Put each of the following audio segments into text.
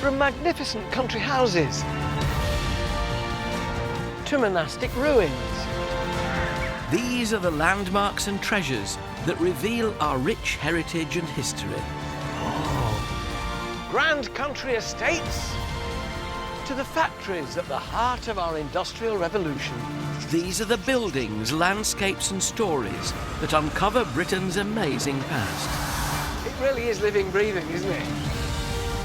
From magnificent country houses to monastic ruins. These are the landmarks and treasures that reveal our rich heritage and history. Grand country estates to the factories at the heart of our industrial revolution. These are the buildings, landscapes and stories that uncover Britain's amazing past. It really is living, breathing, isn't it?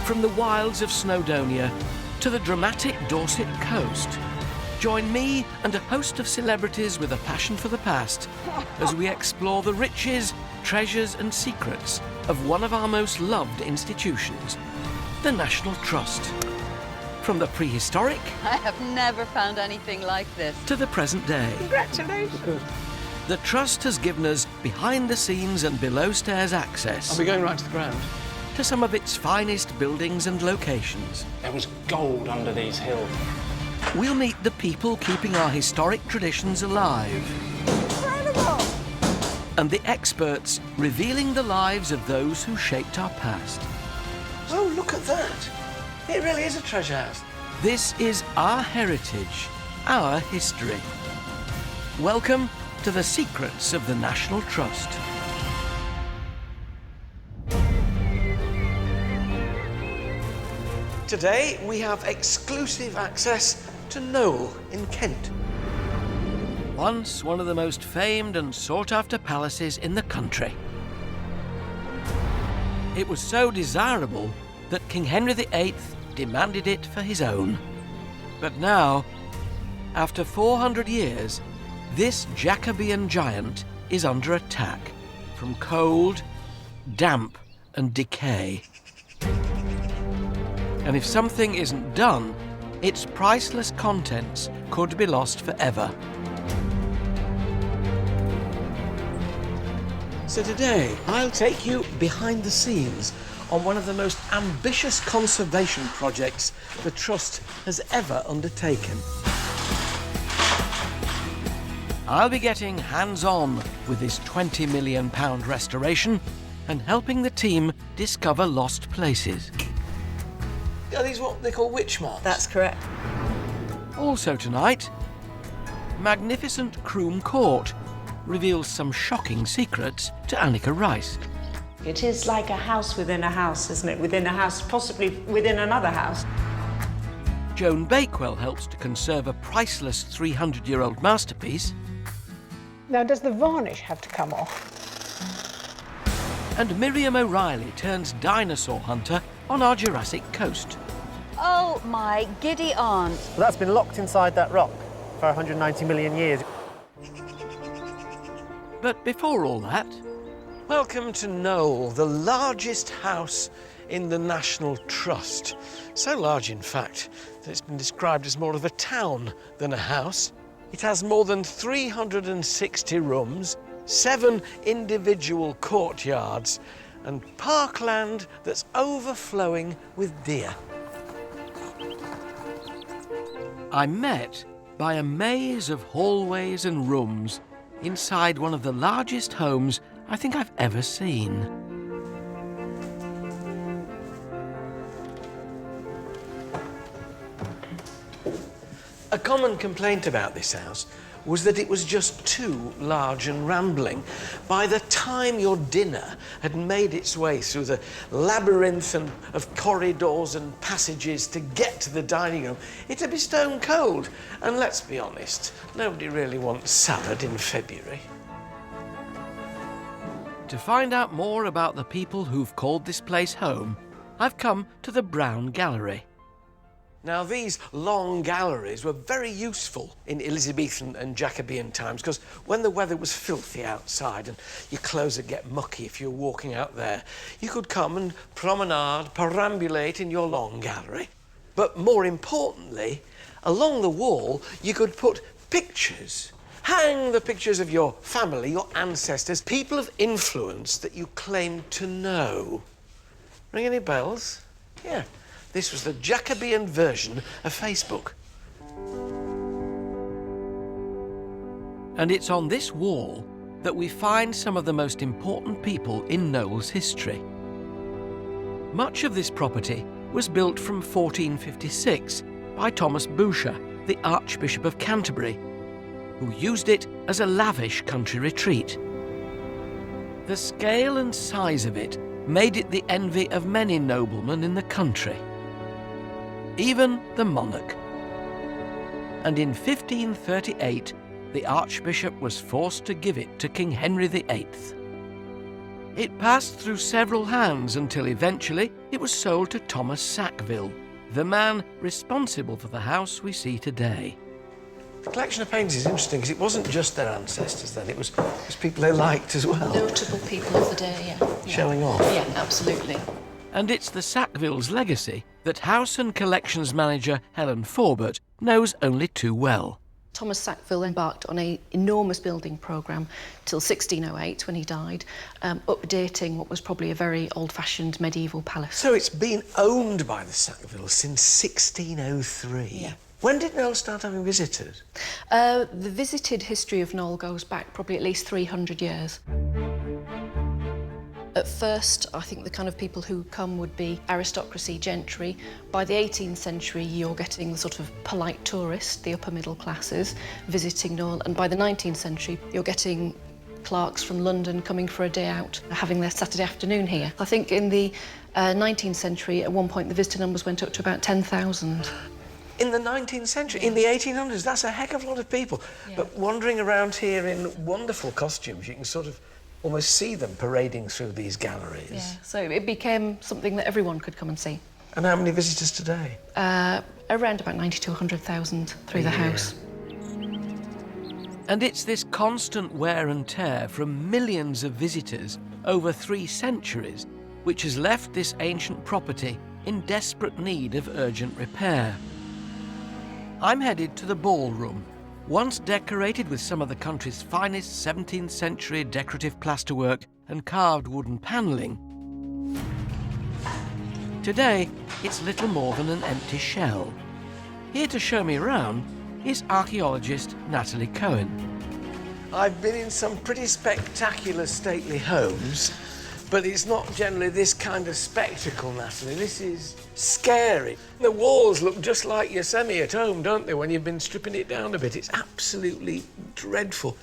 From the wilds of Snowdonia to the dramatic Dorset coast. Join me and a host of celebrities with a passion for the past as we explore the riches, treasures and secrets of one of our most loved institutions, the National Trust. From the prehistoric... I have never found anything like this. ...to the present day. Congratulations! The Trust has given us behind-the-scenes and below-stairs access... Are we going right to the ground? ...to some of its finest buildings and locations. There was gold under these hills. We'll meet the people keeping our historic traditions alive. Incredible! And the experts revealing the lives of those who shaped our past. Oh, look at that! It really is a treasure house. This is our heritage, our history. Welcome to the secrets of the National Trust. Today we have exclusive access to Knole in Kent. Once one of the most famed and sought-after palaces in the country. It was so desirable that King Henry VIII demanded it for his own. But now, after 400 years, this Jacobean giant is under attack from cold, damp and decay. And if something isn't done, its priceless contents could be lost forever. So today, I'll take you behind the scenes on one of the most ambitious conservation projects the Trust has ever undertaken. I'll be getting hands-on with this £20 million restoration and helping the team discover lost places. Are these what they call witch marks? That's correct. Also tonight, magnificent Croome Court reveals some shocking secrets to Annika Rice. It is like a house within a house, isn't it? Within a house, possibly within another house. Joan Bakewell helps to conserve a priceless 300-year-old masterpiece. Now, does the varnish have to come off? And Miriam O'Reilly turns dinosaur hunter on our Jurassic coast. Oh, my giddy aunt. Well, that's been locked inside that rock for 190 million years. But before all that, Welcome to Knole, the largest house in the National Trust. So large, in fact, that it's been described as more of a town than a house. It has more than 360 rooms, 7 individual courtyards, and parkland that's overflowing with deer. I'm met by a maze of hallways and rooms inside one of the largest homes I think I've ever seen. A common complaint about this house was that it was just too large and rambling. By the time your dinner had made its way through the labyrinth of corridors and passages to get to the dining room, it'd be stone cold. And let's be honest, nobody really wants salad in February. To find out more about the people who've called this place home, I've come to the Brown Gallery. Now, these long galleries were very useful in Elizabethan and Jacobean times because when the weather was filthy outside and your clothes would get mucky if you were walking out there, you could come and promenade, perambulate in your long gallery. But more importantly, along the wall, you could put pictures. Hang the pictures of your family, your ancestors, people of influence that you claimed to know. Ring any bells? Yeah. This was the Jacobean version of Facebook. And it's on this wall that we find some of the most important people in Knole's history. Much of this property was built from 1456 by Thomas Boucher, the Archbishop of Canterbury, who used it as a lavish country retreat. The scale and size of it made it the envy of many noblemen in the country, even the monarch. And in 1538, the Archbishop was forced to give it to King Henry VIII. It passed through several hands until eventually it was sold to Thomas Sackville, the man responsible for the house we see today. The collection of paintings is interesting because it wasn't just their ancestors then, it was people they liked as well. Notable people of the day, yeah. Showing off. Yeah, absolutely. And it's the Sackvilles' legacy that House and Collections manager Helen Forbert knows only too well. Thomas Sackville embarked on an enormous building programme till 1608 when he died, updating what was probably a very old-fashioned medieval palace. So it's been owned by the Sackvilles since 1603? Yeah. When did Knole start having visitors? The visited history of Knole goes back probably at least 300 years. At first, I think the kind of people who come would be aristocracy, gentry. By the 18th century, you're getting the sort of polite tourist, the upper middle classes, visiting Knole. And by the 19th century, you're getting clerks from London coming for a day out, having their Saturday afternoon here. I think in the 19th century, at one point, the visitor numbers went up to about 10,000. In the 19th century, in the 1800s, that's a heck of a lot of people. Yeah. But wandering around here in wonderful costumes, you can sort of almost see them parading through these galleries. Yeah, so it became something that everyone could come and see. And how many visitors today? Around about 90 to 100,000 through the house. And it's this constant wear and tear from millions of visitors over 3 centuries which has left this ancient property in desperate need of urgent repair. I'm headed to the ballroom, once decorated with some of the country's finest 17th century decorative plasterwork and carved wooden panelling. Today, it's little more than an empty shell. Here to show me around is archaeologist Natalie Cohen. I've been in some pretty spectacular stately homes, but it's not generally this kind of spectacle, Natalie. This is scary. The walls look just like Yosemite at home, don't they, when you've been stripping it down a bit? It's absolutely dreadful.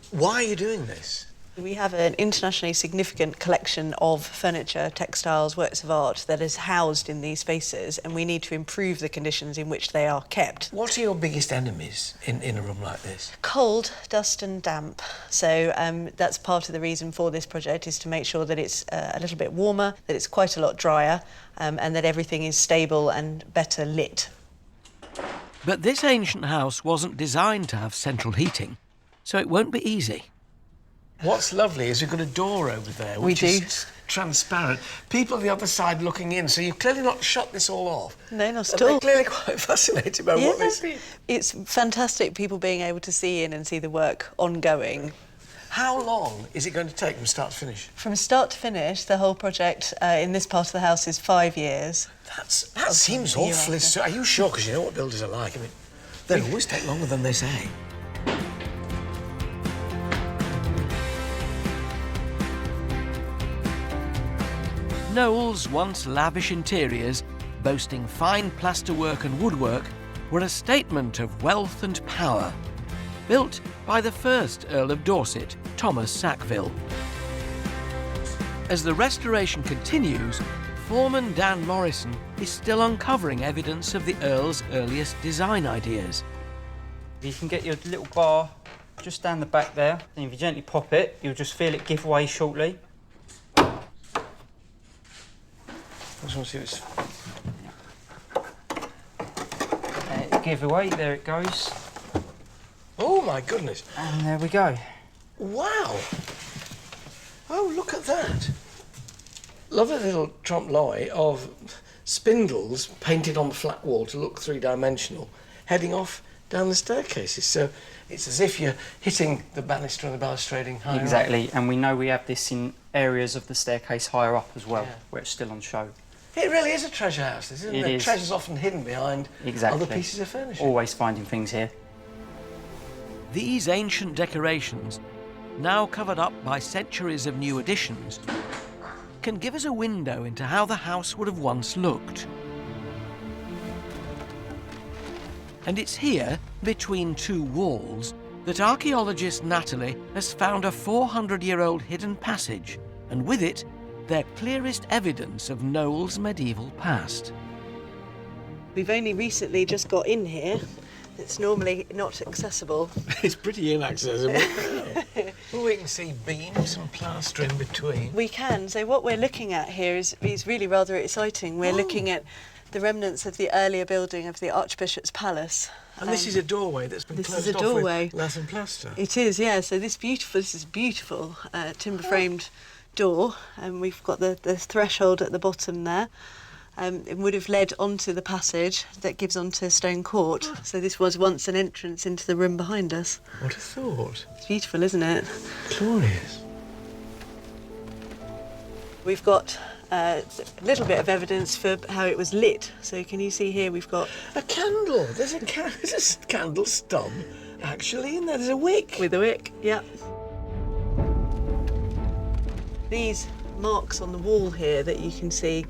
Why are you doing this? We have an internationally significant collection of furniture, textiles, works of art that is housed in these spaces, and we need to improve the conditions in which they are kept. What are your biggest enemies in a room like this? Cold, dust and damp. So that's part of the reason for this project, is to make sure that it's a little bit warmer, that it's quite a lot drier, and that everything is stable and better lit. But this ancient house wasn't designed to have central heating, so it won't be easy. What's lovely is we've got a door over there, which is transparent. People on the other side looking in, so you've clearly not shut this all off. No, not at They're all. clearly quite fascinated by what they see. It's fantastic, people being able to see in and see the work ongoing. How long is it going to take from start to finish? From start to finish, the whole project in this part of the house is 5 years. That seems awfully soon. Are you sure? Because you know what builders are like. I mean, they always take longer than they say. Knole's once lavish interiors, boasting fine plasterwork and woodwork, were a statement of wealth and power, built by the first Earl of Dorset, Thomas Sackville. As the restoration continues, foreman Dan Morrison is still uncovering evidence of the Earl's earliest design ideas. You can get your little bar just down the back there, and if you gently pop it, you'll just feel it give way shortly. I just want to see what's... Give away, there it goes. Oh, my goodness. And there we go. Wow. Oh, look at that. Lovely little trompe-l'oeil of spindles painted on the flat wall to look three-dimensional, heading off down the staircases. So it's as if you're hitting the banister and the balustrading higher Exactly, up. and we know we have this in areas of the staircase higher up as well, where it's still on show. It really is a treasure house, isn't it? It is. Treasure's often hidden behind other pieces of furniture. Always finding things here. These ancient decorations, now covered up by centuries of new additions, can give us a window into how the house would have once looked. And it's here, between two walls, that archaeologist Natalie has found a 400-year-old hidden passage, and with it, their clearest evidence of Knole's medieval past. We've only recently just got in here. It's normally not accessible. It's pretty inaccessible. Well, we can see beams and plaster in between. We can. So what we're looking at here is really rather exciting. We're looking at the remnants of the earlier building of the Archbishop's Palace. And this is a doorway that's been closed off with lath and plaster. It is, yeah. So this is beautiful timber-framed door, and we've got the threshold at the bottom there. It would have led onto the passage that gives onto Stone Court. So this was once an entrance into the room behind us. What a thought. It's beautiful, isn't it? Glorious. We've got a little bit of evidence for how it was lit. So can you see here we've got a candle. There's a candle stub, actually, in there. There's a wick. With a wick, yeah. These marks on the wall here that you can see,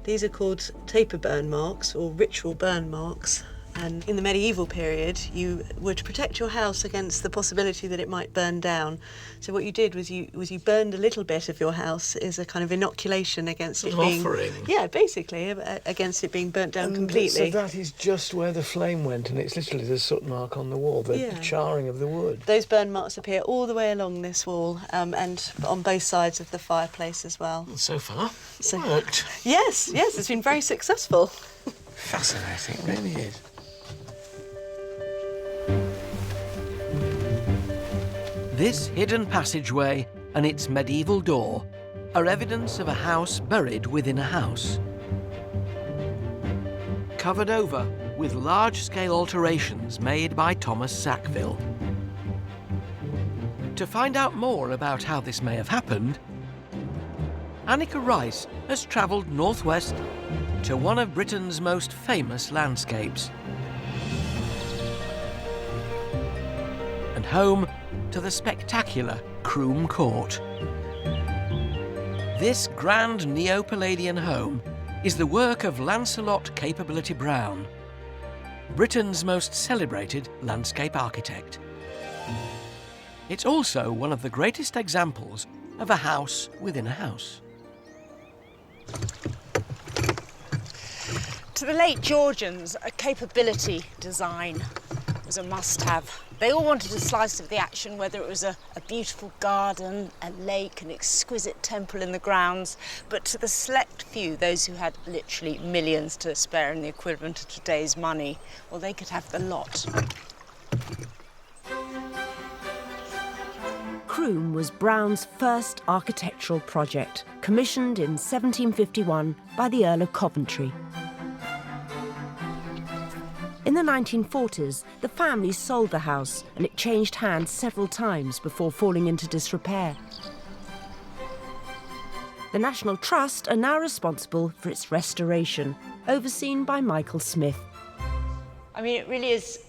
these are called taper burn marks or ritual burn marks. And in the medieval period, you would protect your house against the possibility that it might burn down. So what you did was you burned a little bit of your house as a kind of inoculation against it being... offering. Yeah, basically, against it being burnt down completely. So that is just where the flame went, and it's literally the soot mark on the wall, the charring of the wood. Those burn marks appear all the way along this wall and on both sides of the fireplace as well. So far, it's worked. Yes, it's been very successful. Fascinating, it really is. This hidden passageway and its medieval door are evidence of a house buried within a house. Covered over with large-scale alterations made by Thomas Sackville. To find out more about how this may have happened, Annika Rice has travelled northwest to one of Britain's most famous landscapes. And home to the spectacular Croome Court. This grand Neo-Palladian home is the work of Lancelot Capability Brown, Britain's most celebrated landscape architect. It's also one of the greatest examples of a house within a house. To the late Georgians, a capability design was a must-have. They all wanted a slice of the action, whether it was a beautiful garden, a lake, an exquisite temple in the grounds. But to the select few, those who had literally millions to spare in the equivalent of today's money, well, they could have the lot. Croome was Brown's first architectural project, commissioned in 1751 by the Earl of Coventry. In the 1940s, the family sold the house and it changed hands several times before falling into disrepair. The National Trust are now responsible for its restoration, overseen by Michael Smith. I mean, it really is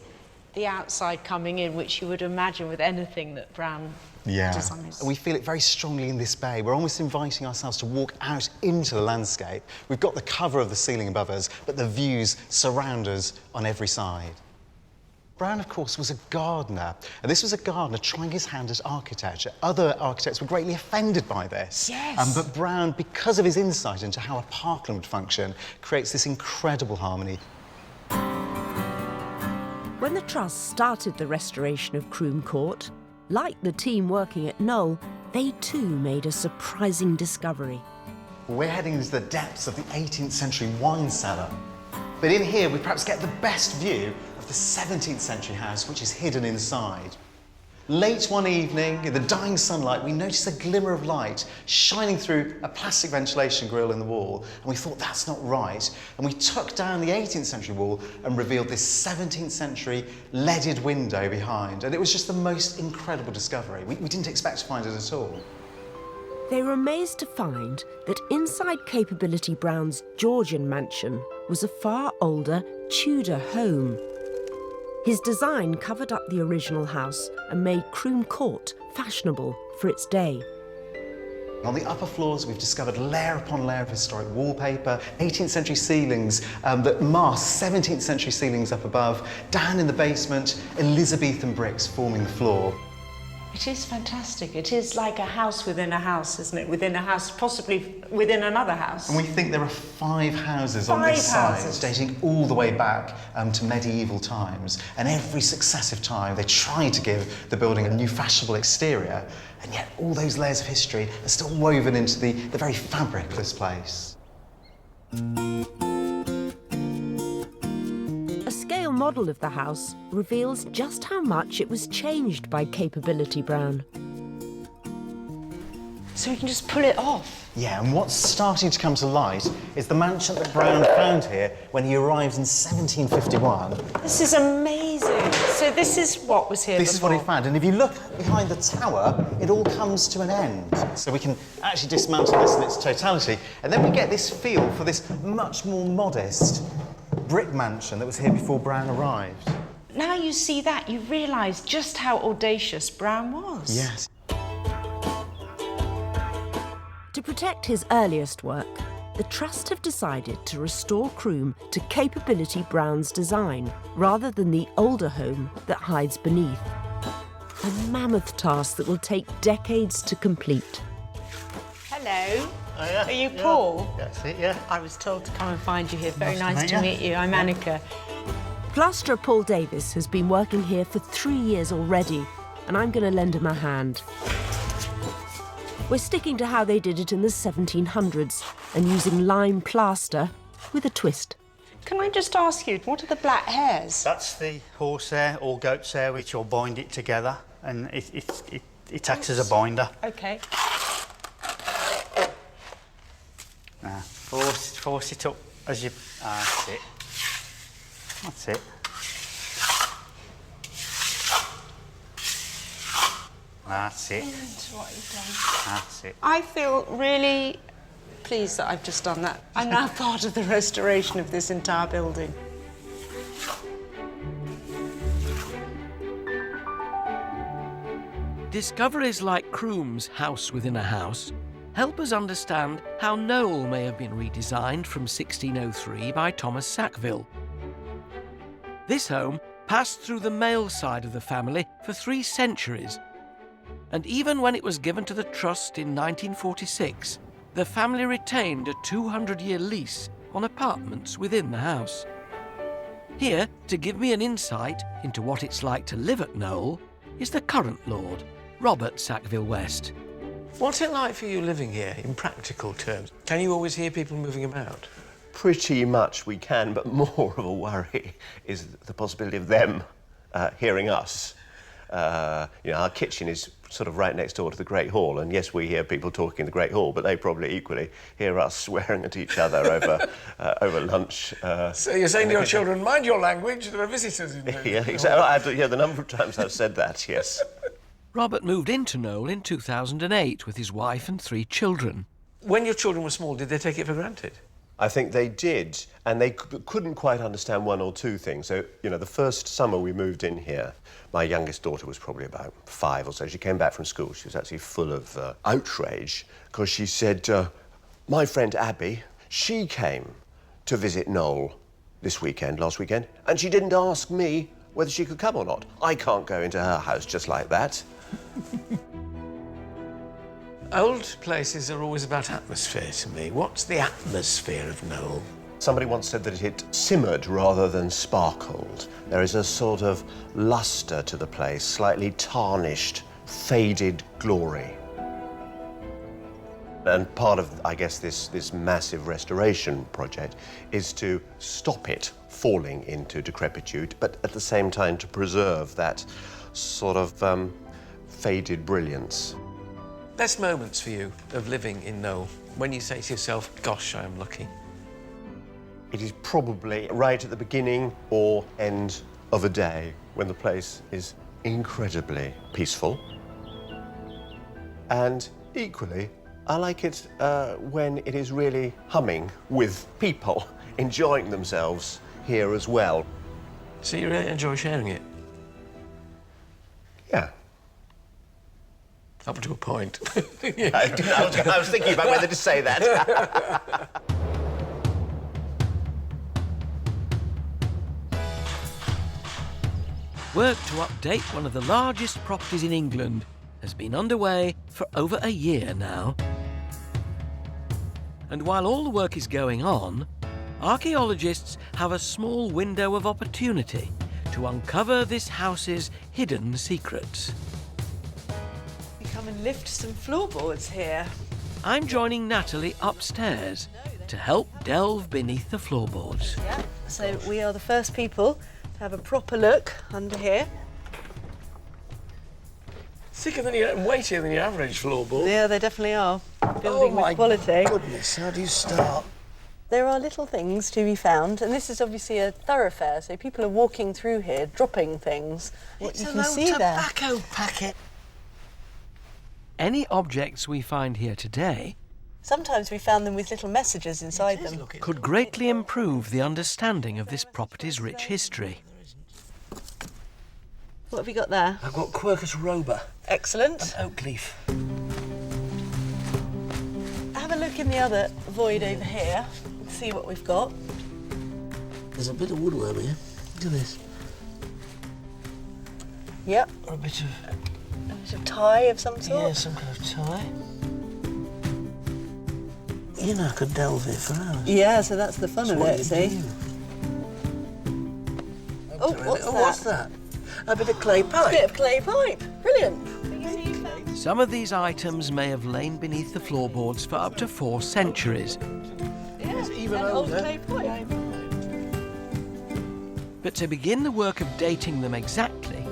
the outside coming in, which you would imagine with anything that Brown designs. We feel it very strongly in this bay. We're almost inviting ourselves to walk out into the landscape. We've got the cover of the ceiling above us, but the views surround us on every side. Brown, of course, was a gardener, and this was a gardener trying his hand at architecture. Other architects were greatly offended by this. Yes. But Brown, because of his insight into how a parkland would function, creates this incredible harmony. When the Trust started the restoration of Croome Court, like the team working at Knole, they too made a surprising discovery. We're heading into the depths of the 18th century wine cellar. But in here, we perhaps get the best view of the 17th century house, which is hidden inside. Late one evening, in the dying sunlight, we noticed a glimmer of light shining through a plastic ventilation grille in the wall, and we thought, that's not right. And we took down the 18th century wall and revealed this 17th century leaded window behind. And it was just the most incredible discovery. We didn't expect to find it at all. They were amazed to find that inside Capability Brown's Georgian mansion was a far older Tudor home. His design covered up the original house and made Croome Court fashionable for its day. On the upper floors, we've discovered layer upon layer of historic wallpaper, 18th century ceilings that mask 17th century ceilings up above. Down in the basement, Elizabethan bricks forming the floor. It is fantastic. It is like a house within a house, isn't it? Within a house, possibly within another house. And we think there are 5 houses on this site, dating all the way back to medieval times. And every successive time, they try to give the building a new fashionable exterior, and yet all those layers of history are still woven into the very fabric of this place. A scale model of the house reveals just how much it was changed by Capability Brown. So we can just pull it off? Yeah, and what's starting to come to light is the mansion that Brown found here when he arrived in 1751. This is amazing. So this is what was here This before. is what he found, and if you look behind the tower, it all comes to an end. So we can actually dismantle this in its totality, and then we get this feel for this much more modest brick mansion that was here before Brown arrived. Now you see that, you realise just how audacious Brown was. Yes. To protect his earliest work, the Trust have decided to restore Croome to Capability Brown's design, rather than the older home that hides beneath. A mammoth task that will take decades to complete. Hello. Oh, yeah. Are you Paul? That's it, yeah. I was told to come and find you here. Very Nice nice to to meet meet you. I'm Annika. Plasterer Paul Davis has been working here for 3 years already, and I'm going to lend him a hand. We're sticking to how they did it in the 1700s and using lime plaster with a twist. Can I just ask you, what are the black hairs? That's the horsehair or goat's hair, which will bind it together, and it acts as a binder. OK. Now, force it up as you... that's it. That's it. That's it. What you've done. That's it. I feel really pleased that I've just done that. I'm now part of the restoration of this entire building. Discoveries like Croome's house within a house help us understand how Knole may have been redesigned from 1603 by Thomas Sackville. This home passed through the male side of the family for 3 centuries, and even when it was given to the Trust in 1946, the family retained a 200-year lease on apartments within the house. Here, to give me an insight into what it's like to live at Knole, is the current Lord, Robert Sackville West. What's it like for you living here, in practical terms? Can you always hear people moving about? Pretty much we can, but more of a worry is the possibility of them hearing us. You know, our kitchen is sort of right next door to the Great Hall, and yes, we hear people talking in the Great Hall, but they probably equally hear us swearing at each other over lunch. So you're saying to your children, mind your language, there are visitors in there. Yeah, exactly. Yeah, the number of times I've said that, yes. Robert moved into Knole in 2008 with his wife and 3 children. When your children were small, did they take it for granted? I think they did, and they couldn't quite understand 1 or 2 things. So, you know, the first summer we moved in here, my youngest daughter was probably about 5 or so. She came back from school. She was actually full of outrage because she said, my friend Abby, she came to visit Knole last weekend, and she didn't ask me whether she could come or not. I can't go into her house just like that. Old places are always about atmosphere to me. What's the atmosphere of Knole? Somebody once said that it simmered rather than sparkled. There is a sort of lustre to the place, slightly tarnished, faded glory. And part of, I guess, this massive restoration project is to stop it falling into decrepitude, but at the same time to preserve that sort of faded brilliance. Best moments for you of living in Knole, when you say to yourself, gosh, I am lucky? It is probably right at the beginning or end of a day when the place is incredibly peaceful. And equally, I like it when it is really humming with people enjoying themselves here as well. So you really enjoy sharing it? Yeah. Up to a point. I was thinking about whether to say that. Work to update one of the largest properties in England has been underway for over a year now. And while all the work is going on, archaeologists have a small window of opportunity to uncover this house's hidden secrets. We come and lift some floorboards here. I'm joining Natalie upstairs to help delve beneath the floorboards. Yeah, so we are the first people to have a proper look under here. Thicker than your, and weightier than your average floorboard. Yeah, they definitely are. Building with quality. Goodness, how do you start? There are little things to be found, and this is obviously a thoroughfare, so people are walking through here, dropping things. It's you an can old see there. tobacco packet. Any objects we find here today Sometimes we found them with little messages inside them. could greatly improve the understanding of this property's rich history. What have you got there? I've got Quercus roba. Excellent. An oak leaf. Have a look in the other void over here and see what we've got. There's a bit of woodwork here. Look at this. Yep. Or a bit of tie of some sort. Yeah, some kind of tie. You know, I could delve here for hours. Yeah, so that's the fun of it, see? Oh, what's that? A bit of clay pipe. A bit of clay pipe. Brilliant. Some of these items may have lain beneath the floorboards for up to 4 centuries. Yeah, even an old older. clay pipe. But to begin the work of dating them exactly,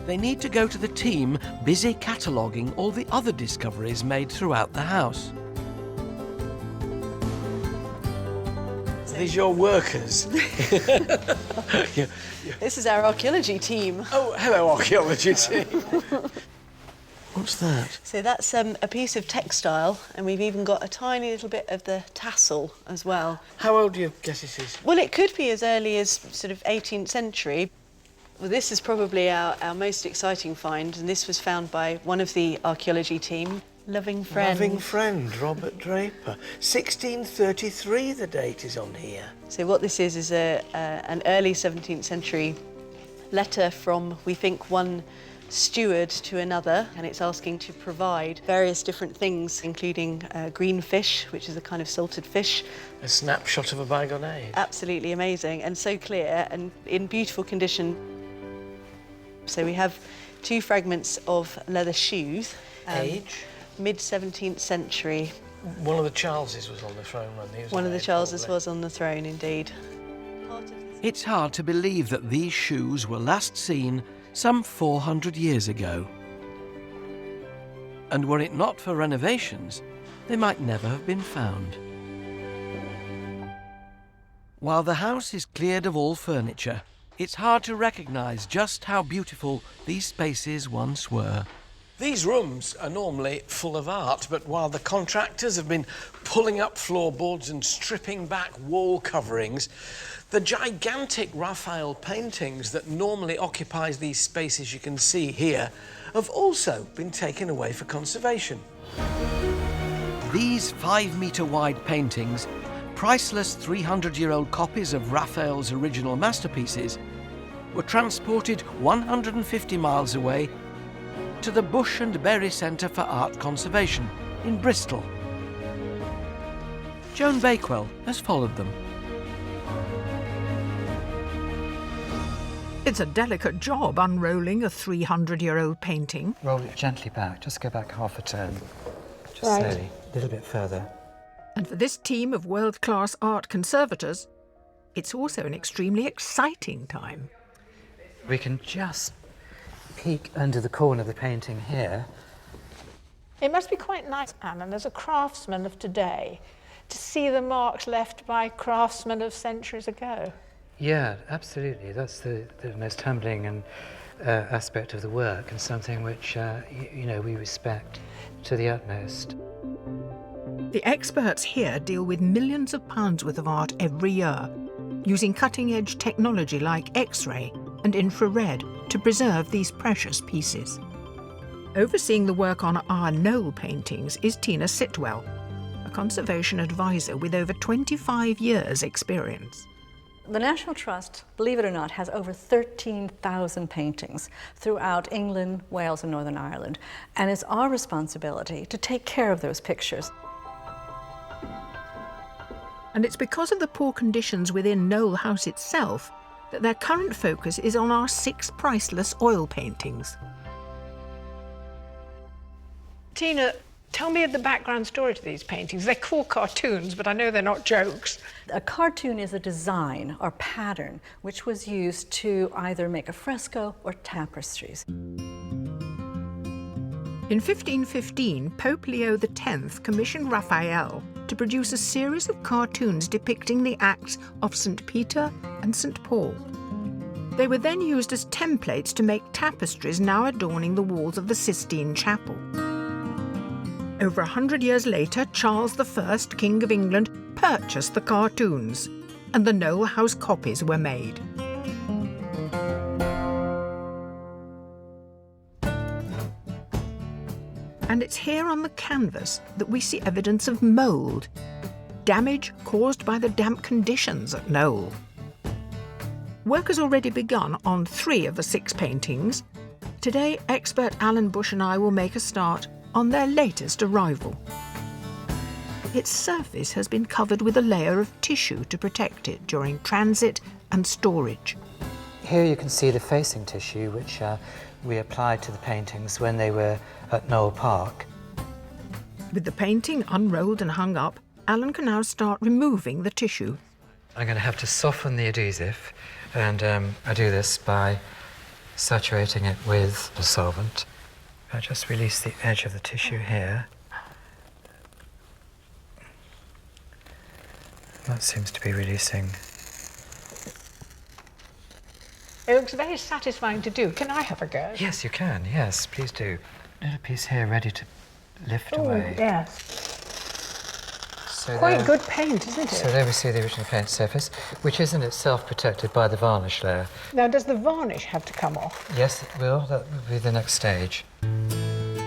they need to go to the team busy cataloguing all the other discoveries made throughout the house. These your workers? Yeah. This is our archaeology team. Oh, hello, archaeology team. What's that? So that's a piece of textile, and we've even got a tiny little bit of the tassel as well. How old do you guess it is? Well, it could be as early as sort of 18th century. Well, this is probably our most exciting find, and this was found by one of the archaeology team. Loving friend. Loving friend, Robert Draper. 1633 the date is on here. So what this is an early 17th century letter from, we think, one steward to another, and it's asking to provide various different things, including green fish, which is a kind of salted fish. A snapshot of a bygone age. Absolutely amazing, and so clear and in beautiful condition. So we have 2 fragments of leather shoes. Age? Mid-17th century. One of the Charleses was on the throne when he was One of the age, Charleses probably. was on the throne, indeed. It's hard to believe that these shoes were last seen some 400 years ago. And were it not for renovations, they might never have been found. While the house is cleared of all furniture, it's hard to recognise just how beautiful these spaces once were. These rooms are normally full of art, but while the contractors have been pulling up floorboards and stripping back wall coverings, the gigantic Raphael paintings that normally occupy these spaces you can see here have also been taken away for conservation. These 5-metre wide paintings, priceless 300-year-old copies of Raphael's original masterpieces, were transported 150 miles away to the Bush and Berry Centre for Art Conservation in Bristol. Joan Bakewell has followed them. It's a delicate job unrolling a 300-year-old painting. Roll it gently back, just go back half a turn. Just Right. slowly, a little bit further. And for this team of world-class art conservators, it's also an extremely exciting time. We can just peek under the corner of the painting here. It must be quite nice, Alan, as a craftsman of today, to see the marks left by craftsmen of centuries ago. Yeah, absolutely. That's the most humbling and aspect of the work, and something which we respect to the utmost. The experts here deal with millions of pounds worth of art every year, using cutting-edge technology like X-ray and infrared to preserve these precious pieces. Overseeing the work on our Knole paintings is Tina Sitwell, a conservation advisor with over 25 years' experience. The National Trust, believe it or not, has over 13,000 paintings throughout England, Wales and Northern Ireland, and it's our responsibility to take care of those pictures. And it's because of the poor conditions within Knole House itself that their current focus is on our 6 priceless oil paintings. Tina, tell me the background story to these paintings. They're called cartoons, but I know they're not jokes. A cartoon is a design or pattern which was used to either make a fresco or tapestries. In 1515, Pope Leo X commissioned Raphael to produce a series of cartoons depicting the acts of St. Peter and St. Paul. They were then used as templates to make tapestries now adorning the walls of the Sistine Chapel. Over 100 years later, Charles I, King of England, purchased the cartoons, and the Knole House copies were made. And it's here on the canvas that we see evidence of mould, damage caused by the damp conditions at Knole. Work has already begun on 3 of the 6 paintings. Today, expert Alan Bush and I will make a start on their latest arrival. Its surface has been covered with a layer of tissue to protect it during transit and storage. Here you can see the facing tissue which we applied to the paintings when they were at Lyme Park. With the painting unrolled and hung up, Alan can now start removing the tissue. I'm going to have to soften the adhesive, and I do this by saturating it with a solvent. I just release the edge of the tissue here. That seems to be releasing. It looks very satisfying to do. Can I have a go? Yes, you can. Yes, please do. Little piece here ready to lift away. Yes. So Quite good paint, isn't it? So there we see the original paint surface, which is in itself protected by the varnish layer. Now, does the varnish have to come off? Yes, it will. That will be the next stage.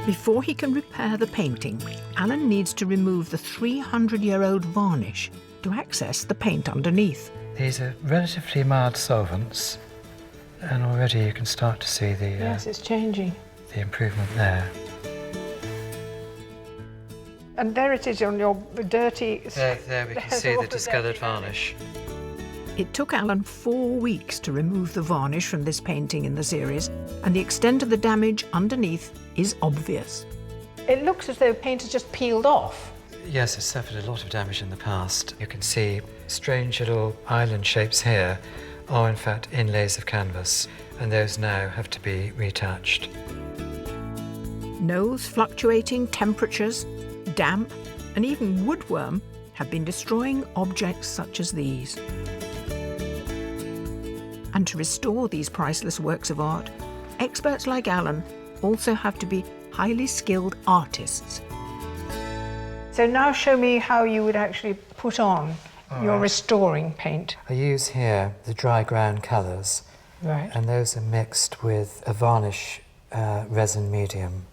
Before he can repair the painting, Alan needs to remove the 300-year-old varnish to access the paint underneath. These are relatively mild solvents, and already you can start to see the yes, it's changing. The improvement there. And there it is on your dirty... There we can see the discoloured varnish. It took Alan 4 weeks to remove the varnish from this painting in the series, and the extent of the damage underneath is obvious. It looks as though paint has just peeled off. Yes, it's suffered a lot of damage in the past. You can see strange little island shapes here are in fact inlays of canvas, and those now have to be retouched. Knole's fluctuating temperatures, damp, and even woodworm have been destroying objects such as these. And to restore these priceless works of art, experts like Alan also have to be highly skilled artists. So now show me how you would actually put on your restoring paint. I use here the dry ground colours, right, and those are mixed with a varnish resin medium.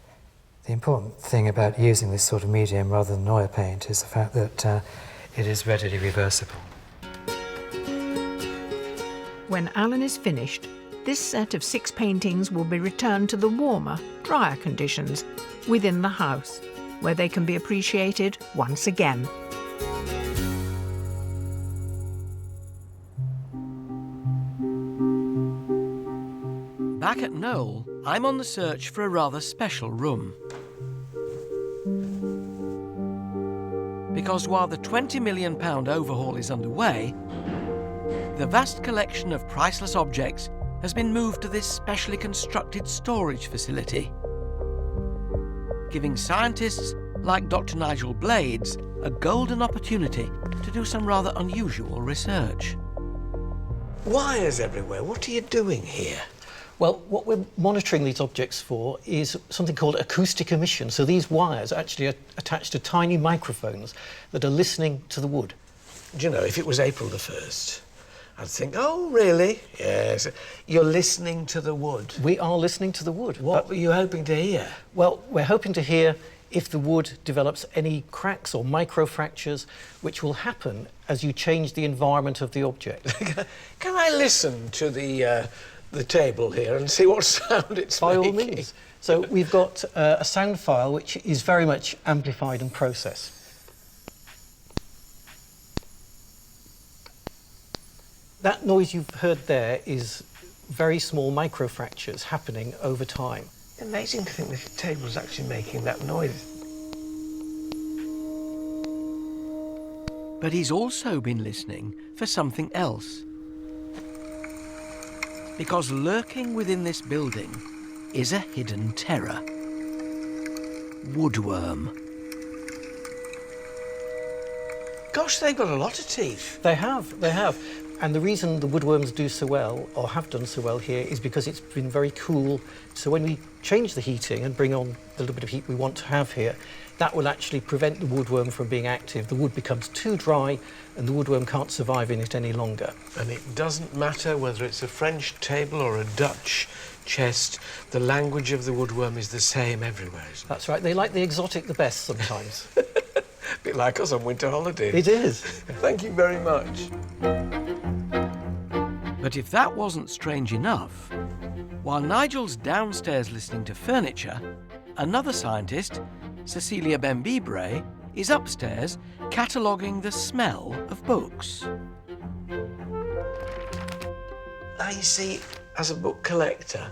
The important thing about using this sort of medium rather than oil paint is the fact that it is readily reversible. When Alan is finished, this set of 6 paintings will be returned to the warmer, drier conditions within the house, where they can be appreciated once again. Back at Knole, I'm on the search for a rather special room. Because while the £20 million overhaul is underway, the vast collection of priceless objects has been moved to this specially constructed storage facility, giving scientists like Dr. Nigel Blades a golden opportunity to do some rather unusual research. Wires everywhere. What are you doing here? Well, what we're monitoring these objects for is something called acoustic emission. So these wires actually are attached to tiny microphones that are listening to the wood. Do you know, if it was April the 1st I'd think, oh, really? Yes. You're listening to the wood. We are listening to the wood. What were you hoping to hear? Well, we're hoping to hear if the wood develops any cracks or microfractures, which will happen as you change the environment of the object. Can I listen to the table here and see what sound it's By making? all means. So we've got a sound file which is very much amplified and processed. That noise you've heard there is very small microfractures happening over time. Amazing to think the table's actually making that noise. But he's also been listening for something else. Because lurking within this building is a hidden terror. Woodworm. Gosh, they've got a lot of teeth. They have. And the reason the woodworms do so well, or have done so well here, is because it's been very cool. So when we change the heating and bring on the little bit of heat we want to have here, that will actually prevent the woodworm from being active. The wood becomes too dry and the woodworm can't survive in it any longer. And it doesn't matter whether it's a French table or a Dutch chest, the language of the woodworm is the same everywhere, isn't it? That's right, they like the exotic the best sometimes. A bit like us on winter holiday. It is. Thank you very much. But if that wasn't strange enough, while Nigel's downstairs listening to furniture, another scientist, Cecilia Bembibre, is upstairs cataloguing the smell of books. Now, you see, as a book collector,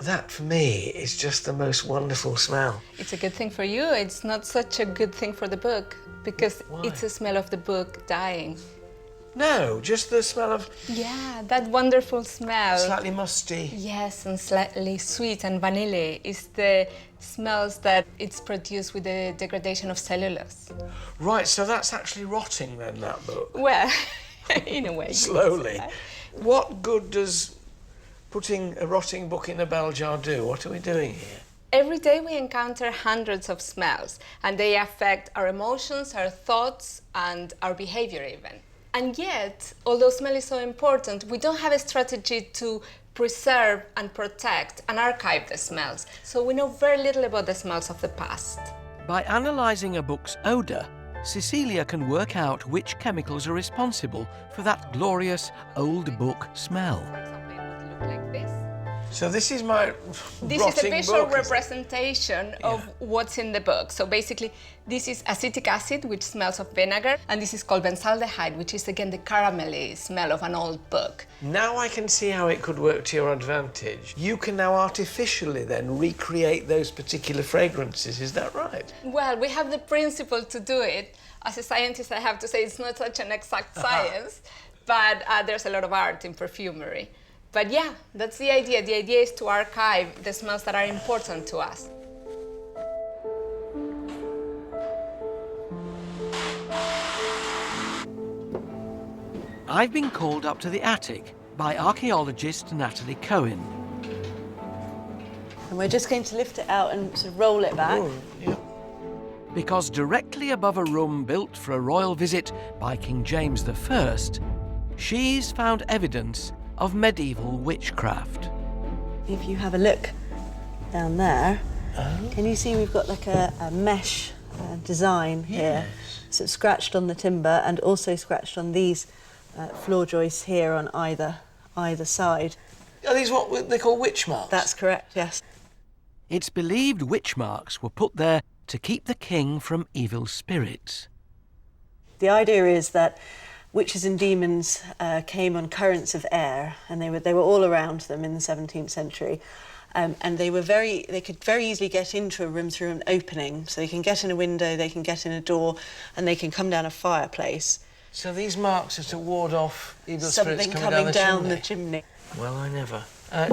that for me is just the most wonderful smell. It's a good thing for you. It's not such a good thing for the book, because it's a smell of the book dying. No, just the smell of... Yeah, that wonderful smell. Slightly musty. Yes, and slightly sweet and vanilla is the smells that it's produced with the degradation of cellulose. Right, so that's actually rotting then, that book? Well, in a way. Slowly. Yes. What good does putting a rotting book in a bell jar do? What are we doing here? Every day we encounter hundreds of smells, and they affect our emotions, our thoughts, and our behavior even. And yet, although smell is so important, we don't have a strategy to preserve and protect and archive the smells. So we know very little about the smells of the past. By analysing a book's odour, Cecilia can work out which chemicals are responsible for that glorious old book smell. For example, it would look like this. So this is my This is a visual representation of what's in the book. So basically, this is acetic acid, which smells of vinegar, and this is called benzaldehyde, which is again the caramelly smell of an old book. Now I can see how it could work to your advantage. You can now artificially then recreate those particular fragrances, is that right? Well, we have the principle to do it. As a scientist, I have to say it's not such an exact science, but there's a lot of art in perfumery. But yeah, that's the idea. The idea is to archive the smells that are important to us. I've been called up to the attic by archaeologist Natalie Cohen. And we're just going to lift it out and sort of roll it back. Oh, yeah. Because directly above a room built for a royal visit by King James I, she's found evidence of medieval witchcraft. If you have a look down there, can you see we've got like a mesh design here? So it's scratched on the timber and also scratched on these floor joists here on either side. Are these what they call witch marks? That's correct, yes. It's believed witch marks were put there to keep the king from evil spirits. The idea is that witches and demons came on currents of air, and they were all around them in the 17th century. And they could very easily get into a room through an opening. So they can get in a window, they can get in a door, and they can come down a fireplace. So these marks are to ward off evil spirits Something coming down the chimney. Well, I never.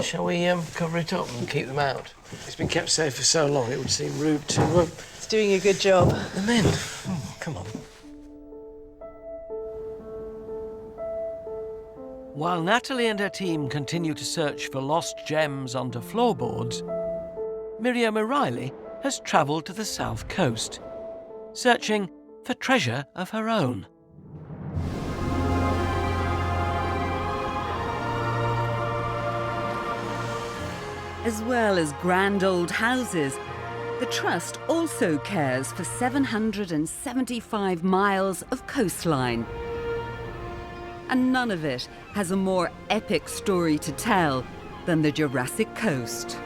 Shall we cover it up and keep them out? It's been kept safe for so long, it would seem rude to... It's doing a good job. Them in. Oh, come on. While Natalie and her team continue to search for lost gems under floorboards, Miriam O'Reilly has travelled to the south coast, searching for treasure of her own. As well as grand old houses, the Trust also cares for 775 miles of coastline. And none of it has a more epic story to tell than the Jurassic coast.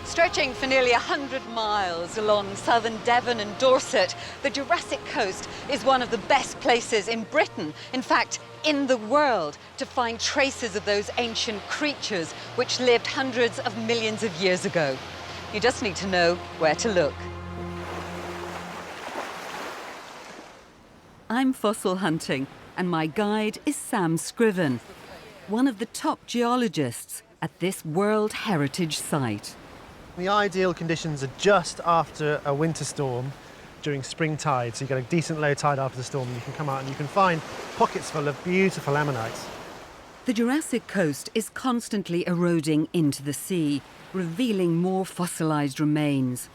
Stretching for nearly 100 miles along southern Devon and Dorset, the Jurassic coast is one of the best places in Britain, in fact, in the world, to find traces of those ancient creatures which lived hundreds of millions of years ago. You just need to know where to look. I'm fossil hunting, and my guide is Sam Scriven, one of the top geologists at this World Heritage Site. The ideal conditions are just after a winter storm during spring tide, so you get a decent low tide after the storm, and you can come out and you can find pockets full of beautiful ammonites. The Jurassic coast is constantly eroding into the sea, revealing more fossilised remains.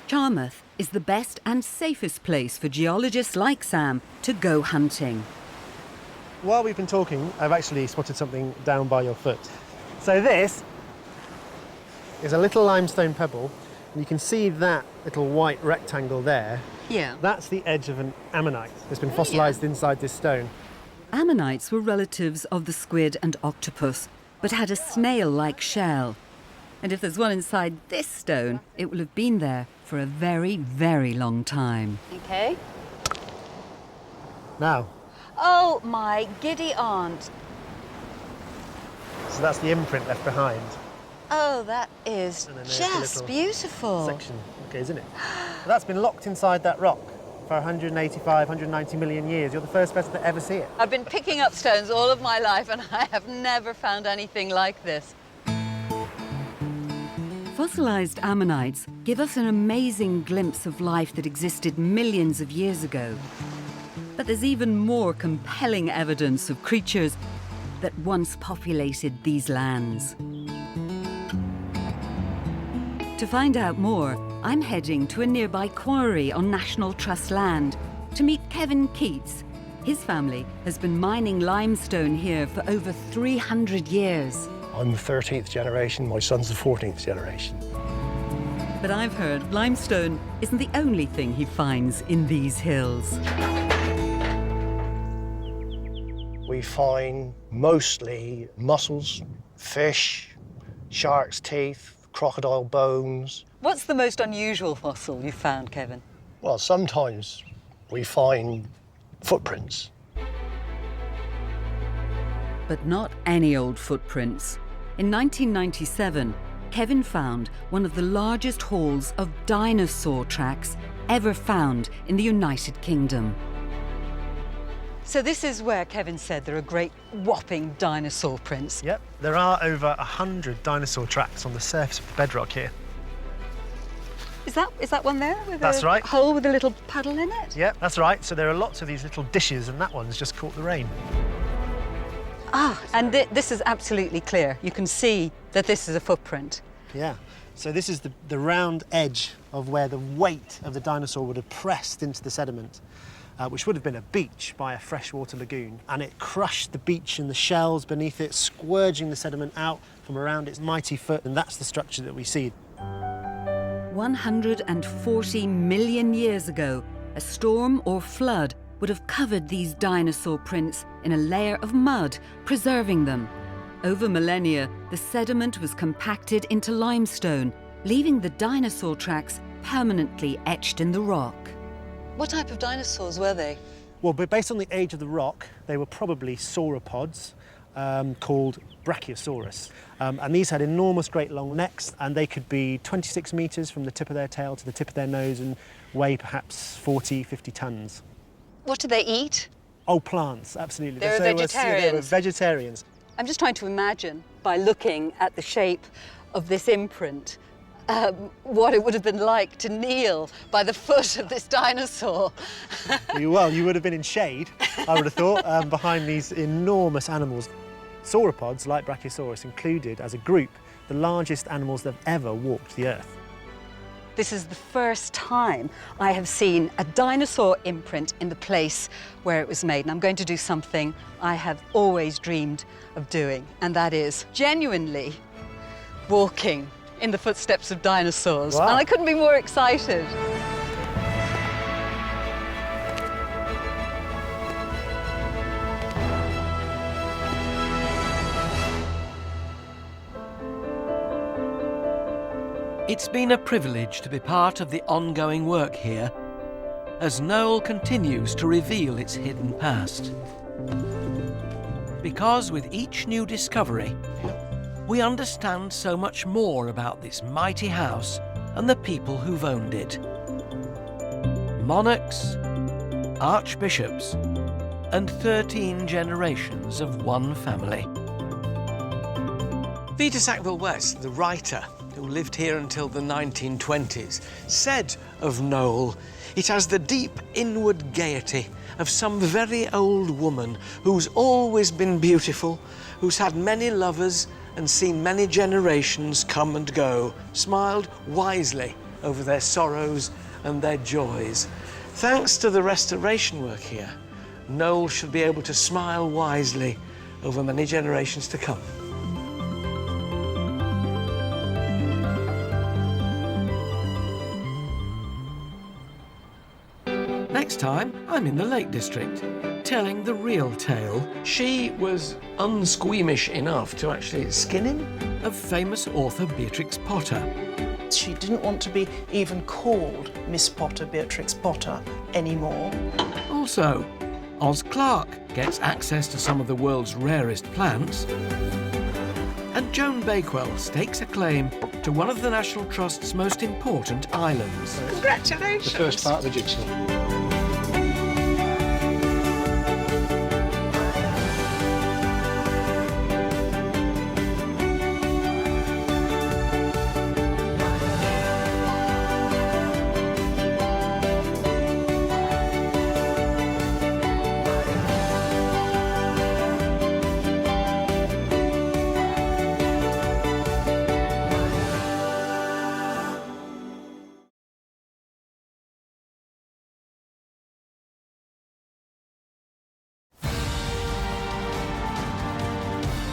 Charmouth is the best and safest place for geologists like Sam to go hunting. While we've been talking, I've actually spotted something down by your foot. So this is a little limestone pebble, and you can see that little white rectangle there. Yeah. That's the edge of an ammonite that's been fossilised inside this stone. Ammonites were relatives of the squid and octopus, but had a snail-like shell. And if there's one inside this stone, it will have been there for a very, very long time. Okay. Now. Oh, my giddy aunt. So that's the imprint left behind. Oh, that is just beautiful. Section, okay, isn't it? That's been locked inside that rock for 185, 190 million years. You're the first person to ever see it. I've been picking up stones all of my life, and I have never found anything like this. Fossilised ammonites give us an amazing glimpse of life that existed millions of years ago. But there's even more compelling evidence of creatures that once populated these lands. To find out more, I'm heading to a nearby quarry on National Trust land to meet Kevin Keats. His family has been mining limestone here for over 300 years. I'm the 13th generation, my son's the 14th generation. But I've heard limestone isn't the only thing he finds in these hills. We find mostly mussels, fish, shark's teeth, crocodile bones. What's the most unusual fossil you've found, Kevin? Well, sometimes we find footprints. But not any old footprints. In 1997, Kevin found one of the largest hauls of dinosaur tracks ever found in the United Kingdom. So this is where Kevin said there are great whopping dinosaur prints. Yep, there are over 100 dinosaur tracks on the surface of the bedrock here. Is that one there? With That's right. Hole with a little puddle in it? Yep, that's right. So there are lots of these little dishes, and that one's just caught the rain. Ah, and this is absolutely clear. You can see that this is a footprint. Yeah. So this is the round edge of where the weight of the dinosaur would have pressed into the sediment, which would have been a beach by a freshwater lagoon. And it crushed the beach and the shells beneath it, squirging the sediment out from around its mighty foot. And that's the structure that we see. 140 million years ago, a storm or flood would have covered these dinosaur prints in a layer of mud, preserving them. Over millennia, the sediment was compacted into limestone, leaving the dinosaur tracks permanently etched in the rock. What type of dinosaurs were they? Well, but based on the age of the rock, they were probably sauropods called Brachiosaurus. And these had enormous, great long necks, and they could be 26 metres from the tip of their tail to the tip of their nose and weigh perhaps 40, 50 tonnes. What do they eat? Oh, plants, absolutely. They're vegetarians. They were vegetarians. I'm just trying to imagine, by looking at the shape of this imprint, what it would have been like to kneel by the foot of this dinosaur. Well, you would have been in shade, I would have thought, behind these enormous animals. Sauropods, like Brachiosaurus, included, as a group, the largest animals that have ever walked the Earth. This is the first time I have seen a dinosaur imprint in the place where it was made. And I'm going to do something I have always dreamed of doing, and that is genuinely walking in the footsteps of dinosaurs. Wow. And I couldn't be more excited. It's been a privilege to be part of the ongoing work here as Knole continues to reveal its hidden past. Because with each new discovery, we understand so much more about this mighty house and the people who've owned it. Monarchs, archbishops, and 13 generations of one family. Vita Sackville-West, the writer who lived here until the 1920s, said of Knole, "It has the deep inward gaiety of some very old woman who's always been beautiful, who's had many lovers and seen many generations come and go, smiled wisely over their sorrows and their joys. Thanks to the restoration work here, Knole should be able to smile wisely over many generations to come." Next time, I'm in the Lake District, telling the real tale. She was unsqueamish enough to actually skin him? Of famous author Beatrix Potter. She didn't want to be even called Miss Potter, Beatrix Potter, anymore. Also, Oz Clarke gets access to some of the world's rarest plants. And Joan Bakewell stakes a claim to one of the National Trust's most important islands. Congratulations! The first part of the jigsaw.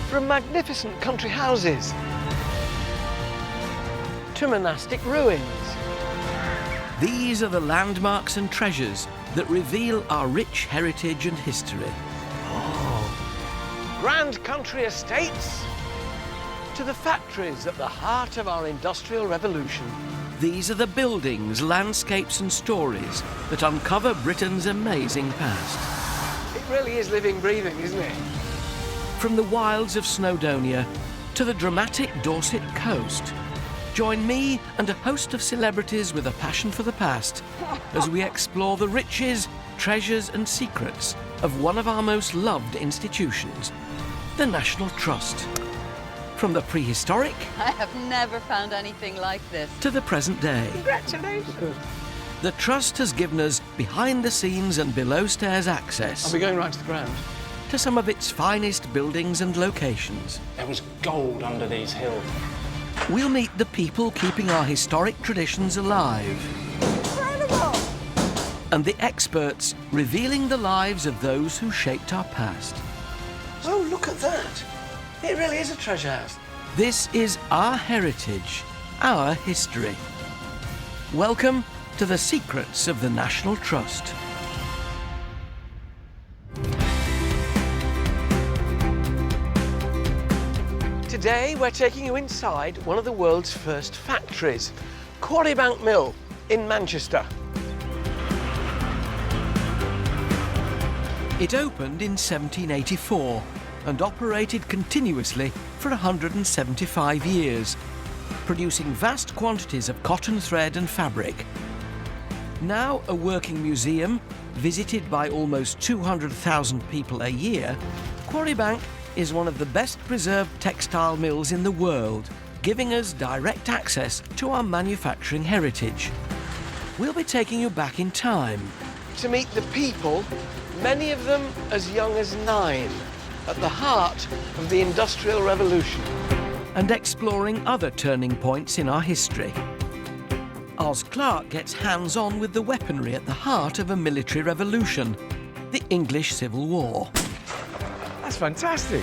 From magnificent country houses to monastic ruins. These are the landmarks and treasures that reveal our rich heritage and history. Grand country estates to the factories at the heart of our industrial revolution. These are the buildings, landscapes and stories that uncover Britain's amazing past. It really is living, breathing, isn't it? From the wilds of Snowdonia to the dramatic Dorset coast, join me and a host of celebrities with a passion for the past as we explore the riches, treasures and secrets of one of our most loved institutions, the National Trust. From the prehistoric... I have never found anything like this. ...to the present day. Congratulations! The Trust has given us behind-the-scenes and below-stairs access... Are we going right to the ground? ...to some of its finest buildings and locations. There was gold under these hills. We'll meet the people keeping our historic traditions alive. Incredible! And the experts revealing the lives of those who shaped our past. Oh, look at that. It really is a treasure house. This is our heritage, our history. Welcome to the secrets of the National Trust. Today, we're taking you inside one of the world's first factories, Quarry Mill in Manchester. It opened in 1784 and operated continuously for 175 years, producing vast quantities of cotton thread and fabric. Now a working museum, visited by almost 200,000 people a year, Quarry Bank is one of the best preserved textile mills in the world, giving us direct access to our manufacturing heritage. We'll be taking you back in time. To meet the people, many of them as young as 9, at the heart of the Industrial Revolution. And exploring other turning points in our history. Oz Clarke gets hands-on with the weaponry at the heart of a military revolution, the English Civil War. That's fantastic.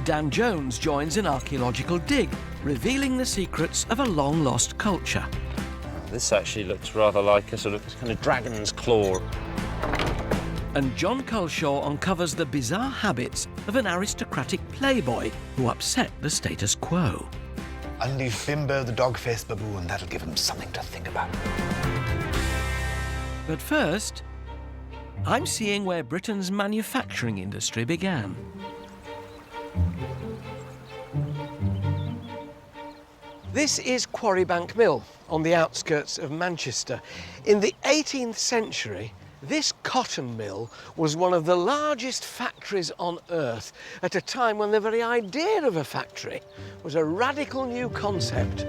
Dan Jones joins an archaeological dig, revealing the secrets of a long-lost culture. This actually looks rather like a sort of kind of dragon's claw. And John Culshaw uncovers the bizarre habits of an aristocratic playboy who upset the status quo. Unleash Bimbo the dog-faced baboon. That'll give him something to think about. But first, I'm seeing where Britain's manufacturing industry began. This is Quarry Bank Mill on the outskirts of Manchester. In the 18th century, this cotton mill was one of the largest factories on earth at a time when the very idea of a factory was a radical new concept.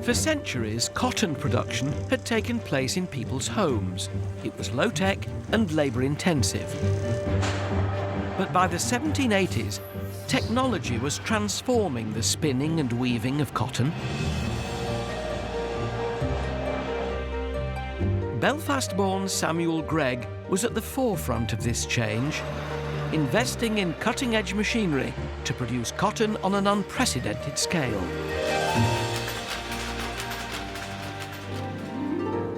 For centuries, cotton production had taken place in people's homes. It was low-tech and labour-intensive. But by the 1780s, technology was transforming the spinning and weaving of cotton. Belfast-born Samuel Gregg was at the forefront of this change, investing in cutting-edge machinery to produce cotton on an unprecedented scale.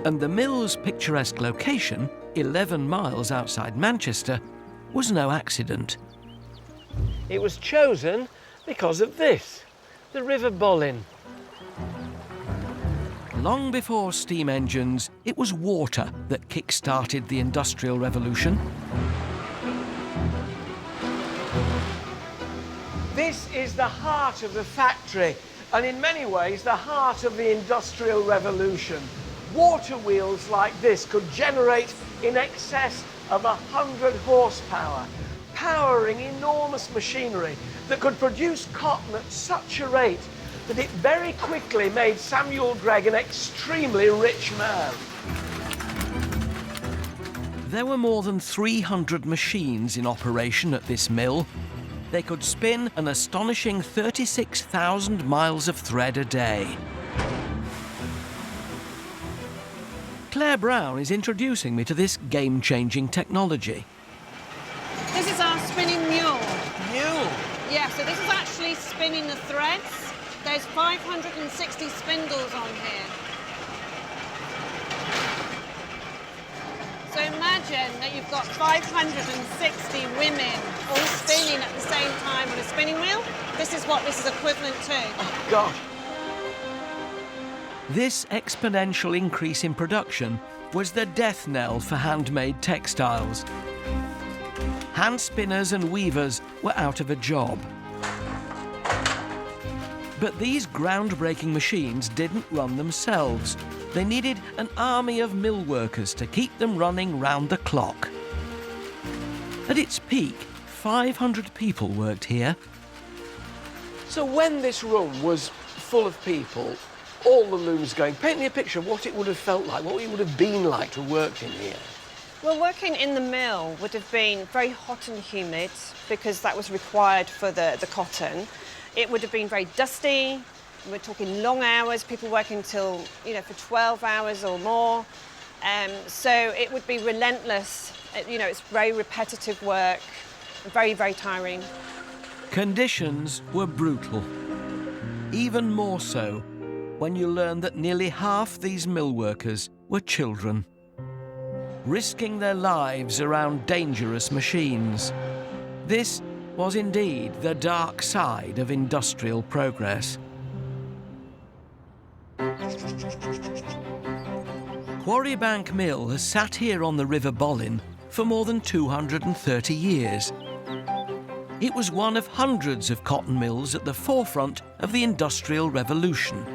And the mill's picturesque location, 11 miles outside Manchester, was no accident. It was chosen because of this, the River Bollin. Long before steam engines, it was water that kick-started the Industrial Revolution. This is the heart of the factory, and in many ways the heart of the Industrial Revolution. Water wheels like this could generate in excess of 100 horsepower, powering enormous machinery that could produce cotton at such a rate that it very quickly made Samuel Gregg an extremely rich man. There were more than 300 machines in operation at this mill. They could spin an astonishing 36,000 miles of thread a day. Claire Brown is introducing me to this game-changing technology. This is our spinning mule. Mule? Yeah, so this is actually spinning the threads. There's 560 spindles on here. So imagine that you've got 560 women all spinning at the same time on a spinning wheel. This is what this is equivalent to. Oh, God. This exponential increase in production was the death knell for handmade textiles. Hand spinners and weavers were out of a job. But these groundbreaking machines didn't run themselves. They needed an army of mill workers to keep them running round the clock. At its peak, 500 people worked here. So when this room was full of people, all the looms going, paint me a picture of what it would have felt like, what it would have been like to work in here. Well, working in the mill would have been very hot and humid because that was required for the cotton. It would have been very dusty. We're talking long hours, people working till, for 12 hours or more. So it would be relentless. It's very repetitive work, very, very tiring. Conditions were brutal. Even more so when you learn that nearly half these mill workers were children, risking their lives around dangerous machines. This was indeed the dark side of industrial progress. Quarry Bank Mill has sat here on the River Bollin for more than 230 years. It was one of hundreds of cotton mills at the forefront of the Industrial Revolution,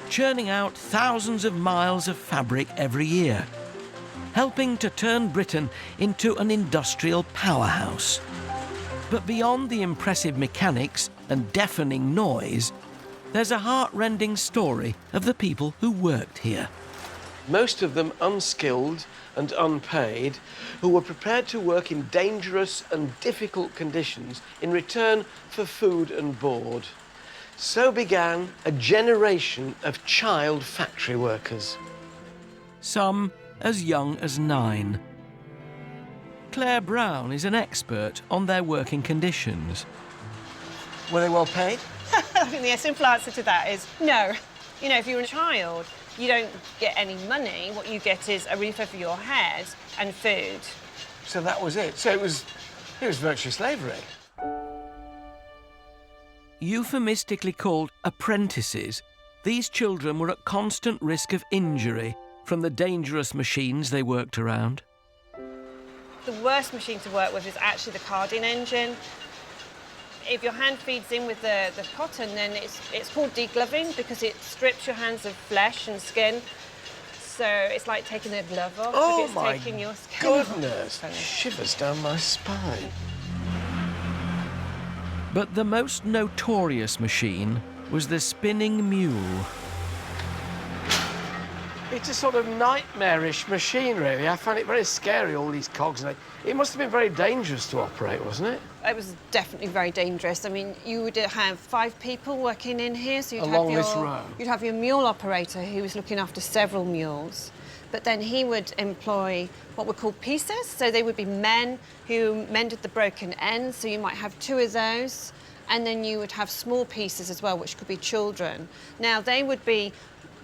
churning out thousands of miles of fabric every year, helping to turn Britain into an industrial powerhouse. But beyond the impressive mechanics and deafening noise, there's a heart-rending story of the people who worked here. most of them unskilled and unpaid, who were prepared to work in dangerous and difficult conditions in return for food and board. So began a generation of child factory workers. Some as young as 9. Claire Brown is an expert on their working conditions. Were they well paid? I think the simple answer to that is no. You know, if you're a child, you don't get any money. What you get is a roof over your head and food. So that was it. So it was virtually slavery. Euphemistically called apprentices, these children were at constant risk of injury from the dangerous machines they worked around. The worst machine to work with is actually the carding engine. If your hand feeds in with the cotton, then it's called degloving because it strips your hands of flesh and skin. So it's like taking a glove off. Oh, if it's my taking your skin goodness! off. Shivers down my spine. But the most notorious machine was the spinning mule. It's a sort of nightmarish machine, really. I found it very scary, all these cogs. And it must have been very dangerous to operate, wasn't it? It was definitely very dangerous. I mean, you would have 5 people working in here, so Along this row. You'd have your mule operator who was looking after several mules. But then he would employ what were called pieces. So they would be men who mended the broken ends. So you might have 2 of those. And then you would have small pieces as well, which could be children. Now, they would be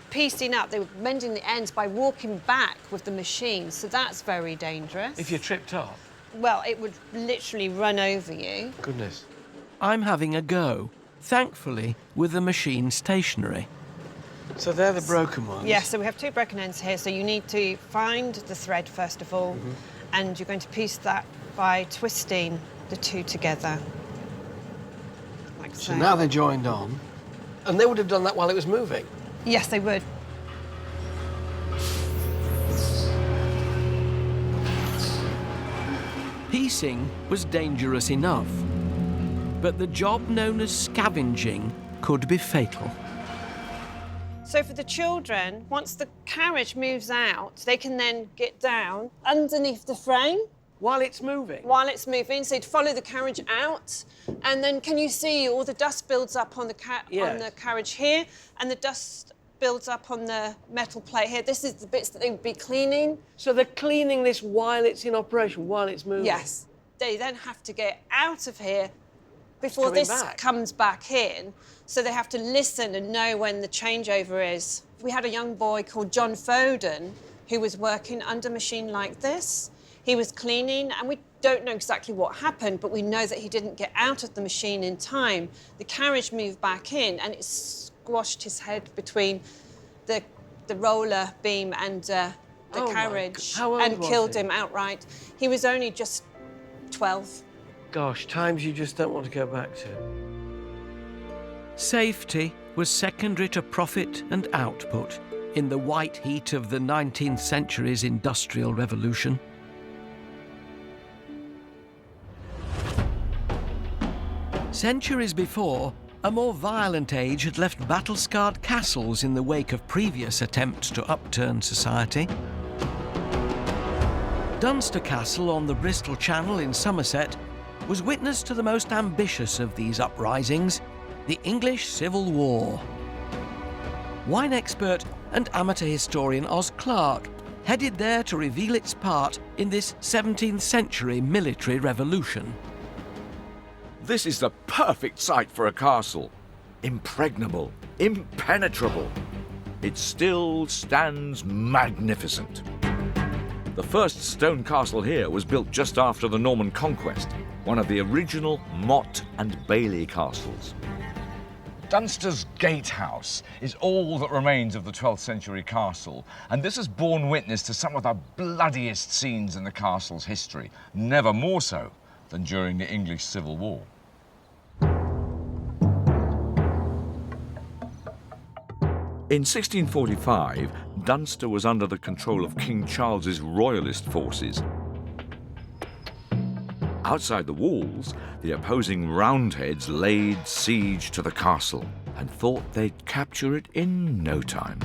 piecing up, they were mending the ends by walking back with the machine. So that's very dangerous. If you tripped up? Well, it would literally run over you. Goodness. I'm having a go, thankfully with the machine stationary. So they're the broken ones? Yeah, so we have 2 broken ends here. So you need to find the thread, first of all, and you're going to piece that by twisting the 2 together. Like so. So now they're joined on. And they would have done that while it was moving? Yes, they would. Piecing was dangerous enough, but the job known as scavenging could be fatal. So for the children, once the carriage moves out, they can then get down underneath the frame. While it's moving? While it's moving, so you'd follow the carriage out, and then can you see all the dust builds up on the carriage here, and the dust builds up on the metal plate here. This is the bits that they would be cleaning. So they're cleaning this while it's in operation, while it's moving? Yes. They then have to get out of here before this comes back in, so they have to listen and know when the changeover is. We had a young boy called John Foden who was working under a machine like this. He was cleaning, and we don't know exactly what happened, but we know that he didn't get out of the machine in time. The carriage moved back in, and it squashed his head between the roller beam and the carriage and killed him outright. He was only just 12. Gosh, times you just don't want to go back to. Safety was secondary to profit and output in the white heat of the 19th century's Industrial Revolution. Centuries before, a more violent age had left battle-scarred castles in the wake of previous attempts to upturn society. Dunster Castle on the Bristol Channel in Somerset was witness to the most ambitious of these uprisings, the English Civil War. Wine expert and amateur historian Os Clarke headed there to reveal its part in this 17th century military revolution. This is the perfect site for a castle. Impregnable, impenetrable. It still stands magnificent. The first stone castle here was built just after the Norman conquest, one of the original Mott and Bailey castles. Dunster's gatehouse is all that remains of the 12th century castle, and this has borne witness to some of the bloodiest scenes in the castle's history, never more so than during the English Civil War. In 1645, Dunster was under the control of King Charles's royalist forces. Outside the walls, the opposing Roundheads laid siege to the castle and thought they'd capture it in no time.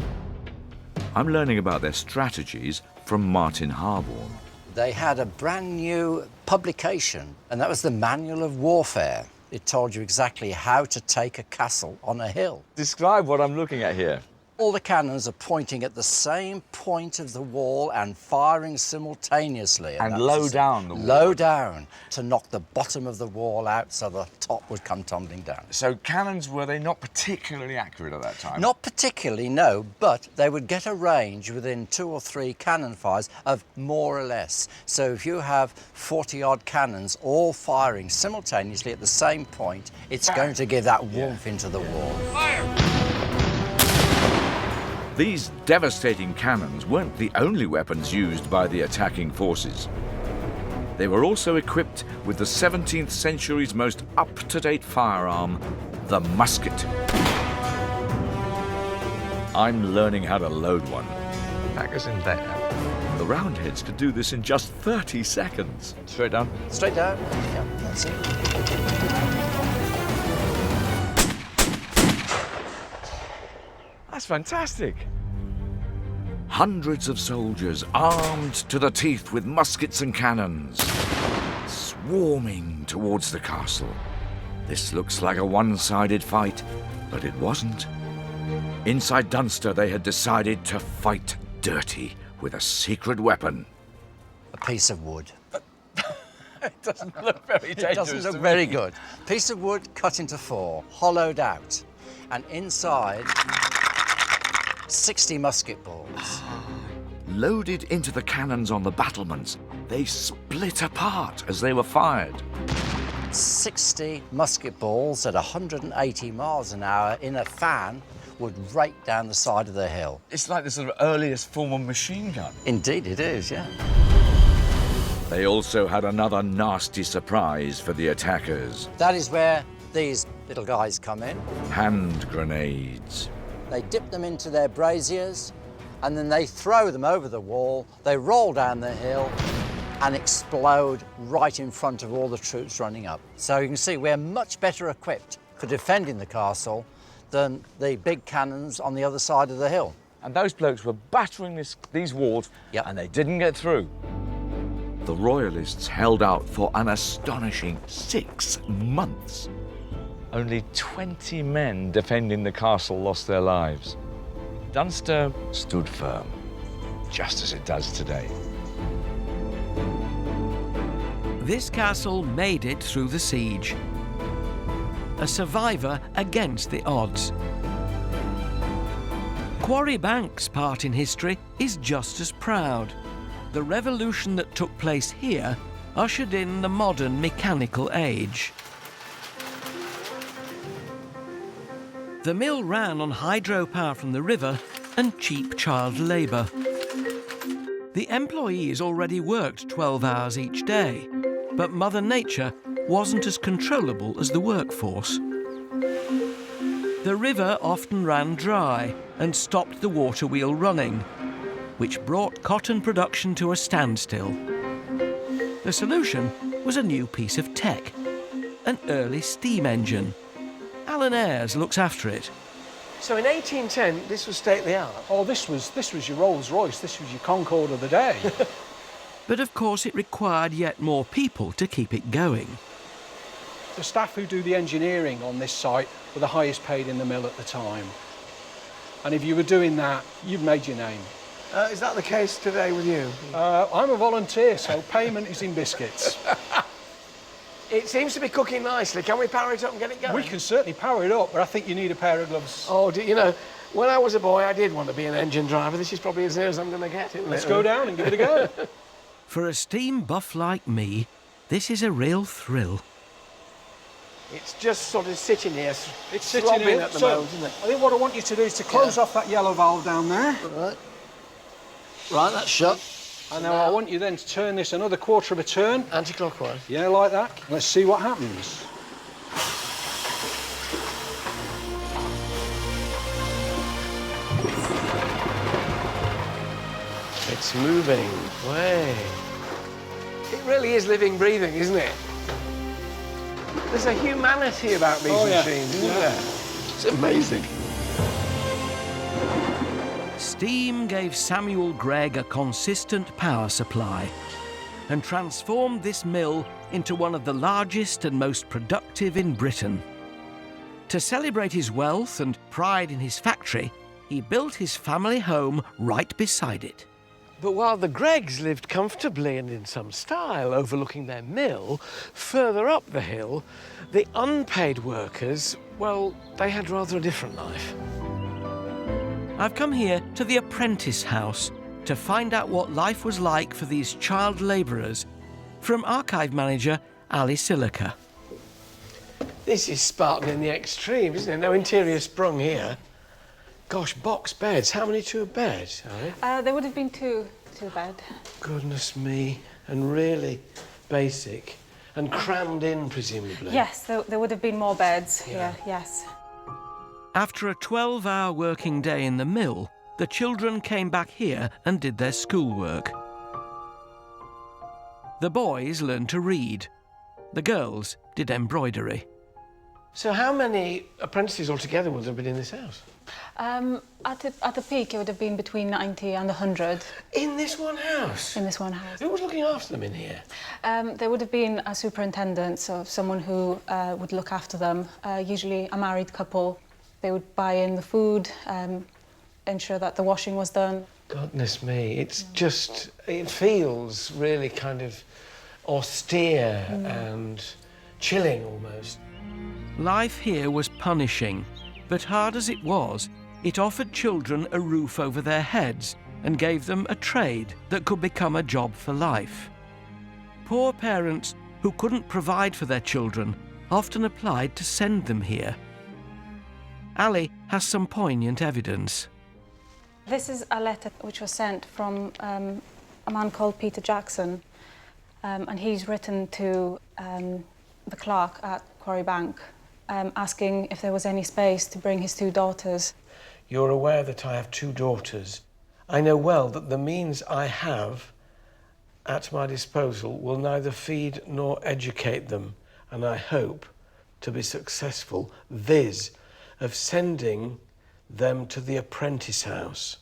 I'm learning about their strategies from Martin Harborne. They had a brand new publication, and that was the Manual of Warfare. It told you exactly how to take a castle on a hill. Describe what I'm looking at here. All the cannons are pointing at the same point of the wall and firing simultaneously. And that's low down the wall. Low down, to knock the bottom of the wall out so the top would come tumbling down. So cannons, were they not particularly accurate at that time? Not particularly, no, but they would get a range within 2 or 3 cannon fires of more or less. So if you have 40-odd cannons all firing simultaneously at the same point, it's going to give that warmth into the wall. Fire! These devastating cannons weren't the only weapons used by the attacking forces. They were also equipped with the 17th century's most up-to-date firearm, the musket. I'm learning how to load one. That goes in there. The Roundheads could do this in just 30 seconds. Straight down? Straight down, yeah, that's it. That's fantastic. Hundreds of soldiers armed to the teeth with muskets and cannons, swarming towards the castle. This looks like a one-sided fight, but it wasn't. Inside Dunster, they had decided to fight dirty with a secret weapon. A piece of wood. It doesn't look very dangerous. It doesn't look very good. Piece of wood cut into 4, hollowed out, and inside 60 musket balls. Loaded into the cannons on the battlements, they split apart as they were fired. 60 musket balls at 180 miles an hour in a fan would rake down the side of the hill. It's like the sort of earliest form of machine gun. Indeed it is, yeah. They also had another nasty surprise for the attackers. That is where these little guys come in. Hand grenades. They dip them into their braziers, and then they throw them over the wall. They roll down the hill and explode right in front of all the troops running up. So you can see we're much better equipped for defending the castle than the big cannons on the other side of the hill. And those blokes were battering these walls, and they didn't get through. The Royalists held out for an astonishing 6 months. Only 20 men defending the castle lost their lives. Dunster stood firm, just as it does today. This castle made it through the siege. A survivor against the odds. Quarry Bank's part in history is just as proud. The revolution that took place here ushered in the modern mechanical age. The mill ran on hydropower from the river and cheap child labour. The employees already worked 12 hours each day, but Mother Nature wasn't as controllable as the workforce. The river often ran dry and stopped the water wheel running, which brought cotton production to a standstill. The solution was a new piece of tech, an early steam engine. Alan Ayres looks after it. So in 1810, this was state-of-the-art? Oh, this was your Rolls-Royce, this was your Concorde of the day. But of course it required yet more people to keep it going. The staff who do the engineering on this site were the highest paid in the mill at the time. And if you were doing that, you've made your name. Is that the case today with you? I'm a volunteer, so payment is in biscuits. It seems to be cooking nicely. Can we power it up and get it going? We can certainly power it up, but I think you need a pair of gloves. Oh, you know, when I was a boy, I did want to be an engine driver. This is probably as near as I'm going to get, isn't it? Let's go down and give it a go. For a steam buff like me, this is a real thrill. It's just sort of sitting here, it's sitting here at the moment, isn't it? I think what I want you to do is to close off that yellow valve down there. Right, that's shut. And now I want you then to turn this another quarter of a turn. Anti-clockwise? Yeah, like that. Let's see what happens. It's moving. Way. It really is living, breathing, isn't it? There's a humanity about these machines, isn't there? It's amazing. Steam gave Samuel Gregg a consistent power supply and transformed this mill into one of the largest and most productive in Britain. To celebrate his wealth and pride in his factory, he built his family home right beside it. But while the Greggs lived comfortably and in some style overlooking their mill, further up the hill, the unpaid workers, well, they had rather a different life. I've come here to the apprentice house to find out what life was like for these child labourers, from archive manager Ali Silica. This is Spartan in the extreme, isn't it? No interior sprung here. Gosh, box beds. How many to a bed, Ali? There would have been two to a bed. Goodness me. And really basic. And crammed in, presumably. Yes, there would have been more beds here, yes. After a 12-hour working day in the mill, the children came back here and did their schoolwork. The boys learned to read. The girls did embroidery. So how many apprentices altogether would have been in this house? At the peak, it would have been between 90 and 100. In this one house? In this one house. Who was looking after them in here? There would have been a superintendent, so someone who would look after them, usually a married couple. They would buy in the food, ensure that the washing was done. Goodness me, it's just, it feels really kind of austere and chilling almost. Life here was punishing, but hard as it was, it offered children a roof over their heads and gave them a trade that could become a job for life. Poor parents who couldn't provide for their children often applied to send them here. Ali has some poignant evidence. This is a letter which was sent from a man called Peter Jackson, and he's written to the clerk at Quarry Bank, asking if there was any space to bring his 2 daughters. You're aware that I have 2 daughters. I know well that the means I have at my disposal will neither feed nor educate them, and I hope to be successful, viz. Of sending them to the apprentice house.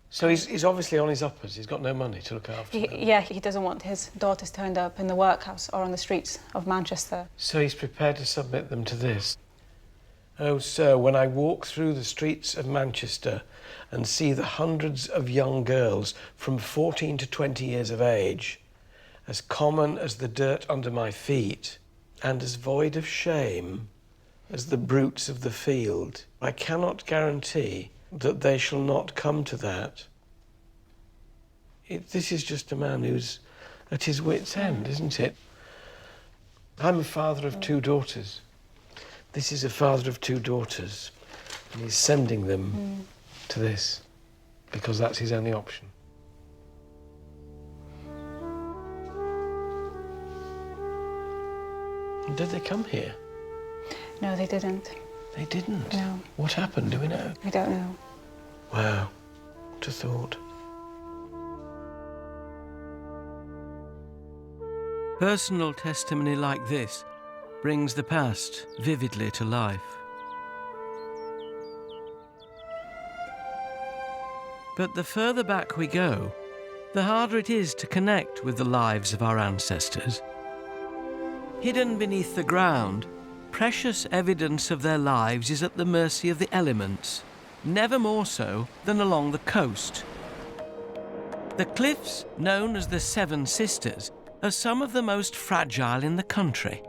So he's obviously on his uppers. He's got no money to look after them. Yeah, he doesn't want his daughters to end up in the workhouse or on the streets of Manchester. So he's prepared to submit them to this. Oh, sir, when I walk through the streets of Manchester and see the hundreds of young girls from 14 to 20 years of age, as common as the dirt under my feet, and as void of shame as the brutes of the field, I cannot guarantee that they shall not come to that. This is just a man who's at his wit's end, isn't it? I'm a father of 2 daughters. This is a father of 2 daughters, and he's sending them to this because that's his only option. Did they come here? No, they didn't. They didn't? No. What happened? Do we know? We don't know. Wow. What a thought. Personal testimony like this brings the past vividly to life. But the further back we go, the harder it is to connect with the lives of our ancestors. Hidden beneath the ground, precious evidence of their lives is at the mercy of the elements, never more so than along the coast. The cliffs, known as the Seven Sisters, are some of the most fragile in the country.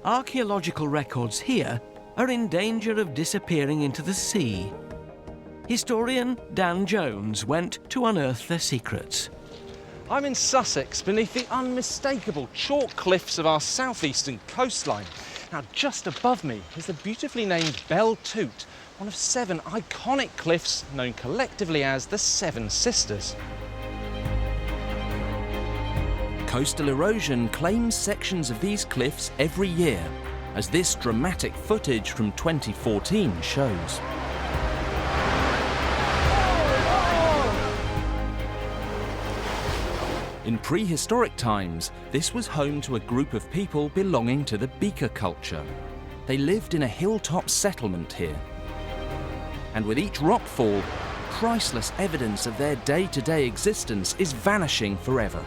Archaeological records here are in danger of disappearing into the sea. Historian Dan Jones went to unearth their secrets. I'm in Sussex, beneath the unmistakable chalk cliffs of our southeastern coastline. Now, just above me is the beautifully named Bell Toot, one of 7 iconic cliffs known collectively as the Seven Sisters. Coastal erosion claims sections of these cliffs every year, as this dramatic footage from 2014 shows. In prehistoric times, this was home to a group of people belonging to the beaker culture. They lived in a hilltop settlement here. And with each rockfall, priceless evidence of their day-to-day existence is vanishing forever.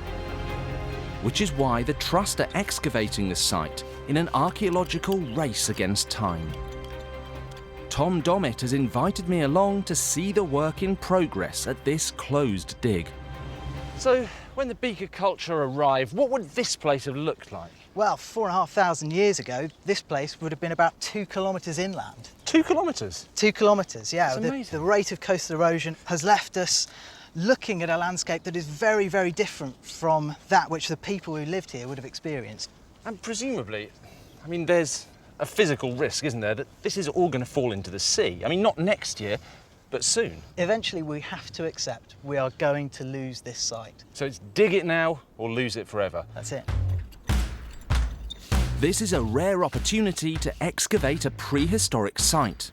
Which is why the Trust are excavating the site in an archaeological race against time. Tom Dommett has invited me along to see the work in progress at this closed dig. So, when the beaker culture arrived, what would this place have looked like? Well, 4,500 years ago, this place would have been about 2 kilometres inland. 2 kilometres? 2 kilometres, yeah. That's amazing. The rate of coastal erosion has left us looking at a landscape that is very, very different from that which the people who lived here would have experienced. And presumably, I mean, there's a physical risk, isn't there, that this is all going to fall into the sea? I mean, not next year, but soon. Eventually, we have to accept we are going to lose this site. So it's dig it now or lose it forever. That's it. This is a rare opportunity to excavate a prehistoric site.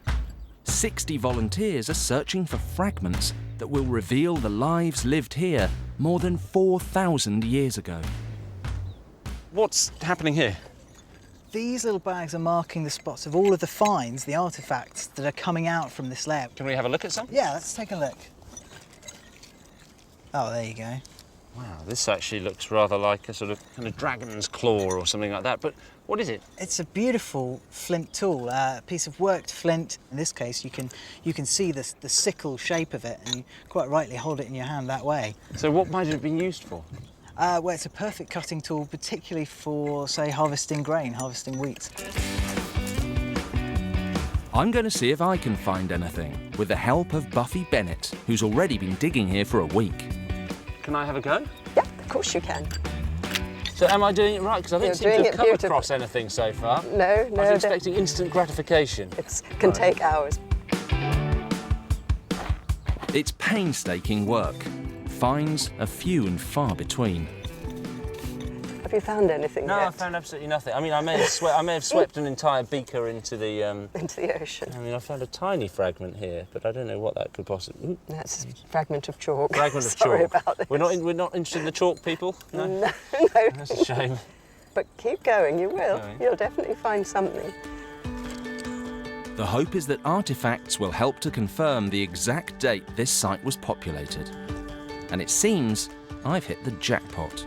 60 volunteers are searching for fragments that will reveal the lives lived here more than 4,000 years ago. What's happening here? These little bags are marking the spots of all of the finds, the artefacts that are coming out from this layer. Can we have a look at some? Yeah, let's take a look. Oh, there you go. Wow, this actually looks rather like a sort of kind of dragon's claw or something like that, but what is it? It's a beautiful flint tool, a piece of worked flint. In this case, you can see the sickle shape of it, and you quite rightly hold it in your hand that way. So what might it have been used for? Well, it's a perfect cutting tool, particularly for, say, harvesting grain, harvesting wheat. I'm going to see if I can find anything, with the help of Buffy Bennett, who's already been digging here for a week. Can I have a go? Yeah, of course you can. So am I doing it right? Because I don't seem to have come across anything so far. No. I was expecting instant gratification. It can take hours. It's painstaking work. Finds are few and far between. Have you found anything No, yet? I found absolutely nothing. I mean, I may have swept an entire beaker into the into the ocean. I mean, I found a tiny fragment here, but I don't know what that could possibly. Ooh. That's a fragment of chalk. Fragment of Sorry chalk. about this. We're not interested in the chalk, people. No. No. That's a shame. But keep going. You will. Going. You'll definitely find something. The hope is that artefacts will help to confirm the exact date this site was populated. And it seems I've hit the jackpot.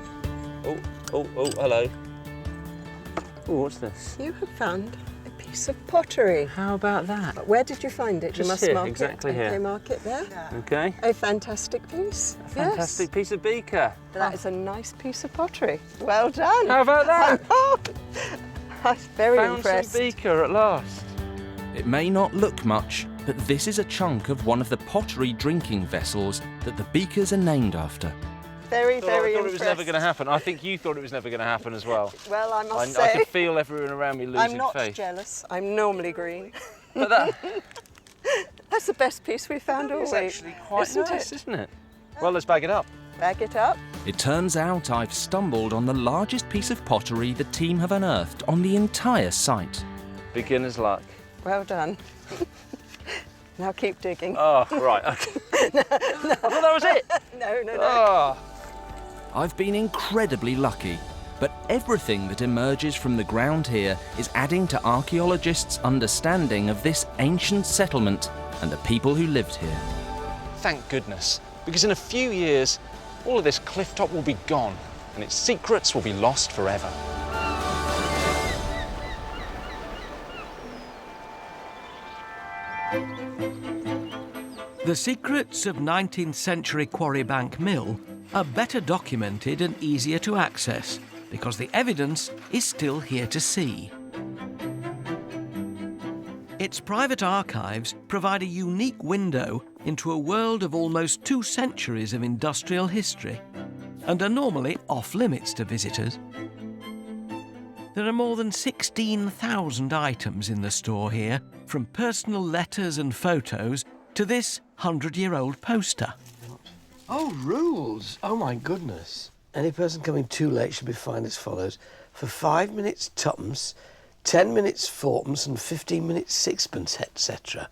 Oh, hello. Oh, what's this? You have found a piece of pottery. How about that? But where did you find it? Just you must here, mark exactly it. here. Okay, mark it there. Okay. A fantastic piece. A fantastic piece of beaker. That is a nice piece of pottery. Well done. How about that? I was very Found impressed. some beaker at last. It may not look much, but this is a chunk of one of the pottery drinking vessels that the beakers are named after. Very, very I thought impressed. it was never going to happen. I think you thought it was never going to happen as well. Well, I must say... I could feel everyone around me losing I'm not faith. jealous. I'm normally green. But that... That's the best piece we've found all It's week. actually quite isn't nice, it? isn't it? Well, let's bag it up. Bag it up. It turns out I've stumbled on the largest piece of pottery the team have unearthed on the entire site. Beginner's luck. Well done. Now keep digging. Oh, right, okay. no. I thought that was it. No. Oh. I've been incredibly lucky, but everything that emerges from the ground here is adding to archaeologists' understanding of this ancient settlement and the people who lived here. Thank goodness, because in a few years, all of this cliff top will be gone and its secrets will be lost forever. The secrets of 19th century Quarry Bank Mill are better documented and easier to access because the evidence is still here to see. Its private archives provide a unique window into a world of almost 2 centuries of industrial history and are normally off-limits to visitors. There are more than 16,000 items in the store here, from personal letters and photos to this 100-year-old poster. Oh, rules! Oh, my goodness. Any person coming too late should be fined as follows. For 5 minutes, twopence, 10 minutes, fourpence, and 15 minutes, sixpence, etc.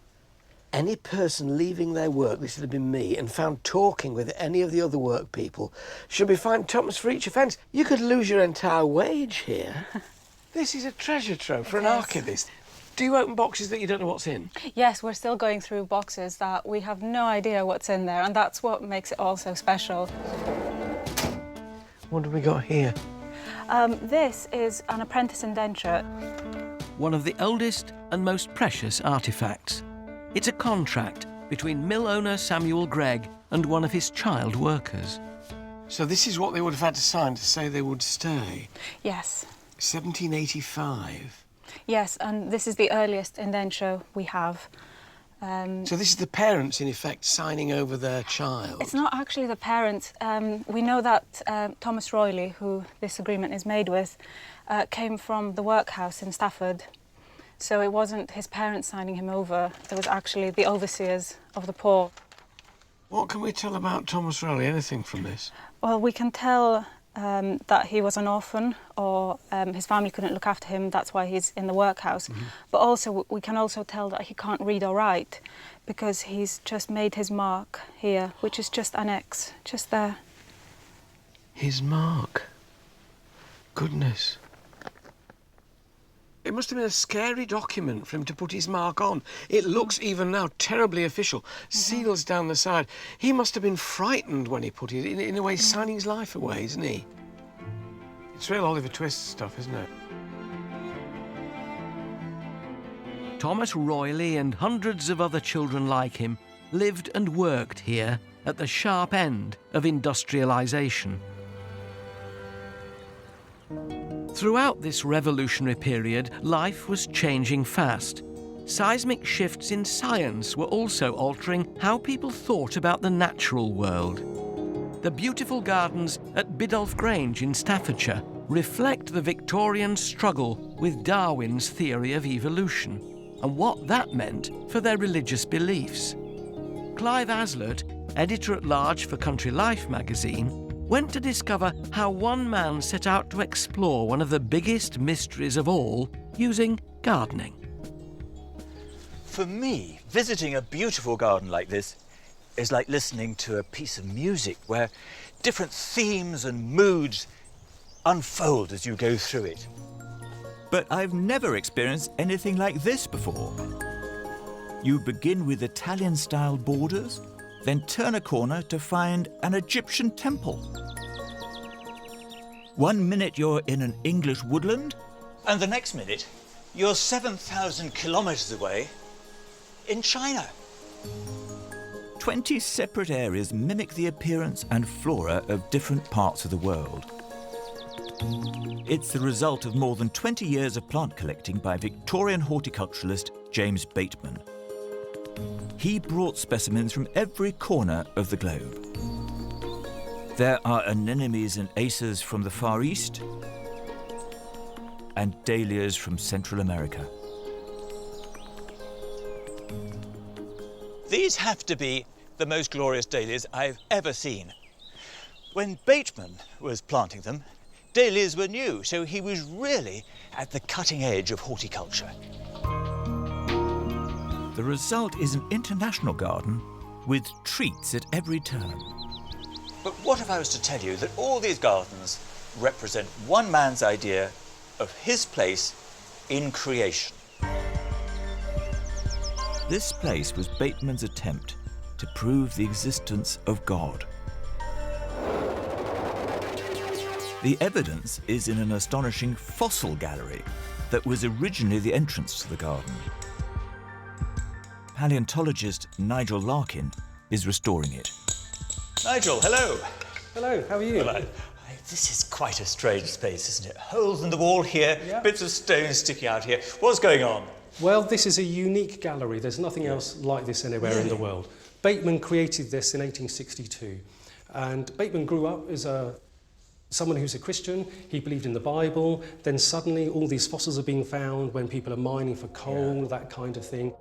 Any person leaving their work, this would have been me, and found talking with any of the other work people should be fined twopence for each offence. You could lose your entire wage here. This is a treasure trove for an archivist. Do you open boxes that you don't know what's in? Yes, we're still going through boxes that we have no idea what's in there, and that's what makes it all so special. What have we got here? This is an apprentice indenture. One of the oldest and most precious artefacts. It's a contract between mill owner Samuel Gregg and one of his child workers. So this is what they would have had to sign to say they would stay? Yes. 1785? Yes, and this is the earliest indenture we have. So this is the parents, in effect, signing over their child? It's not actually the parents. We know that Thomas Royley, who this agreement is made with, came from the workhouse in Stafford. So it wasn't his parents signing him over, it was actually the overseers of the poor. What can we tell about Thomas Royley? Anything from this? Well, we can tell that he was an orphan, or his family couldn't look after him, that's why he's in the workhouse. But also, we can also tell that he can't read or write, because he's just made his mark here, which is just an X, just there. His mark? Goodness. It must have been a scary document for him to put his mark on. It looks, even now, terribly official. Seals down the side. He must have been frightened when he put it, in a way, signing his life away, isn't he? It's real Oliver Twist stuff, isn't it? Thomas Royley and hundreds of other children like him lived and worked here at the sharp end of industrialisation. Throughout this revolutionary period, life was changing fast. Seismic shifts in science were also altering how people thought about the natural world. The beautiful gardens at Biddulph Grange in Staffordshire reflect the Victorian struggle with Darwin's theory of evolution and what that meant for their religious beliefs. Clive Aslett, editor-at-large for Country Life magazine, went to discover how one man set out to explore one of the biggest mysteries of all using gardening. For me, visiting a beautiful garden like this is like listening to a piece of music where different themes and moods unfold as you go through it. But I've never experienced anything like this before. You begin with Italian-style borders, then turn a corner to find an Egyptian temple. 1 minute you're in an English woodland, and the next minute you're 7,000 kilometres away in China. 20 separate areas mimic the appearance and flora of different parts of the world. It's the result of more than 20 years of plant collecting by Victorian horticulturalist James Bateman. He brought specimens from every corner of the globe. There are anemones and acers from the Far East and dahlias from Central America. These have to be the most glorious dahlias I've ever seen. When Bateman was planting them, dahlias were new, so he was really at the cutting edge of horticulture. The result is an international garden with treats at every turn. But what if I was to tell you that all these gardens represent one man's idea of his place in creation? This place was Bateman's attempt to prove the existence of God. The evidence is in an astonishing fossil gallery that was originally the entrance to the garden. Paleontologist Nigel Larkin is restoring it. Nigel, hello. Hello, how are you? Well, this is quite a strange space, isn't it? Holes in the wall here, bits of stone sticking out here. What's going on? Well, this is a unique gallery. There's nothing else like this anywhere in the world. Bateman created this in 1862. And Bateman grew up as someone who's a Christian. He believed in the Bible. Then suddenly all these fossils are being found when people are mining for coal, that kind of thing.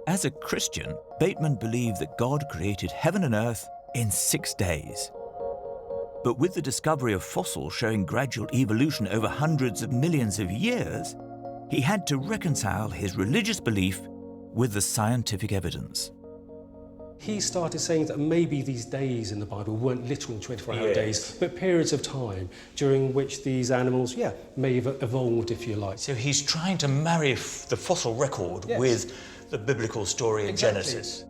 As a Christian, Bateman believed that God created heaven and earth in 6 days. But with the discovery of fossils showing gradual evolution over hundreds of millions of years, he had to reconcile his religious belief with the scientific evidence. he started saying that maybe these days in the Bible weren't literal 24-hour days, but periods of time during which these animals, may have evolved, if you like. So he's trying to marry the fossil record with the biblical story in Genesis.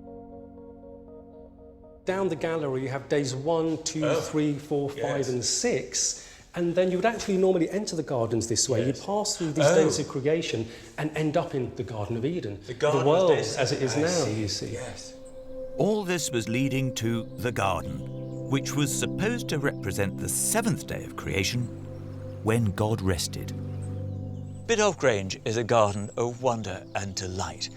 Down the gallery, you have days 1, 2, 3, 4, 5 and 6, and then you would actually normally enter the gardens this way. You'd pass through these days of creation and end up in the Garden of Eden, the world as it is now, you see. All this was leading to the garden, which was supposed to represent the seventh day of creation, when God rested. Biddulph Grange is a garden of wonder and delight.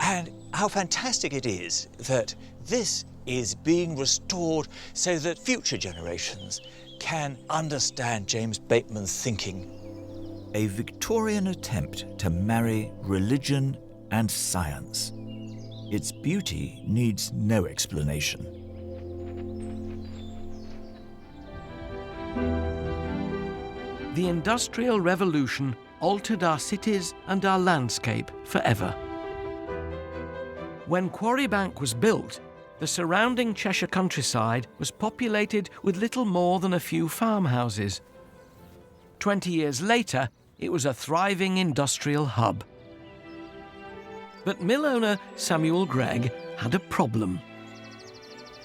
And how fantastic it is that this is being restored so that future generations can understand James Bateman's thinking. A Victorian attempt to marry religion and science. Its beauty needs no explanation. The Industrial Revolution altered our cities and our landscape forever. When Quarry Bank was built, the surrounding Cheshire countryside was populated with little more than a few farmhouses. 20 years later, it was a thriving industrial hub. But mill owner Samuel Gregg had a problem.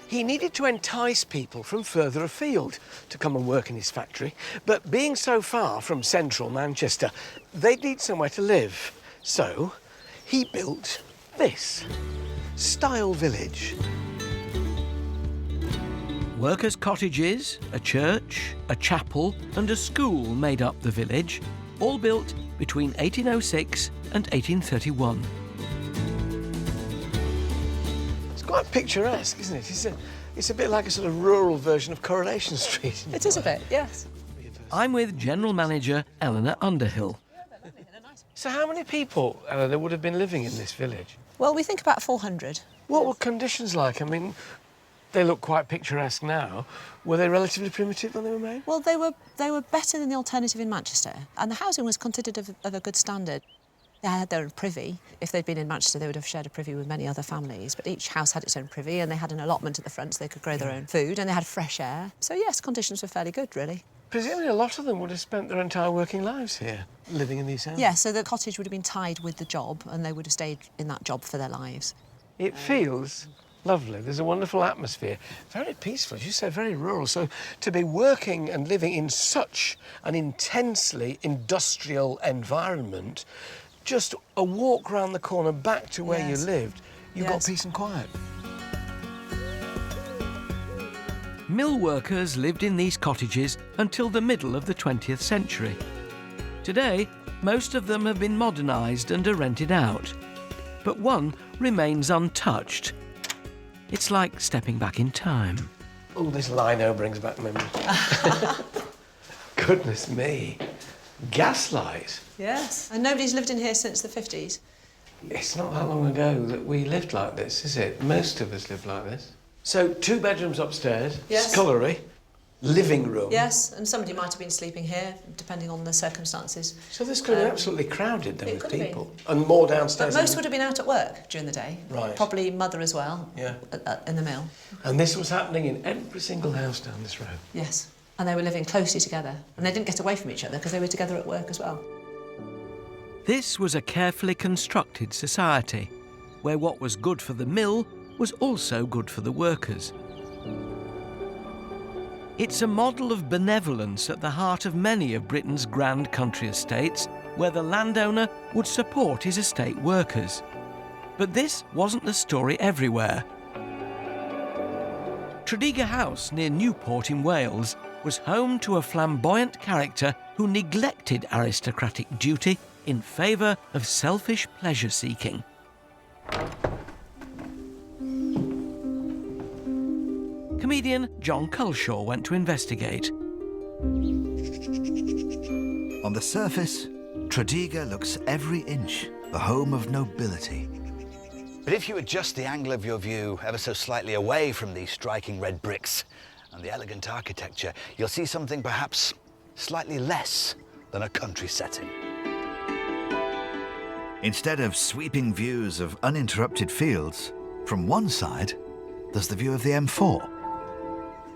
He needed to entice people from further afield to come and work in his factory, but being so far from central Manchester, they'd need somewhere to live. So he built this, Style Village. Workers' cottages, a church, a chapel and a school made up the village, all built between 1806 and 1831. It's quite picturesque, isn't it? It's a bit like a sort of rural version of Coronation Street. It is a bit, yes. I'm with General Manager Eleanor Underhill. So how many people, Eleanor, would have been living in this village? Well, we think about 400. What were conditions like? I mean, they look quite picturesque now. Were they relatively primitive when they were made? Well, they were better than the alternative in Manchester, and the housing was considered of a good standard. They had their own privy. If they'd been in Manchester, they would have shared a privy with many other families, but each house had its own privy, and they had an allotment at the front so they could grow their own food, and they had fresh air. So, yes, conditions were fairly good, really. Presumably a lot of them would have spent their entire working lives here, living in these houses. Yeah, so the cottage would have been tied with the job, and they would have stayed in that job for their lives. It feels lovely. There's a wonderful atmosphere. Very peaceful, as you say, very rural. So to be working and living in such an intensely industrial environment, just a walk round the corner back to where you lived, you've got peace and quiet. Mill workers lived in these cottages until the middle of the 20th century. Today, most of them have been modernised and are rented out. But one remains untouched. It's like stepping back in time. Oh, this lino brings back memories. Goodness me. Gaslight. Yes. And nobody's lived in here since the 50s. It's not that long ago that we lived like this, is it? Most of us lived like this. So 2 bedrooms upstairs, scullery, living room. Yes, and somebody might have been sleeping here, depending on the circumstances. So this could have been absolutely crowded then with people. And more downstairs. But most would have been out at work during the day. Right. Probably mother as well. Yeah. In the mill. And this was happening in every single house down this road. Yes. And they were living closely together. And they didn't get away from each other because they were together at work as well. This was a carefully constructed society, where what was good for the mill was also good for the workers. It's a model of benevolence at the heart of many of Britain's grand country estates, where the landowner would support his estate workers. But this wasn't the story everywhere. Tredegar House, near Newport in Wales, was home to a flamboyant character who neglected aristocratic duty in favour of selfish pleasure-seeking. Comedian John Culshaw went to investigate. On the surface, Tredegar looks every inch the home of nobility. But if you adjust the angle of your view ever so slightly away from these striking red bricks and the elegant architecture, you'll see something perhaps slightly less than a country setting. Instead of sweeping views of uninterrupted fields, from one side, there's the view of the M4.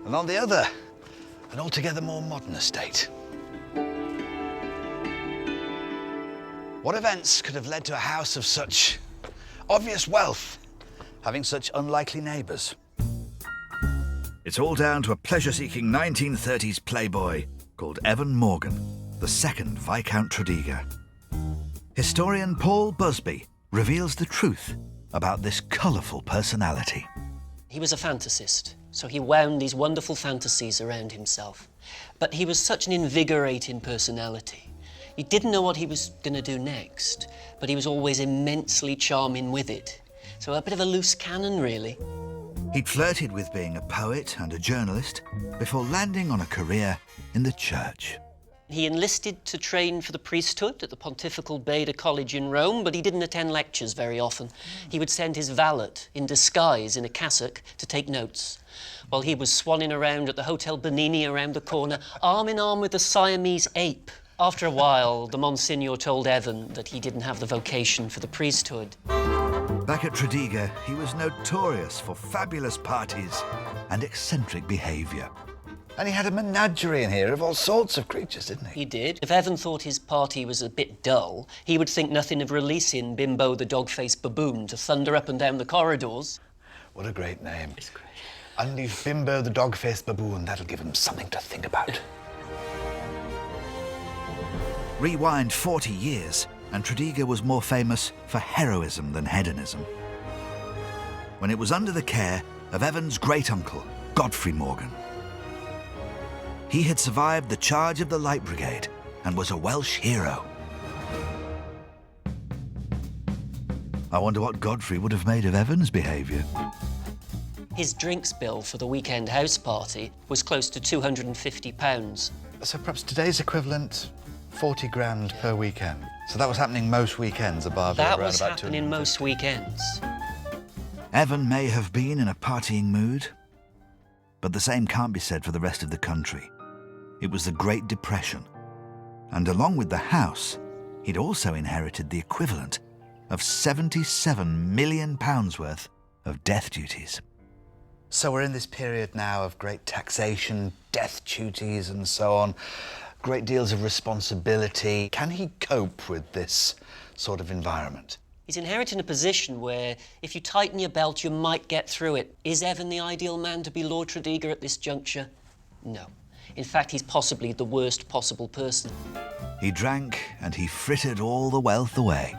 And on the other, an altogether more modern estate. What events could have led to a house of such obvious wealth, having such unlikely neighbours? It's all down to a pleasure-seeking 1930s playboy called Evan Morgan, the second Viscount Tredegar. Historian Paul Busby reveals the truth about this colourful personality. He was a fantasist, so he wound these wonderful fantasies around himself. But he was such an invigorating personality. You didn't know what he was going to do next, but he was always immensely charming with it. So a bit of a loose cannon, really. He'd flirted with being a poet and a journalist before landing on a career in the church. He enlisted to train for the priesthood at the Pontifical Beda College in Rome, but he didn't attend lectures very often. He would send his valet in disguise in a cassock to take notes, while he was swanning around at the Hotel Bernini around the corner, arm in arm with the Siamese ape. After a while, the Monsignor told Evan that he didn't have the vocation for the priesthood. Back at Tredegar, he was notorious for fabulous parties and eccentric behaviour. And he had a menagerie in here of all sorts of creatures, didn't he? He did. If Evan thought his party was a bit dull, he would think nothing of releasing Bimbo the dog-faced baboon to thunder up and down the corridors. What a great name. It's great. Unleash Bimbo the dog-faced baboon. That'll give him something to think about. Rewind 40 years, and Tredegar was more famous for heroism than hedonism. When it was under the care of Evan's great-uncle, Godfrey Morgan. He had survived the charge of the Light Brigade and was a Welsh hero. I wonder what Godfrey would have made of Evan's behaviour. His drinks bill for the weekend house party was close to £250. So perhaps today's equivalent, 40 grand per weekend. So that was happening most weekends, a bar bill That around was about happening most weekends. Evan may have been in a partying mood, but the same can't be said for the rest of the country. It was the Great Depression, and along with the house, he'd also inherited the equivalent of £77 million worth of death duties. So we're in this period now of great taxation, death duties and so on, great deals of responsibility. Can he cope with this sort of environment? He's inheriting a position where if you tighten your belt, you might get through it. Is Evan the ideal man to be Lord Tredegar at this juncture? No. In fact, he's possibly the worst possible person. He drank and he frittered all the wealth away.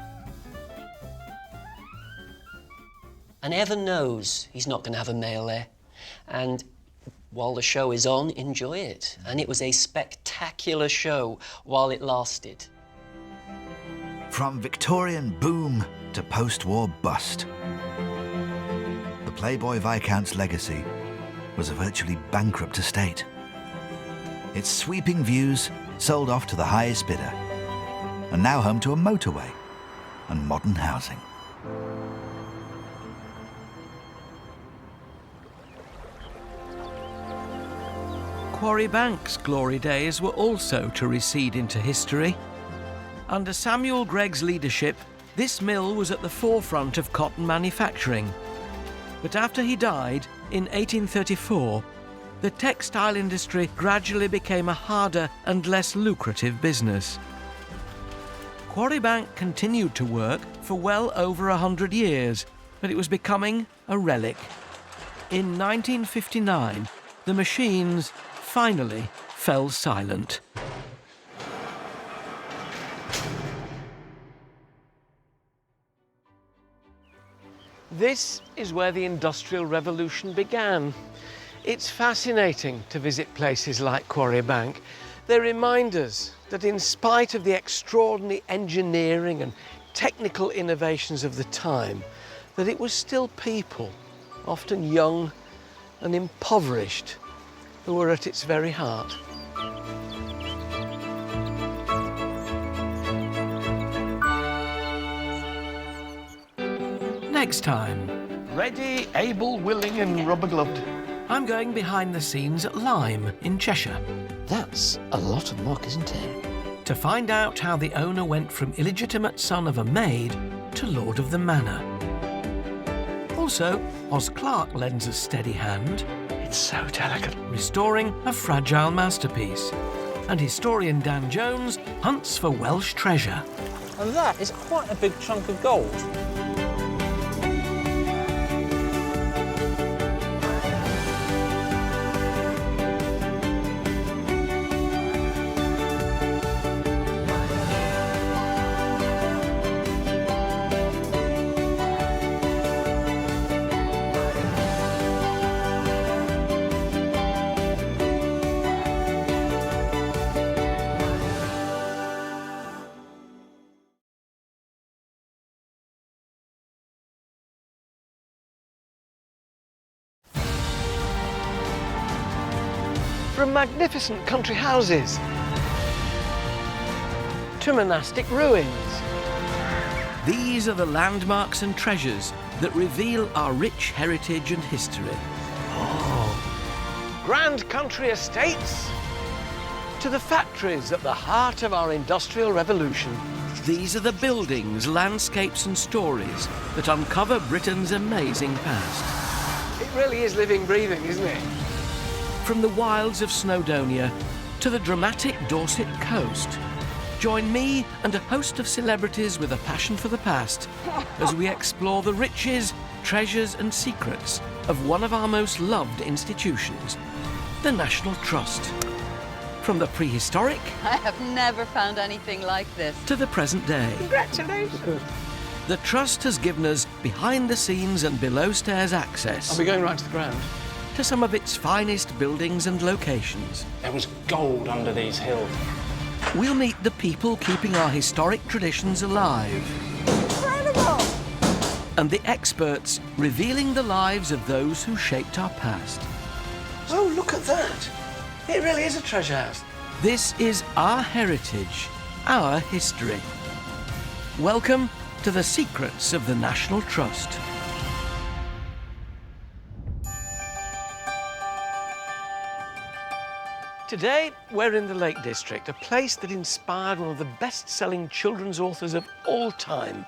And Evan knows he's not going to have a male heir. And while the show is on, enjoy it. And it was a spectacular show while it lasted. From Victorian boom to post-war bust, the Playboy Viscount's legacy was a virtually bankrupt estate. Its sweeping views sold off to the highest bidder, and now home to a motorway and modern housing. Quarry Bank's glory days were also to recede into history. Under Samuel Gregg's leadership, this mill was at the forefront of cotton manufacturing. But after he died in 1834, the textile industry gradually became a harder and less lucrative business. Quarry Bank continued to work for well over 100 years, but it was becoming a relic. In 1959, the machines finally fell silent. This is where the Industrial Revolution began. It's fascinating to visit places like Quarry Bank. They remind us that in spite of the extraordinary engineering and technical innovations of the time, that it was still people, often young and impoverished, who were at its very heart. Next time. Ready, able, willing and rubber-gloved. I'm going behind the scenes at Lyme in Cheshire. That's a lot of muck, isn't it? To find out how the owner went from illegitimate son of a maid to lord of the manor. Also, Oz Clarke lends a steady hand. It's so delicate. Restoring a fragile masterpiece. And historian Dan Jones hunts for Welsh treasure. And that is quite a big chunk of gold. From magnificent country houses to monastic ruins. These are the landmarks and treasures that reveal our rich heritage and history. Grand country estates to the factories at the heart of our industrial revolution. These are the buildings, landscapes and stories that uncover Britain's amazing past. It really is living, breathing, isn't it? From the wilds of Snowdonia to the dramatic Dorset coast, join me and a host of celebrities with a passion for the past as we explore the riches, treasures and secrets of one of our most loved institutions, the National Trust. From the prehistoric... I have never found anything like this. ...to the present day. Congratulations! The Trust has given us behind-the-scenes and below-stairs access... Are we going right to the ground? ...to some of its finest buildings and locations. There was gold under these hills. We'll meet the people keeping our historic traditions alive. Incredible! And the experts revealing the lives of those who shaped our past. Oh, look at that! It really is a treasure house. This is our heritage, our history. Welcome to the secrets of the National Trust. Today, we're in the Lake District, a place that inspired one of the best-selling children's authors of all time,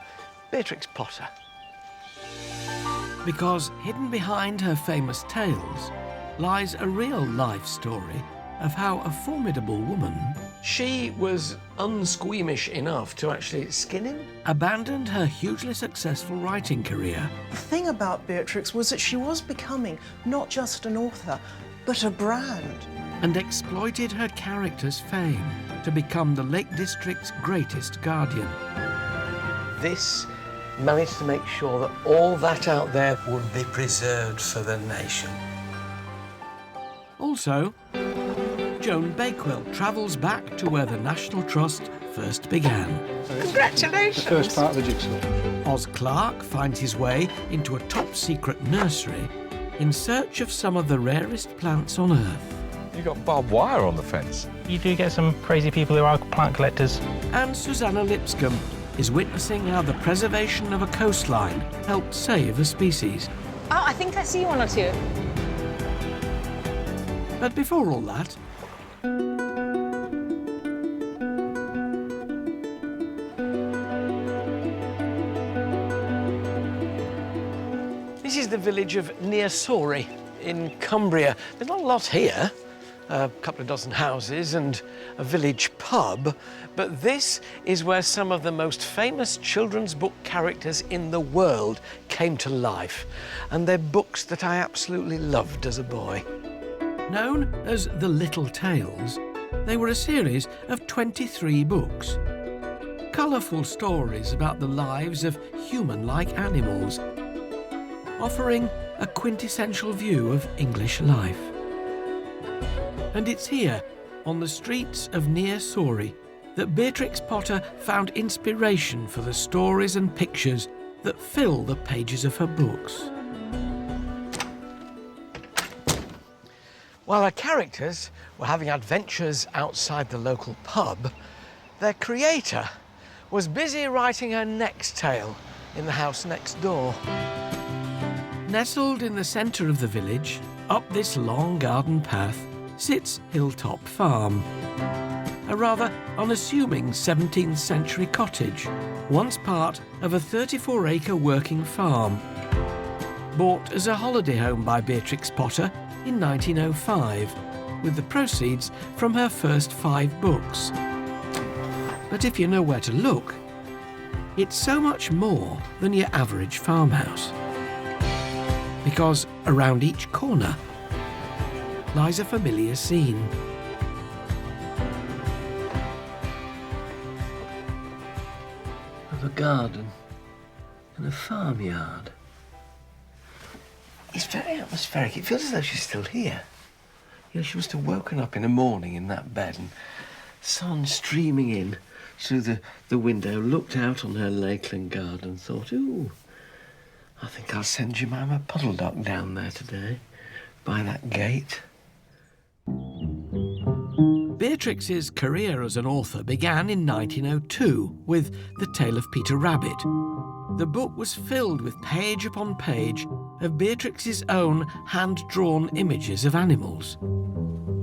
Beatrix Potter. Because hidden behind her famous tales lies a real-life story of how a formidable woman... She was unsqueamish enough to actually skin him? ...abandoned her hugely successful writing career. The thing about Beatrix was that she was becoming not just an author, but a brand. And exploited her character's fame to become the Lake District's greatest guardian. This managed to make sure that all that out there would be preserved for the nation. Also, Joan Bakewell travels back to where the National Trust first began. Congratulations! The first part of the jigsaw. Oz Clarke finds his way into a top-secret nursery in search of some of the rarest plants on Earth. You got barbed wire on the fence. You do get some crazy people who are plant collectors. And Susanna Lipscomb is witnessing how the preservation of a coastline helped save a species. Oh, I think I see one or two. But before all that... This is the village of Nearsori in Cumbria. There's not a lot here. A couple of dozen houses and a village pub, but this is where some of the most famous children's book characters in the world came to life, and they're books that I absolutely loved as a boy. Known as the Little Tales, they were a series of 23 books. Colourful stories about the lives of human-like animals, offering a quintessential view of English life. And it's here, on the streets of Nearsori, that Beatrix Potter found inspiration for the stories and pictures that fill the pages of her books. While our characters were having adventures outside the local pub, their creator was busy writing her next tale in the house next door. Nestled in the centre of the village, up this long garden path, sits Hilltop Farm, a rather unassuming 17th century cottage, once part of a 34-acre working farm. bought as a holiday home by Beatrix Potter in 1905, with the proceeds from her first 5 books. But if you know where to look, it's so much more than your average farmhouse. Because around each corner lies a familiar scene. Of a garden and a farmyard. It's very atmospheric. It feels as though she's still here. You know, she must have woken up in the morning in that bed and sun streaming in through the window, looked out on her lakeland garden and thought, ooh, I think I'll send Jemima Puddle Duck down there today, by that gate. Beatrix's career as an author began in 1902 with The Tale of Peter Rabbit. The book was filled with page upon page of Beatrix's own hand-drawn images of animals.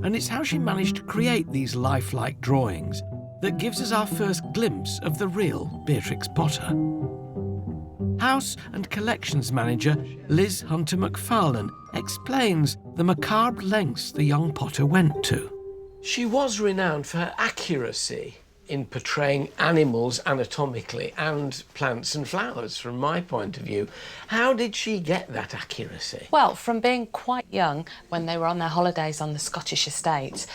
And it's how she managed to create these lifelike drawings that gives us our first glimpse of the real Beatrix Potter. House and Collections Manager Liz Hunter McFarlane explains the macabre lengths the young Potter went to. She was renowned for her accuracy in portraying animals anatomically and plants and flowers, from my point of view. How did she get that accuracy? Well, from being quite young, when they were on their holidays on the Scottish estate,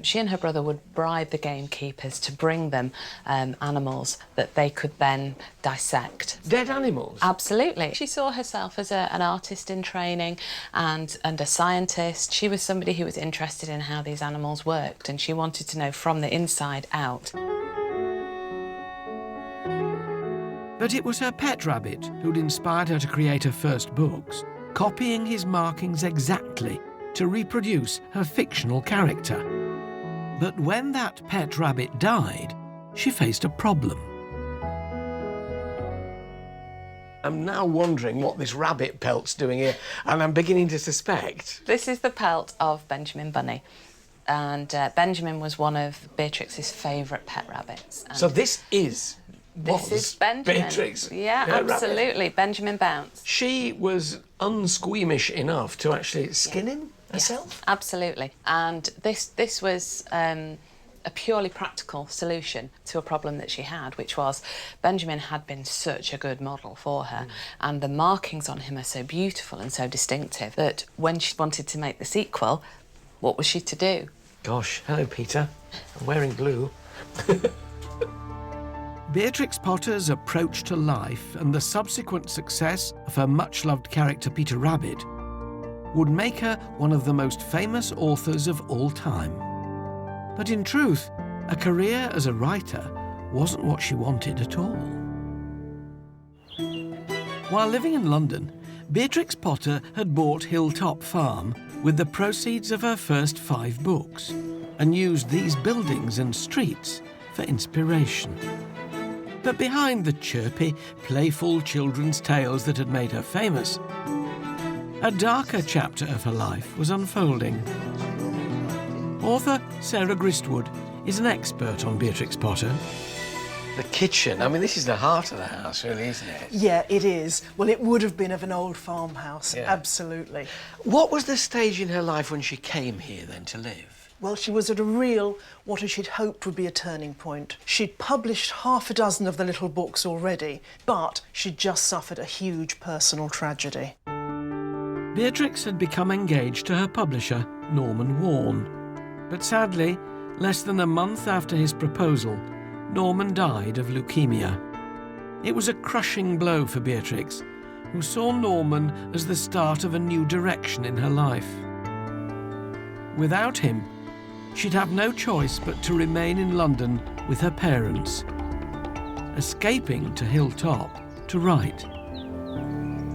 she and her brother would bribe the gamekeepers to bring them animals that they could then dissect. Dead animals? Absolutely. She saw herself as an artist in training and a scientist. She was somebody who was interested in how these animals worked, and she wanted to know from the inside out. But it was her pet rabbit who'd inspired her to create her first books, copying his markings exactly to reproduce her fictional character. But when that pet rabbit died, she faced a problem. I'm now wondering what this rabbit pelt's doing here, and I'm beginning to suspect. This is the pelt of Benjamin Bunny. And Benjamin was one of Beatrix's favourite pet rabbits. And So this is Benjamin. Beatrix. Yeah, absolutely. Rabbit. Benjamin Bounce. She was unsqueamish enough to actually skin him herself? Yes, absolutely. And this was a purely practical solution to a problem that she had, which was Benjamin had been such a good model for her, and the markings on him are so beautiful and so distinctive that when she wanted to make the sequel, what was she to do? Gosh, hello, Peter. I'm wearing blue. Beatrix Potter's approach to life and the subsequent success of her much-loved character Peter Rabbit would make her one of the most famous authors of all time. But in truth, a career as a writer wasn't what she wanted at all. While living in London, Beatrix Potter had bought Hilltop Farm with the proceeds of her first 5 books and used these buildings and streets for inspiration. But behind the chirpy, playful children's tales that had made her famous, a darker chapter of her life was unfolding. Author Sarah Gristwood is an expert on Beatrix Potter. The kitchen, I mean, this is the heart of the house, really, isn't it? Yeah, it is. Well, it would have been of an old farmhouse, absolutely. What was the stage in her life when she came here, then, to live? Well, she was at a real, what she'd hoped would be a turning point. She'd published half a dozen of the little books already, but she'd just suffered a huge personal tragedy. Beatrix had become engaged to her publisher, Norman Warne. But sadly, less than a month after his proposal, Norman died of leukemia. It was a crushing blow for Beatrix, who saw Norman as the start of a new direction in her life. Without him, she'd have no choice but to remain in London with her parents, escaping to Hilltop to write.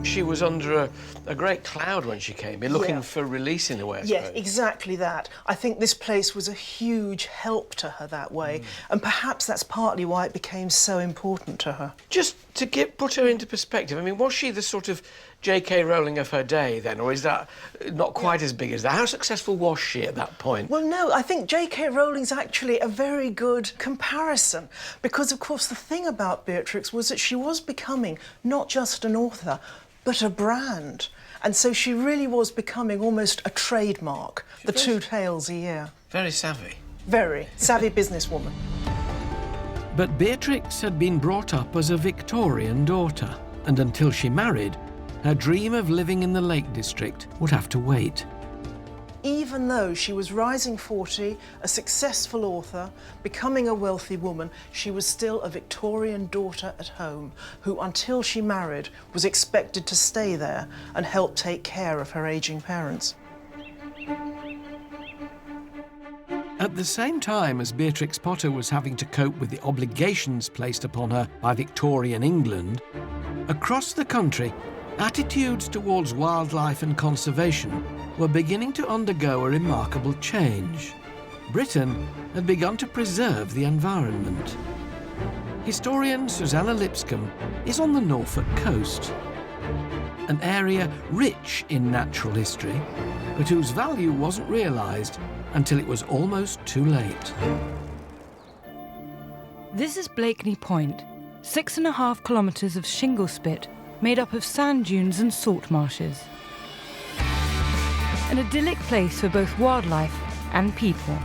She was under a great cloud when she came here, looking for release in a way, I Yes, suppose. exactly that. I think this place was a huge help to her that way, and perhaps that's partly why it became so important to her. Just to put her into perspective, I mean, was she the sort of J.K. Rowling of her day then, or is that not quite as big as that? How successful was she at that point? Well, no, I think J.K. Rowling's actually a very good comparison, because, of course, the thing about Beatrix was that she was becoming not just an author, but a brand. And so she really was becoming almost a trademark, the 2 tales a year. Very savvy. Very savvy businesswoman. But Beatrix had been brought up as a Victorian daughter, and until she married, her dream of living in the Lake District would have to wait. Even though she was rising 40, a successful author, becoming a wealthy woman, she was still a Victorian daughter at home who, until she married, was expected to stay there and help take care of her ageing parents. At the same time as Beatrix Potter was having to cope with the obligations placed upon her by Victorian England, across the country, attitudes towards wildlife and conservation were beginning to undergo a remarkable change. Britain had begun to preserve the environment. Historian Susanna Lipscomb is on the Norfolk coast, an area rich in natural history, but whose value wasn't realised until it was almost too late. This is Blakeney Point, 6.5 kilometres of shingle spit made up of sand dunes and salt marshes. An idyllic place for both wildlife and people.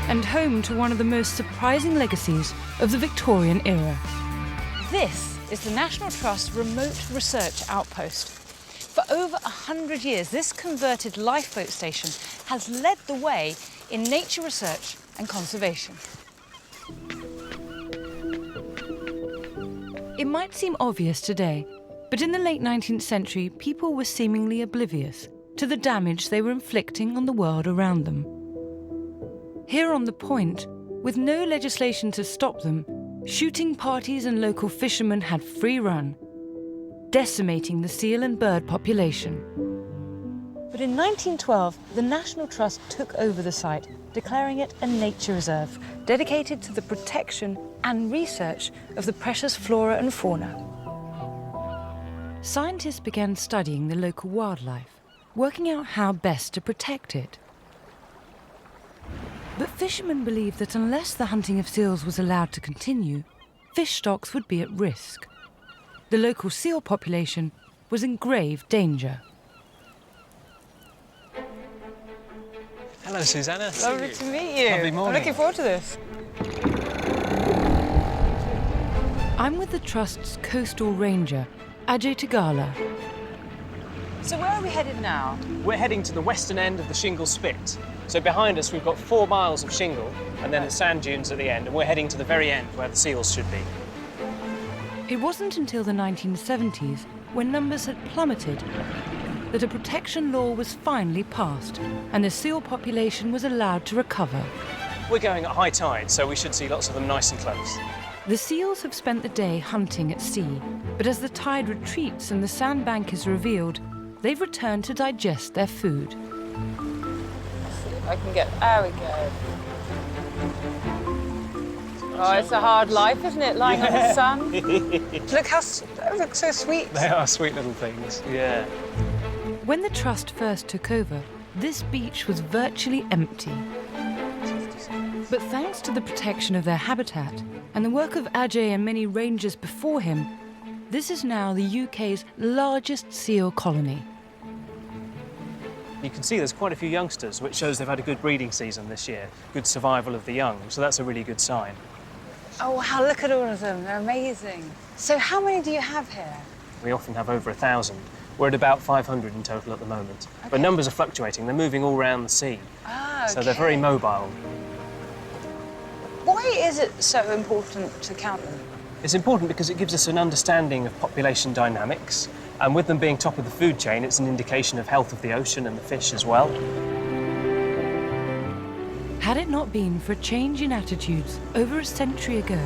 And home to one of the most surprising legacies of the Victorian era. This is the National Trust Remote Research Outpost. For over 100 years, this converted lifeboat station has led the way in nature research and conservation. It might seem obvious today, but in the late 19th century, people were seemingly oblivious to the damage they were inflicting on the world around them. Here on the point, with no legislation to stop them, shooting parties and local fishermen had free run, decimating the seal and bird population. But in 1912, the National Trust took over the site, declaring it a nature reserve, dedicated to the protection and research of the precious flora and fauna. Scientists began studying the local wildlife, working out how best to protect it. But fishermen believed that unless the hunting of seals was allowed to continue, fish stocks would be at risk. The local seal population was in grave danger. Hello, Susanna. Lovely to meet you. Lovely morning. I'm looking forward to this. I'm with the Trust's coastal ranger, Ajay Tagala. So where are we headed now? We're heading to the western end of the shingle spit. So behind us, we've got 4 miles of shingle and then the sand dunes at the end, and we're heading to the very end where the seals should be. It wasn't until the 1970s, when numbers had plummeted, that a protection law was finally passed and the seal population was allowed to recover. We're going at high tide, so we should see lots of them nice and close. The seals have spent the day hunting at sea, but as the tide retreats and the sandbank is revealed, they've returned to digest their food. Let's see if I can get... There we go. Oh, it's a hard life, isn't it, lying on the sun? Look how... That looks so sweet. They are sweet little things, yeah. When the Trust first took over, this beach was virtually empty. But thanks to the protection of their habitat and the work of Ajay and many rangers before him, this is now the UK's largest seal colony. You can see there's quite a few youngsters, which shows they've had a good breeding season this year, good survival of the young, so that's a really good sign. Oh, wow, look at all of them. They're amazing. So how many do you have here? We often have over 1,000. We're at about 500 in total at the moment. Okay. But numbers are fluctuating. They're moving all around the sea. Ah, okay. So they're very mobile. Why is it so important to count them? It's important because it gives us an understanding of population dynamics, and with them being top of the food chain, it's an indication of health of the ocean and the fish as well. Had it not been for a change in attitudes over a century ago,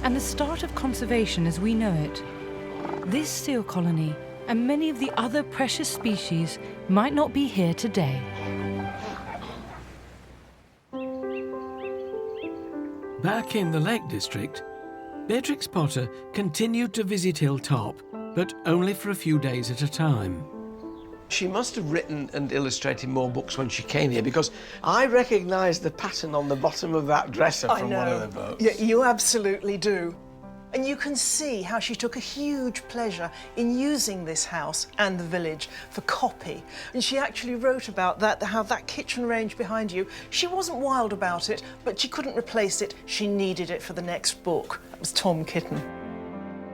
and the start of conservation as we know it, this seal colony and many of the other precious species might not be here today. Back in the Lake District, Beatrix Potter continued to visit Hilltop, but only for a few days at a time. She must have written and illustrated more books when she came here, because I recognise the pattern on the bottom of that dresser from one of the books. Yeah, you absolutely do. And you can see how she took a huge pleasure in using this house and the village for copy. And she actually wrote about that, how that kitchen range behind you, she wasn't wild about it, but she couldn't replace it. She needed it for the next book. That was Tom Kitten.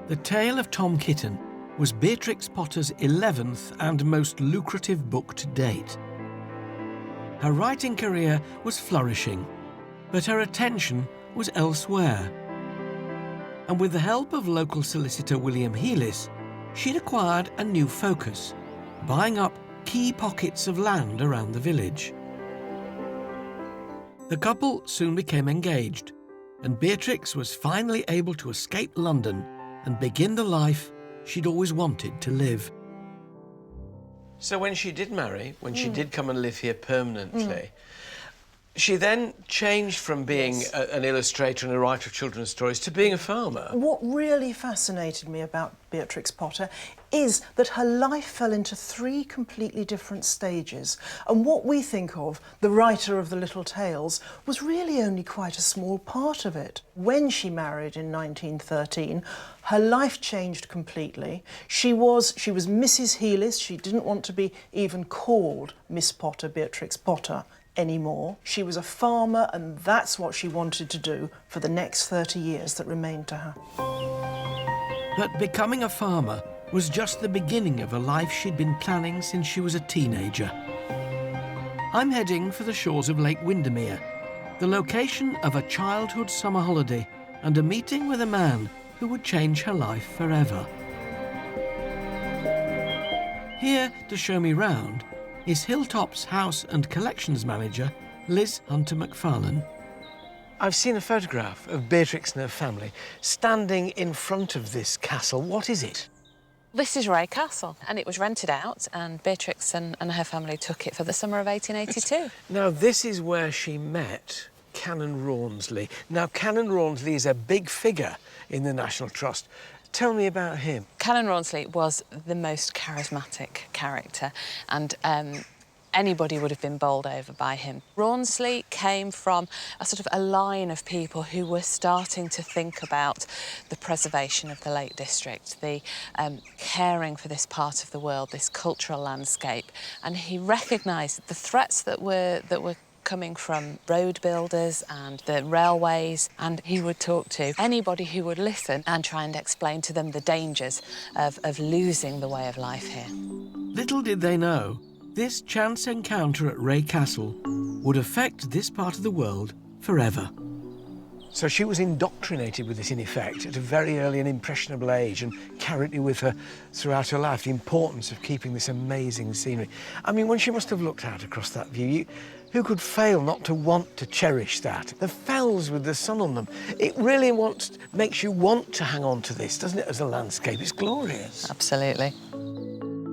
The Tale of Tom Kitten was Beatrix Potter's 11th and most lucrative book to date. Her writing career was flourishing, but her attention was elsewhere. And with the help of local solicitor William Heelis, she'd acquired a new focus, buying up key pockets of land around the village. The couple soon became engaged, and Beatrix was finally able to escape London and begin the life she'd always wanted to live. So when she did marry, when she did come and live here permanently, she then changed from being an illustrator and a writer of children's stories to being a farmer. What really fascinated me about Beatrix Potter is that her life fell into 3 completely different stages. And what we think of, the writer of the little tales, was really only quite a small part of it. When she married in 1913, her life changed completely. She was Mrs. Heelis. She didn't want to be even called Miss Potter, Beatrix Potter, anymore. She was a farmer, and that's what she wanted to do for the next 30 years that remained to her. But becoming a farmer was just the beginning of a life she'd been planning since she was a teenager. I'm heading for the shores of Lake Windermere, the location of a childhood summer holiday and a meeting with a man who would change her life forever. Here to show me round is Hilltop's house and collections manager, Liz Hunter-McFarlane. I've seen a photograph of Beatrix and her family standing in front of this castle. What is it? This is Ray Castle, and it was rented out, and Beatrix and her family took it for the summer of 1882. Now, this is where she met Canon Rawnsley. Now, Canon Rawnsley is a big figure in the National Trust. Tell me about him. Canon Rawnsley was the most charismatic character, and anybody would have been bowled over by him. Rawnsley came from a sort of a line of people who were starting to think about the preservation of the Lake District, the caring for this part of the world, this cultural landscape, and he recognised the threats that were coming from road builders and the railways, and he would talk to anybody who would listen and try and explain to them the dangers of losing the way of life here. Little did they know, this chance encounter at Ray Castle would affect this part of the world forever. So she was indoctrinated with this, in effect, at a very early and impressionable age, and carried it with her throughout her life, the importance of keeping this amazing scenery. I mean, when she must have looked out across that view, who could fail not to want to cherish that? The fells with the sun on them, it really makes you want to hang on to this, doesn't it, as a landscape? It's glorious. Absolutely.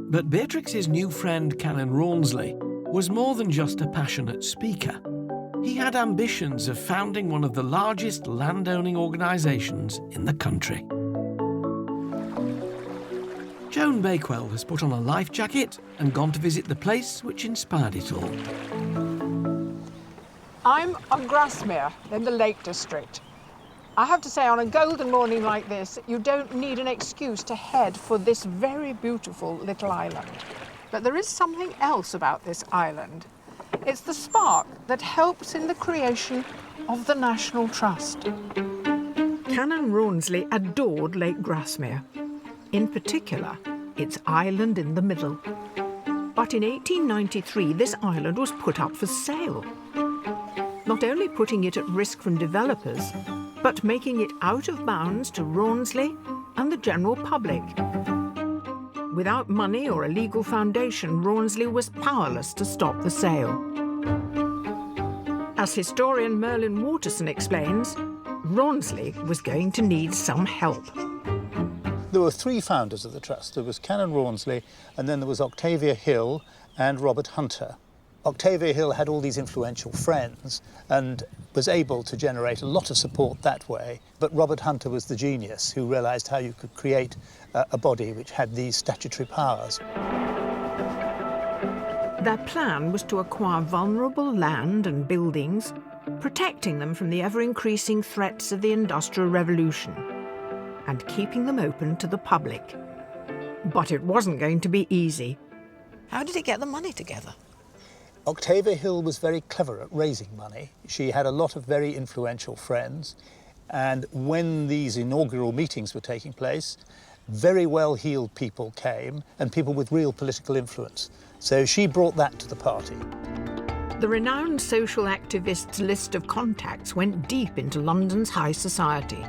But Beatrix's new friend, Canon Rawnsley, was more than just a passionate speaker. He had ambitions of founding one of the largest landowning organisations in the country. Joan Bakewell has put on a life jacket and gone to visit the place which inspired it all. I'm on Grasmere in the Lake District. I have to say, on a golden morning like this, you don't need an excuse to head for this very beautiful little island. But there is something else about this island. It's the spark that helps in the creation of the National Trust. Canon Rawnsley adored Lake Grasmere, in particular, its island in the middle. But in 1893, this island was put up for sale, not only putting it at risk from developers, but making it out of bounds to Rawnsley and the general public. Without money or a legal foundation, Rawnsley was powerless to stop the sale. As historian Merlin Waterson explains, Rawnsley was going to need some help. There were 3 founders of the trust. There was Canon Rawnsley, and then there was Octavia Hill and Robert Hunter. Octavia Hill had all these influential friends and was able to generate a lot of support that way. But Robert Hunter was the genius who realised how you could create a body which had these statutory powers. Their plan was to acquire vulnerable land and buildings, protecting them from the ever-increasing threats of the Industrial Revolution. and keeping them open to the public. But it wasn't going to be easy. How did he get the money together? Octavia Hill was very clever at raising money. She had a lot of very influential friends, and when these inaugural meetings were taking place, very well-heeled people came, and people with real political influence. So she brought that to the party. The renowned social activist's list of contacts went deep into London's high society.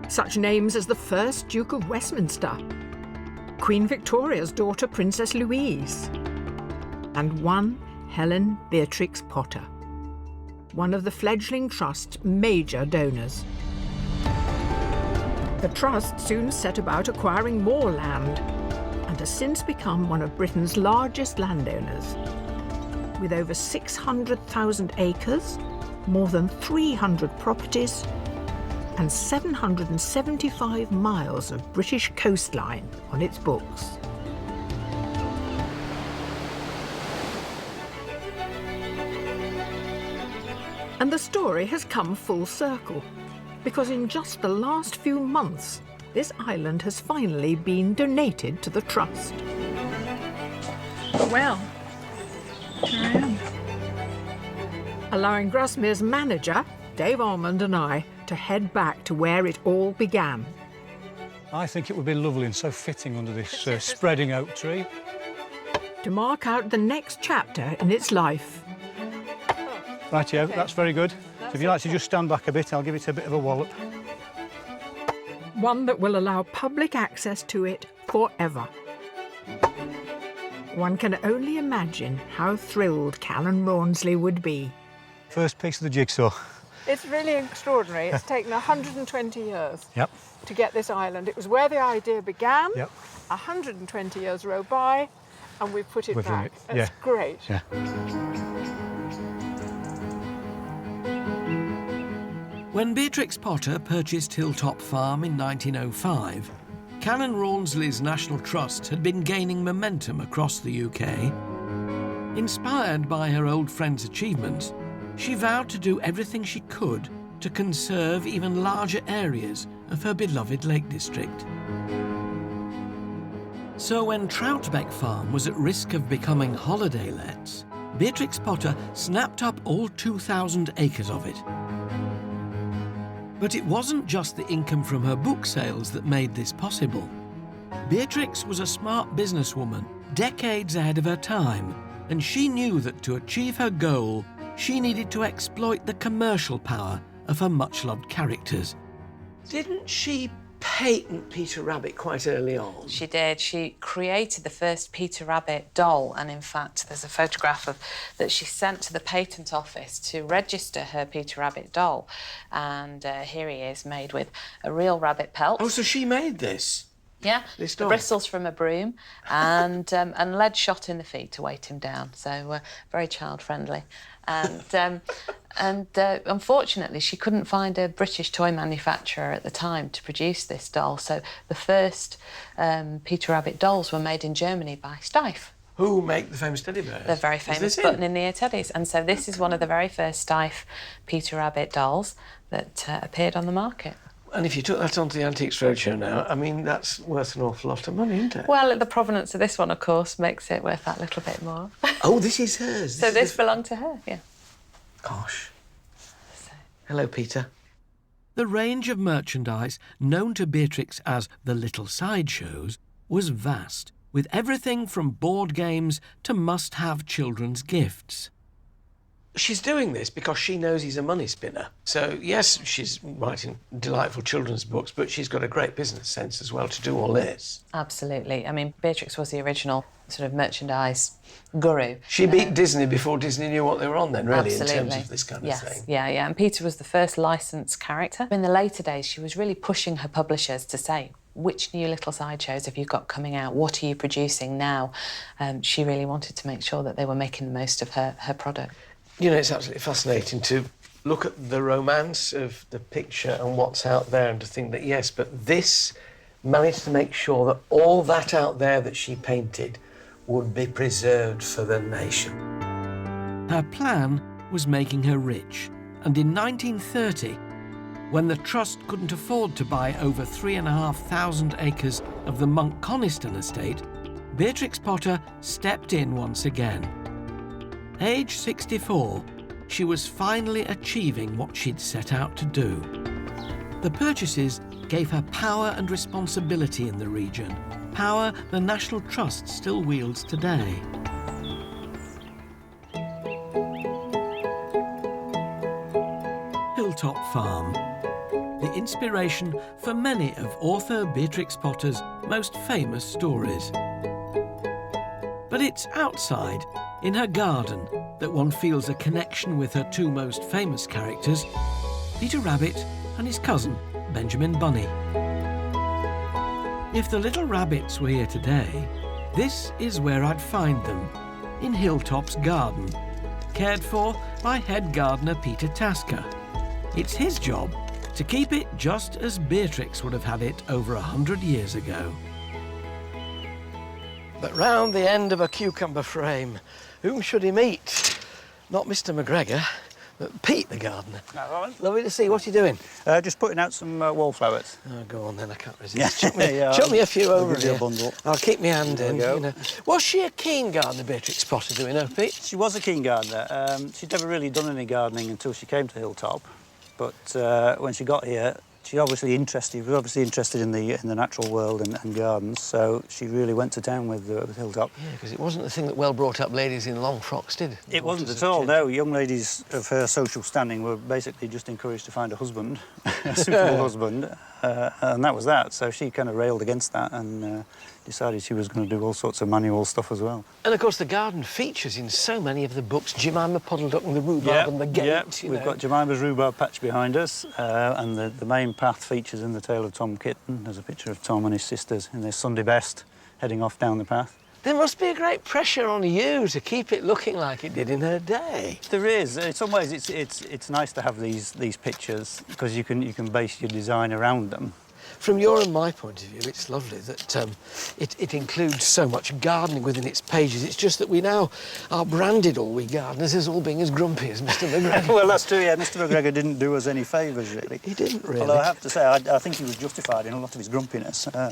Such names as the first Duke of Westminster, Queen Victoria's daughter Princess Louise, and one Helen Beatrix Potter, one of the fledgling trust's major donors. The trust soon set about acquiring more land and has since become one of Britain's largest landowners. With over 600,000 acres, more than 300 properties, and 775 miles of British coastline on its books. And the story has come full circle, because in just the last few months, this island has finally been donated to the trust. Well, here I am. Allowing Grasmere's manager, Dave Almond, and I to head back to where it all began. I think it would be lovely and so fitting under this spreading oak tree. To mark out the next chapter in its life. Rightio, that's very good. So if you like to just stand back a bit, I'll give it a bit of a wallop. One that will allow public access to it forever. One can only imagine how thrilled Callan Rawnsley would be. First piece of the jigsaw. It's really extraordinary. It's taken 120 years Yep. to get this island. It was where the idea began. Yep. 120 years row by, and we've put it We've done back. it, It's great. Yeah. When Beatrix Potter purchased Hilltop Farm in 1905, Callan Rawnsley's National Trust had been gaining momentum across the UK. Inspired by her old friend's achievements, she vowed to do everything she could to conserve even larger areas of her beloved Lake District. So when Troutbeck Farm was at risk of becoming holiday lets, Beatrix Potter snapped up all 2,000 acres of it. But it wasn't just the income from her book sales that made this possible. Beatrix was a smart businesswoman, decades ahead of her time, and she knew that to achieve her goal, she needed to exploit the commercial power of her much-loved characters. Didn't she patent Peter Rabbit quite early on? She did. She created the first Peter Rabbit doll, and in fact there's a photograph of that she sent to the patent office to register her Peter Rabbit doll, and here he is, made with a real rabbit pelt. Oh, so she made this? Yeah, This the doll? bristles from a broom, and lead shot in the feet to weight him down, so very child-friendly. And unfortunately, she couldn't find a British toy manufacturer at the time to produce this doll, so the first Peter Rabbit dolls were made in Germany by Steiff. Who make the famous teddy bears? The very famous button-in-the-ear teddies. And so this is one of the very first Steiff Peter Rabbit dolls that appeared on the market. And if you took that onto the Antiques Roadshow now, I mean, that's worth an awful lot of money, isn't it? Well, the provenance of this one, of course, makes it worth that little bit more. Oh, this is hers. So this belonged to her, yeah. Gosh. Hello, Peter. The range of merchandise known to Beatrix as the Little Sideshows was vast, with everything from board games to must-have children's gifts. She's doing this because she knows he's a money spinner. So, yes, she's writing delightful children's books, but she's got a great business sense as well to do all this. Absolutely. I mean, Beatrix was the original sort of merchandise guru. She beat Disney before Disney knew what they were on then, really, Absolutely. in terms of this kind of thing. Yeah. And Peter was the first licensed character. In the later days, she was really pushing her publishers to say, which new Little Sideshows have you got coming out? What are you producing now? She really wanted to make sure that they were making the most of her product. You know, it's absolutely fascinating to look at the romance of the picture and what's out there and to think that, yes, but this managed to make sure that all that out there that she painted would be preserved for the nation. Her plan was making her rich, and in 1930, When the Trust couldn't afford to buy over 3,500 acres of the Monk Coniston estate, Beatrix Potter stepped in once again. Age 64, she was finally achieving what she'd set out to do. The purchases gave her power and responsibility in the region, power the National Trust still wields today. Hilltop Farm, the inspiration for many of author Beatrix Potter's most famous stories. But it's outside, in her garden, that one feels a connection with her two most famous characters, Peter Rabbit and his cousin, Benjamin Bunny. If the little rabbits were here today, this is where I'd find them, in Hilltop's garden, cared for by head gardener Peter Tasker. It's his job to keep it just as Beatrix would have had it over 100 years ago. But round the end of a cucumber frame, whom should he meet? Not Mr. McGregor, but Pete the gardener. Lovely to see. What are you doing? Just putting out some wallflowers. Oh, go on then, I can't resist. Chuck me a few over here. I'll keep my hand in. You know. Was she a keen gardener, Beatrix Potter, do we know, Pete? She was a keen gardener. She'd never really done any gardening until she came to Hilltop. But when she got here, she was obviously interested in the natural world and gardens, so she really went to town with Hilltop. Yeah, because it wasn't the thing that well-brought-up ladies in long frocks did. It wasn't at all, no. Young ladies of her social standing were basically just encouraged to find a husband, a suitable husband, and that was that. So she kind of railed against that and decided she was going to do all sorts of manual stuff as well. And, of course, the garden features in so many of the books, Jemima Puddle Duck and the Rhubarb and the Gate. Yeah, we've got Jemima's rhubarb patch behind us, and the main path features in the Tale of Tom Kitten. There's a picture of Tom and his sisters in their Sunday best, heading off down the path. There must be a great pressure on you to keep it looking like it did in her day. There is. In some ways, it's nice to have these pictures because you can base your design around them. From your and my point of view, it's lovely that it includes so much gardening within its pages. It's just that we now are branded, all we gardeners, as all being as grumpy as Mr. McGregor. Well, that's true, yeah. Mr. McGregor didn't do us any favours, really. He didn't, really. Although I have to say, I think he was justified in a lot of his grumpiness. I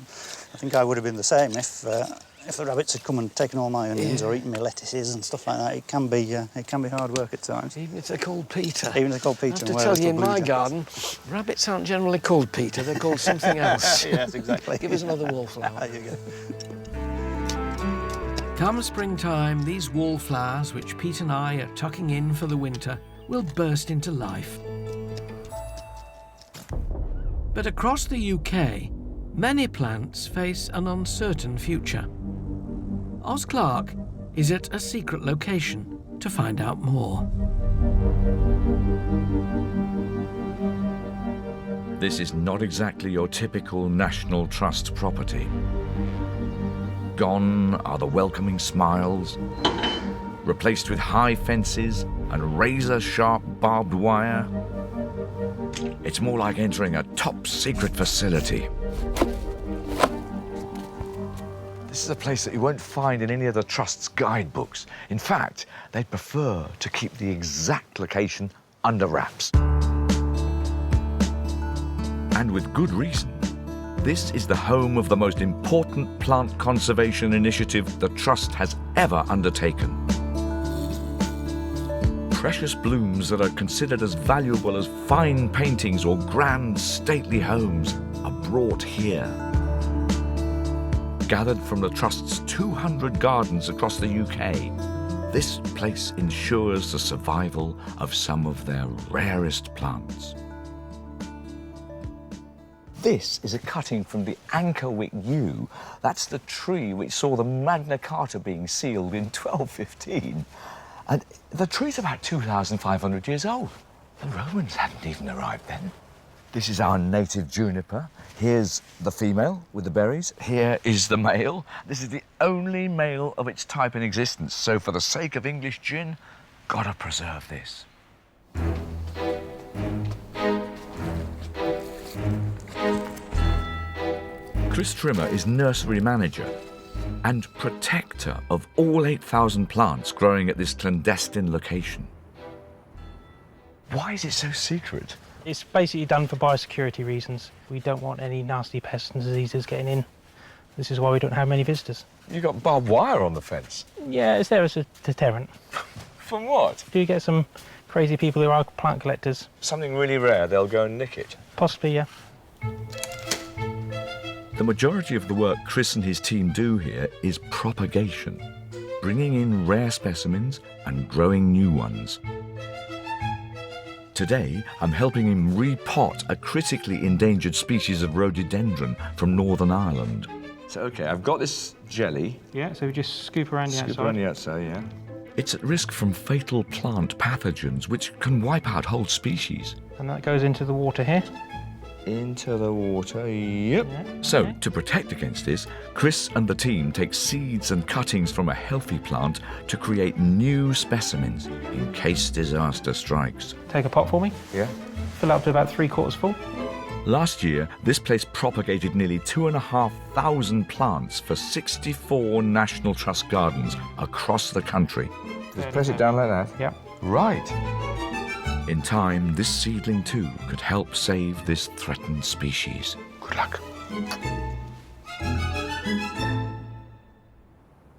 think I would have been the same if the rabbits had come and taken all my onions or eaten my lettuces and stuff like that. It can be hard work at times. Even if they're called Peter. Even if they're called Peter. I have to tell you, in my garden, rabbits aren't generally called Peter. They're called something else. Yes, exactly. Give us another wallflower. There you go. Come springtime, these wallflowers, which Pete and I are tucking in for the winter, will burst into life. But across the UK, many plants face an uncertain future. Oz Clarke is at a secret location to find out more. This is not exactly your typical National Trust property. Gone are the welcoming smiles, replaced with high fences and razor-sharp barbed wire. It's more like entering a top-secret facility. This is a place that you won't find in any of the Trust's guidebooks. In fact, they'd prefer to keep the exact location under wraps. And with good reason. This is the home of the most important plant conservation initiative the Trust has ever undertaken. Precious blooms that are considered as valuable as fine paintings or grand, stately homes are brought here. Gathered from the Trust's 200 gardens across the UK, this place ensures the survival of some of their rarest plants. This is a cutting from the Ankerwick yew. That's the tree which saw the Magna Carta being sealed in 1215. And the tree's about 2,500 years old. The Romans hadn't even arrived then. This is our native juniper. Here's the female with the berries. Here is the male. This is the only male of its type in existence. So for the sake of English gin, gotta preserve this. Chris Trimmer is nursery manager and protector of all 8,000 plants growing at this clandestine location. Why is it so secret? It's basically done for biosecurity reasons. We don't want any nasty pests and diseases getting in. This is why we don't have many visitors. You got barbed wire on the fence? Yeah, it's there as a deterrent. From what? Do you get some crazy people who are plant collectors? Something really rare, they'll go and nick it. Possibly, yeah. The majority of the work Chris and his team do here is propagation, bringing in rare specimens and growing new ones. Today, I'm helping him repot a critically endangered species of rhododendron from Northern Ireland. So, OK, I've got this jelly. Yeah, so we just scoop around the outside. Scoop around the outside, yeah. It's at risk from fatal plant pathogens which can wipe out whole species. And that goes into the water here. Into the water, yep. Yeah, So, okay. to protect against this, Chris and the team take seeds and cuttings from a healthy plant to create new specimens in case disaster strikes. Take a pot for me. Yeah. Fill up to about 3/4 full. Last year, this place propagated nearly 2,500 plants for 64 National Trust gardens across the country. Just press it down like that? Yeah. Right. In time, this seedling too could help save this threatened species. Good luck.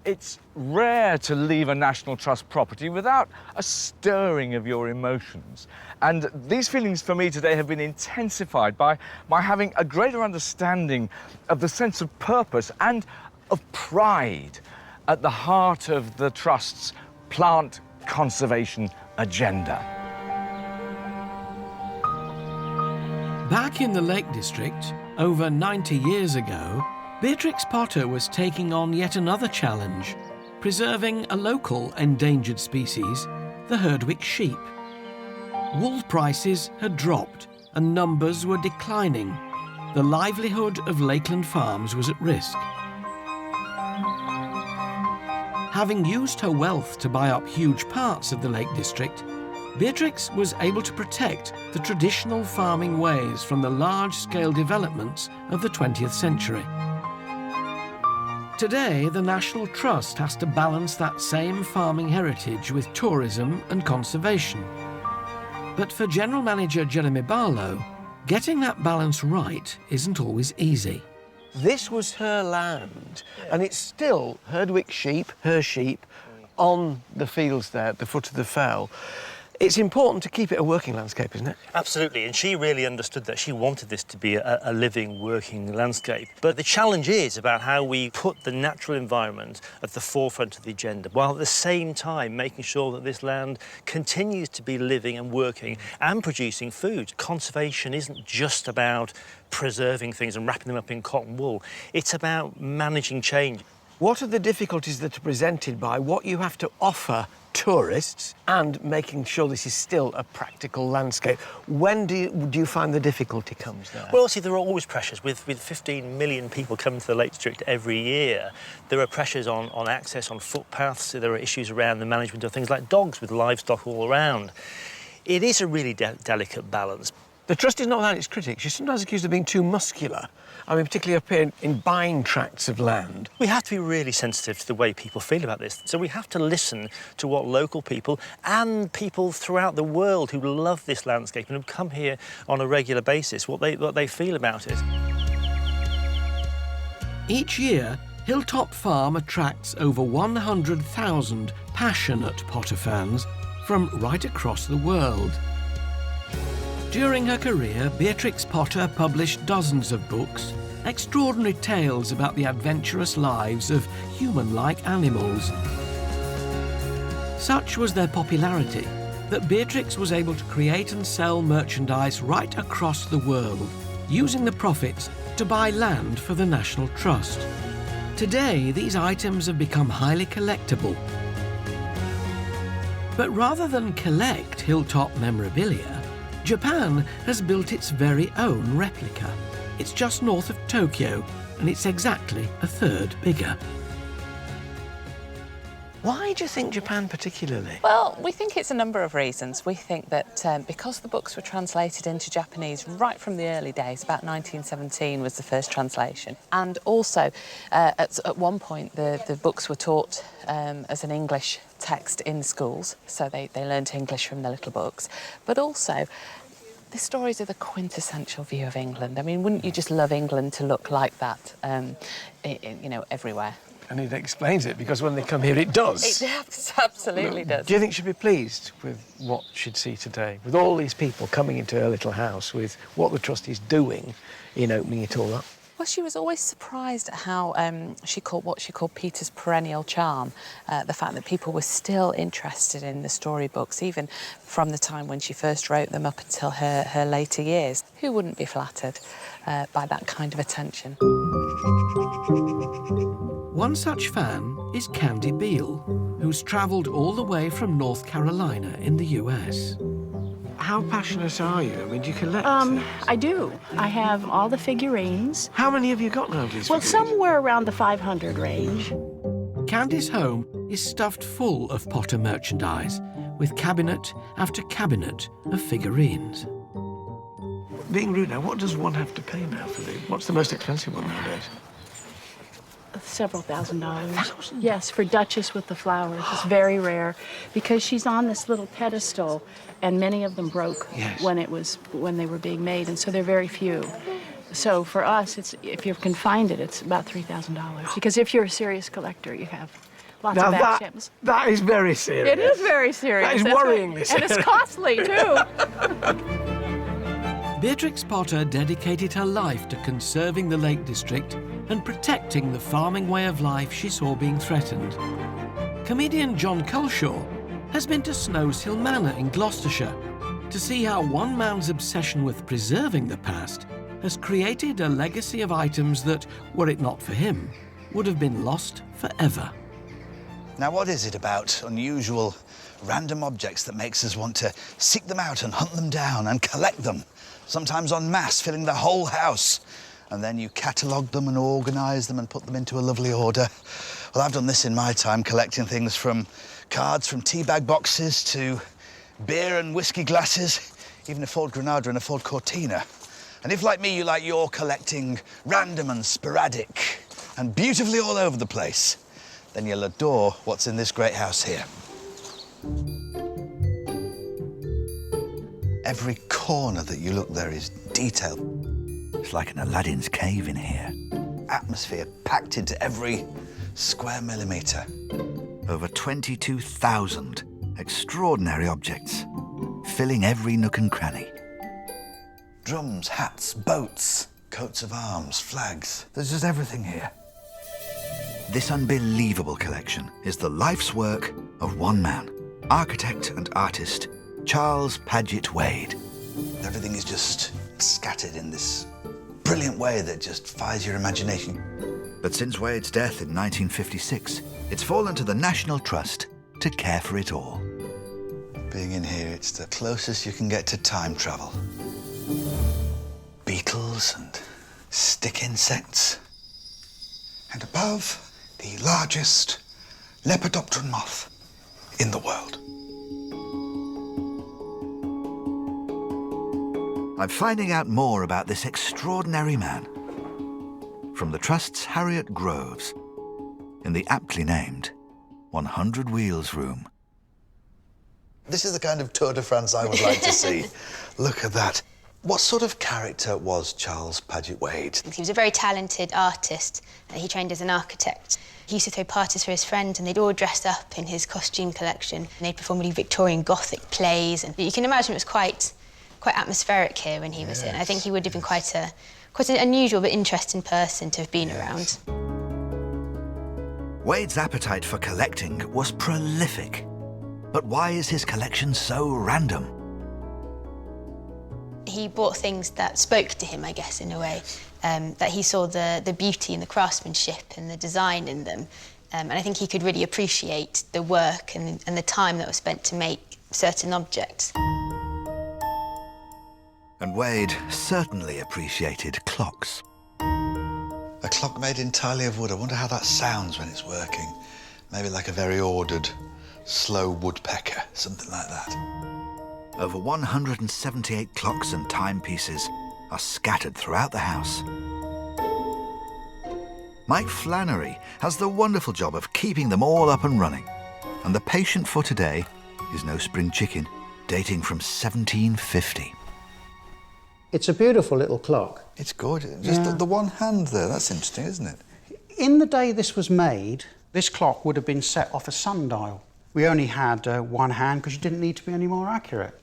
It's rare to leave a National Trust property without a stirring of your emotions. And these feelings for me today have been intensified by my having a greater understanding of the sense of purpose and of pride at the heart of the Trust's plant conservation agenda. Back in the Lake District, over 90 years ago, Beatrix Potter was taking on yet another challenge, preserving a local endangered species, the Herdwick sheep. Wool prices had dropped and numbers were declining. The livelihood of Lakeland farms was at risk. Having used her wealth to buy up huge parts of the Lake District, Beatrix was able to protect the traditional farming ways from the large-scale developments of the 20th century. Today, the National Trust has to balance that same farming heritage with tourism and conservation. But for General Manager Jeremy Barlow, getting that balance right isn't always easy. This was her land, and it's still Herdwick sheep, her sheep, on the fields there at the foot of the fell. It's important to keep it a working landscape, isn't it? Absolutely, and she really understood that. She wanted this to be a living, working landscape. But the challenge is about how we put the natural environment at the forefront of the agenda, while at the same time making sure that this land continues to be living and working and producing food. Conservation isn't just about preserving things and wrapping them up in cotton wool. It's about managing change. What are the difficulties that are presented by what you have to offer tourists and making sure this is still a practical landscape? When do you find the difficulty comes there? Well, see, there are always pressures. With 15 million people coming to the Lake District every year, there are pressures on access, on footpaths. There are issues around the management of things like dogs with livestock all around. It is a really delicate balance. The Trust is not without its critics. You're sometimes accused of being too muscular. I mean, particularly up here in buying tracts of land. We have to be really sensitive to the way people feel about this. So we have to listen to what local people and people throughout the world who love this landscape and have come here on a regular basis, what they feel about it. Each year, Hilltop Farm attracts over 100,000 passionate Potter fans from right across the world. During her career, Beatrix Potter published dozens of books, extraordinary tales about the adventurous lives of human-like animals. Such was their popularity that Beatrix was able to create and sell merchandise right across the world, using the profits to buy land for the National Trust. Today, these items have become highly collectible. But rather than collect Hilltop memorabilia, Japan has built its very own replica. It's just north of Tokyo, and it's exactly a third bigger. Why do you think Japan particularly? Well, we think it's a number of reasons. We think that because the books were translated into Japanese right from the early days, about 1917 was the first translation. And also, at one point, the books were taught as an English text in schools, so they learned English from the little books. But also, The stories are the quintessential view of England. I mean, wouldn't you just love England to look like that, you know, everywhere? And it explains it, because when they come here, it does. It absolutely does. Do you think she'd be pleased with what she'd see today? With all these people coming into her little house, with what the trust is doing in opening it all up? Well, she was always surprised at how she called Peter's perennial charm, the fact that people were still interested in the storybooks, even from the time when she first wrote them up until her later years. Who wouldn't be flattered by that kind of attention? One such fan is Candy Beale, who's travelled all the way from North Carolina in the US. How passionate are you? I mean, do you collect things? I do. I have all the figurines. How many have you got now, these Well, figurines? somewhere around the 500 range. Candy's home is stuffed full of Potter merchandise, with cabinet after cabinet of figurines. Being rude now, what does one have to pay now for these? What's the most expensive one nowadays? Several $1,000s. Yes, for Duchess with the flowers. It's very rare because she's on this little pedestal, and many of them broke when they were being made, and so they're very few. So for us, if you can find it, it's about $3,000. Because if you're a serious collector, you have lots of back gems. That is very serious. It is very serious. That is That's worryingly right. And serious. it's costly too. Beatrix Potter dedicated her life to conserving the Lake District and protecting the farming way of life she saw being threatened. Comedian John Culshaw has been to Snowshill Manor in Gloucestershire to see how one man's obsession with preserving the past has created a legacy of items that, were it not for him, would have been lost forever. Now, what is it about unusual, random objects that makes us want to seek them out and hunt them down and collect them? Sometimes en masse, filling the whole house. And then you catalogue them and organise them and put them into a lovely order. Well, I've done this in my time, collecting things from cards from teabag boxes to beer and whiskey glasses, even a Ford Granada and a Ford Cortina. And if, like me, you like your collecting random and sporadic and beautifully all over the place, then you'll adore what's in this great house here. Every corner that you look there is detailed. It's like an Aladdin's cave in here. Atmosphere packed into every square millimetre. Over 22,000 extraordinary objects, filling every nook and cranny. Drums, hats, boats, coats of arms, flags. There's just everything here. This unbelievable collection is the life's work of one man, architect and artist, Charles Paget Wade. Everything is just scattered in this brilliant way that just fires your imagination. But since Wade's death in 1956, it's fallen to the National Trust to care for it all. Being in here, it's the closest you can get to time travel. Beetles and stick insects. And above, the largest lepidopteran moth in the world. I'm finding out more about this extraordinary man from the Trust's Harriet Groves in the aptly named 100 Wheels Room. This is the kind of Tour de France I would like to see. Look at that. What sort of character was Charles Paget Wade? He was a very talented artist. He trained as an architect. He used to throw parties for his friends, and they'd all dress up in his costume collection. And they'd perform really Victorian Gothic plays. And you can imagine it was quite atmospheric here when he was in. I think he would have been quite an unusual but interesting person to have been around. Wade's appetite for collecting was prolific. But why is his collection so random? He bought things that spoke to him, I guess, in a way. That he saw the beauty and the craftsmanship and the design in them. And I think he could really appreciate the work and the time that was spent to make certain objects. And Wade certainly appreciated clocks. A clock made entirely of wood. I wonder how that sounds when it's working. Maybe like a very ordered, slow woodpecker, something like that. Over 178 clocks and timepieces are scattered throughout the house. Mike Flannery has the wonderful job of keeping them all up and running. And the patient for today is no spring chicken, dating from 1750. It's a beautiful little clock. It's gorgeous. Just the one hand there, that's interesting, isn't it? In the day this was made, this clock would have been set off a sundial. We only had one hand because you didn't need to be any more accurate.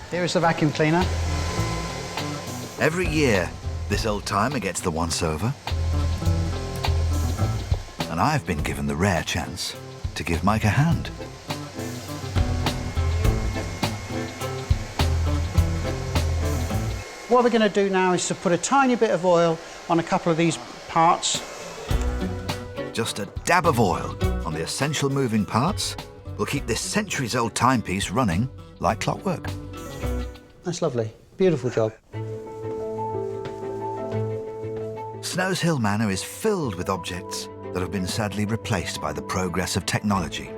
Here is the vacuum cleaner. Every year, this old-timer gets the once-over. And I've been given the rare chance to give Mike a hand. What we're going to do now is to put a tiny bit of oil on a couple of these parts. Just a dab of oil on the essential moving parts will keep this centuries-old timepiece running like clockwork. That's lovely. Beautiful job. Snowshill Manor is filled with objects that have been sadly replaced by the progress of technology.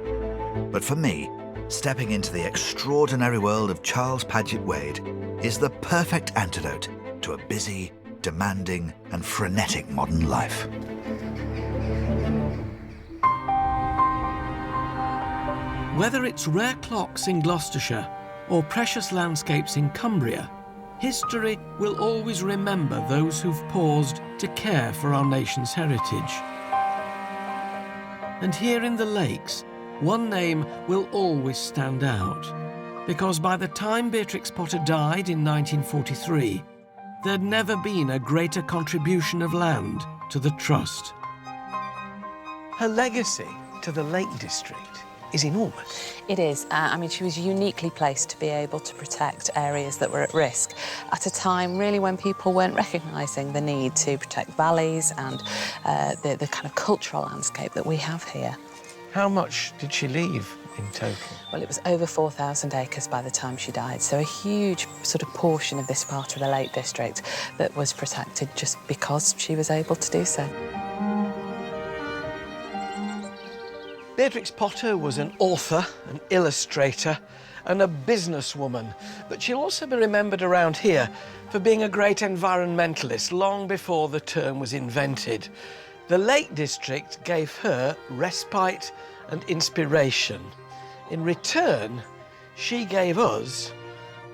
But for me, stepping into the extraordinary world of Charles Paget Wade is the perfect antidote to a busy, demanding and frenetic modern life. Whether it's rare clocks in Gloucestershire or precious landscapes in Cumbria, history will always remember those who've paused to care for our nation's heritage. And here in the Lakes, one name will always stand out, because by the time Beatrix Potter died in 1943, there'd never been a greater contribution of land to the Trust. Her legacy to the Lake District is enormous. It is. I mean, she was uniquely placed to be able to protect areas that were at risk at a time, really, when people weren't recognising the need to protect valleys and the kind of cultural landscape that we have here. How much did she leave in total? Well, it was over 4,000 acres by the time she died, so a huge sort of portion of this part of the Lake District that was protected just because she was able to do so. Beatrix Potter was an author, an illustrator, and a businesswoman, but she'll also be remembered around here for being a great environmentalist long before the term was invented. The Lake District gave her respite and inspiration. In return, she gave us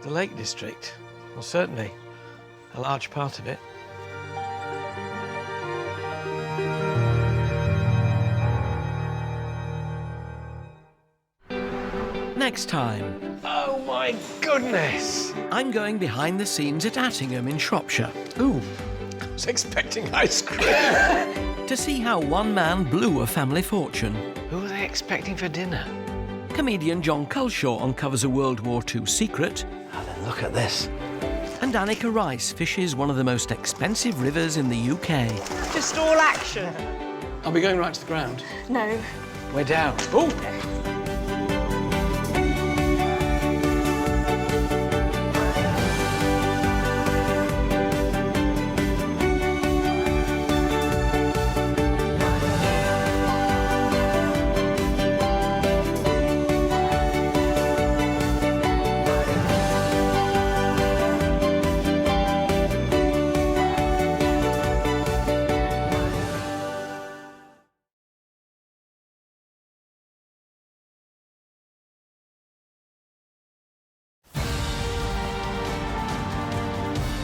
the Lake District. Well, certainly a large part of it. Next time. Oh my goodness! I'm going behind the scenes at Attingham in Shropshire. Ooh, I was expecting ice cream. To see how one man blew a family fortune. Who are they expecting for dinner? Comedian John Culshaw uncovers a World War II secret. Oh, then look at this. And Annika Rice fishes one of the most expensive rivers in the UK. Just all action. Are we going right to the ground? No. We're down. Oh!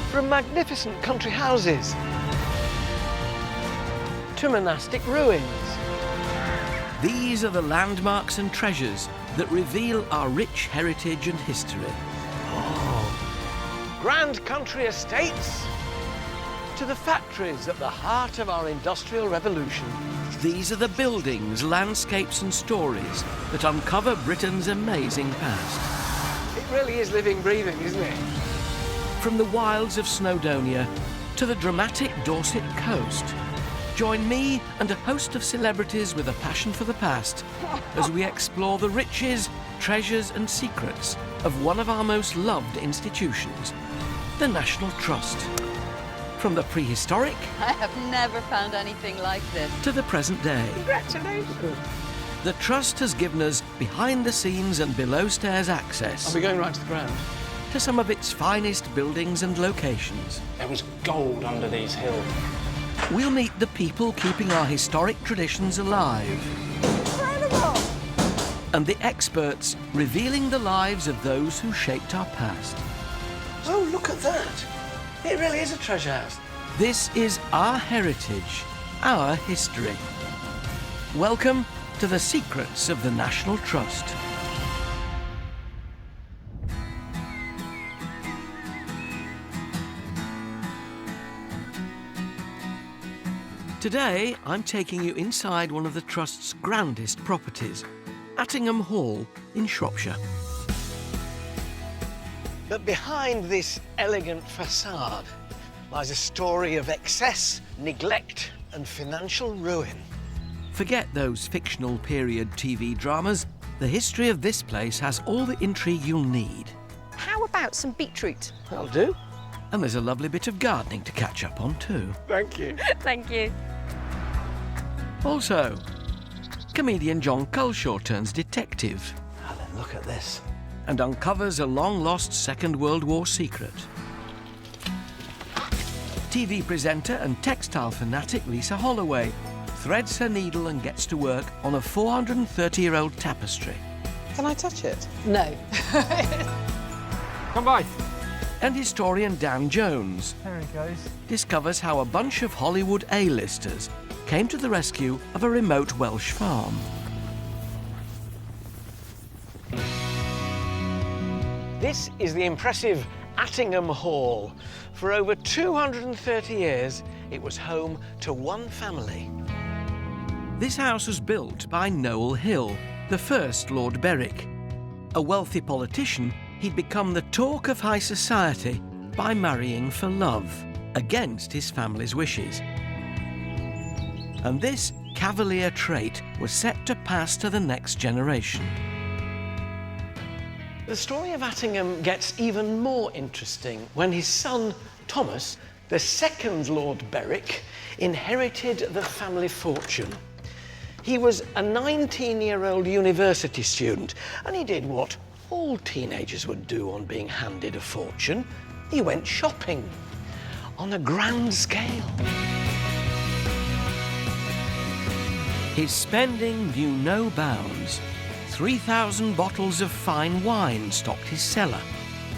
From magnificent country houses to monastic ruins. These are the landmarks and treasures that reveal our rich heritage and history. Oh, grand country estates to the factories at the heart of our industrial revolution. These are the buildings, landscapes and stories that uncover Britain's amazing past. It really is living, breathing, isn't it? From the wilds of Snowdonia to the dramatic Dorset coast, join me and a host of celebrities with a passion for the past as we explore the riches, treasures and secrets of one of our most loved institutions, the National Trust. From the prehistoric... I have never found anything like this. ...to the present day. Congratulations. The Trust has given us behind-the-scenes and below-stairs access... Are we going right to the ground? ...to some of its finest buildings and locations. There was gold under these hills. We'll meet the people keeping our historic traditions alive. Incredible! And the experts revealing the lives of those who shaped our past. Oh, look at that. It really is a treasure house. This is our heritage, our history. Welcome to the secrets of the National Trust. Today, I'm taking you inside one of the Trust's grandest properties, Attingham Hall in Shropshire. But behind this elegant facade lies a story of excess, neglect and financial ruin. Forget those fictional period TV dramas. The history of this place has all the intrigue you'll need. How about some beetroot? That'll do. And there's a lovely bit of gardening to catch up on too. Thank you. Thank you. Also, comedian John Culshaw turns detective. Alan, look at this. And uncovers a long-lost Second World War secret. TV presenter and textile fanatic Lisa Holloway threads her needle and gets to work on a 430-year-old tapestry. Can I touch it? No. Come by. And historian Dan Jones There he goes. discovers how a bunch of Hollywood A-listers came to the rescue of a remote Welsh farm. This is the impressive Attingham Hall. For over 230 years, it was home to one family. This house was built by Knole Hill, the first Lord Berwick. A wealthy politician, he'd become the talk of high society by marrying for love, against his family's wishes. And this cavalier trait was set to pass to the next generation. The story of Attingham gets even more interesting when his son, Thomas, the second Lord Berwick, inherited the family fortune. He was a 19-year-old university student, and he did what all teenagers would do on being handed a fortune. He went shopping on a grand scale. His spending knew no bounds. 3,000 bottles of fine wine stocked his cellar.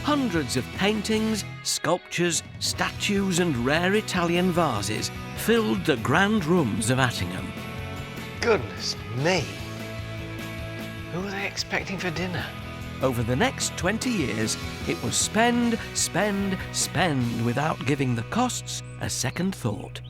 Hundreds of paintings, sculptures, statues and rare Italian vases filled the grand rooms of Attingham. Goodness me. Who were they expecting for dinner? Over the next 20 years, it was spend, spend, spend without giving the costs a second thought.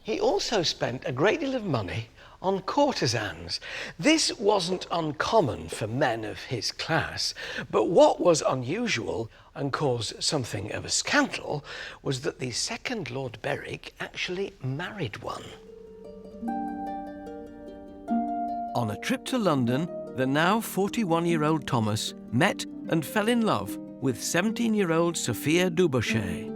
He also spent a great deal of money on courtesans. This wasn't uncommon for men of his class, but what was unusual and caused something of a scandal was that the second Lord Berwick actually married one. On a trip to London, the now 41-year-old Thomas met and fell in love with 17-year-old Sophia Dubuchet.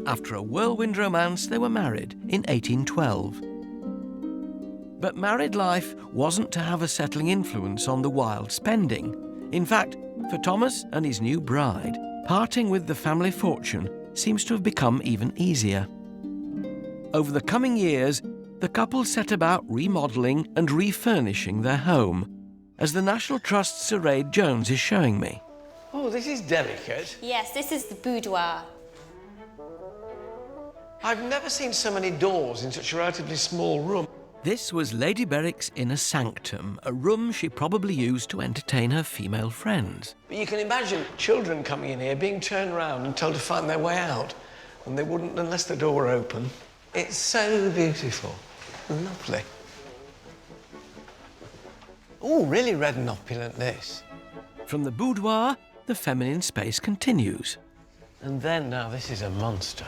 After a whirlwind romance, they were married in 1812. But married life wasn't to have a settling influence on the wild spending. In fact, for Thomas and his new bride, parting with the family fortune seems to have become even easier. Over the coming years, the couple set about remodelling and refurnishing their home, as the National Trust's Arrayed Jones is showing me. Oh, this is delicate. Yes, this is the boudoir. I've never seen so many doors in such a relatively small room. This was Lady Berwick's inner sanctum, a room she probably used to entertain her female friends. But you can imagine children coming in here being turned around and told to find their way out, and they wouldn't unless the door were open. It's so beautiful. Lovely. Oh, really red and opulent, this. From the boudoir, the feminine space continues. And then, now, this is a monster.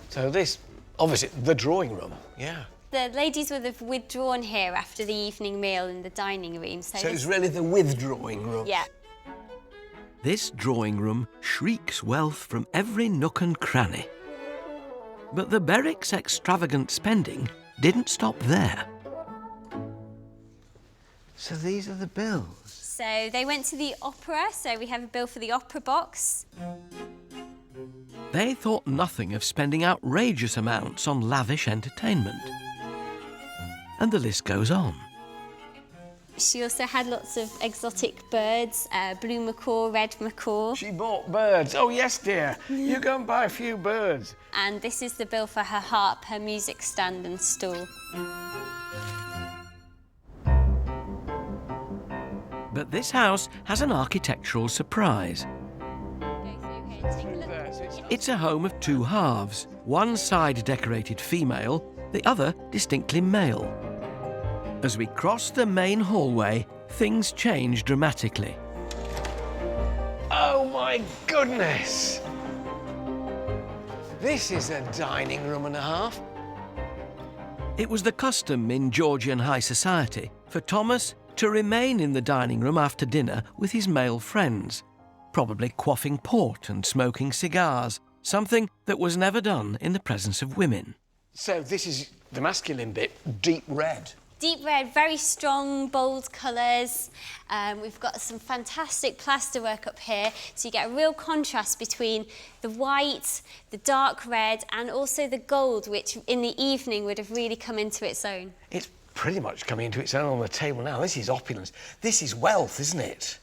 So this, obviously, the drawing room, yeah. The ladies would have withdrawn here after the evening meal in the dining room. So it's really the withdrawing room? Yeah. This drawing room shrieks wealth from every nook and cranny. But the Berwick's extravagant spending didn't stop there. So these are the bills? So they went to the opera, so we have a bill for the opera box. They thought nothing of spending outrageous amounts on lavish entertainment. And the list goes on. She also had lots of exotic birds, blue macaw, red macaw. She bought birds. Oh, yes, dear. You go and buy a few birds. And this is the bill for her harp, her music stand and stool. But this house has an architectural surprise. It's a home of two halves, one side decorated female, the other distinctly male. As we cross the main hallway, things change dramatically. Oh, my goodness! This is a dining room and a half. It was the custom in Georgian high society for Thomas to remain in the dining room after dinner with his male friends, probably quaffing port and smoking cigars, something that was never done in the presence of women. So this is the masculine bit, deep red. Deep red, very strong, bold colours. We've got some fantastic plasterwork up here, so you get a real contrast between the white, the dark red, and also the gold, which in the evening would have really come into its own. It's pretty much coming into its own on the table now. This is opulence. This is wealth, isn't it?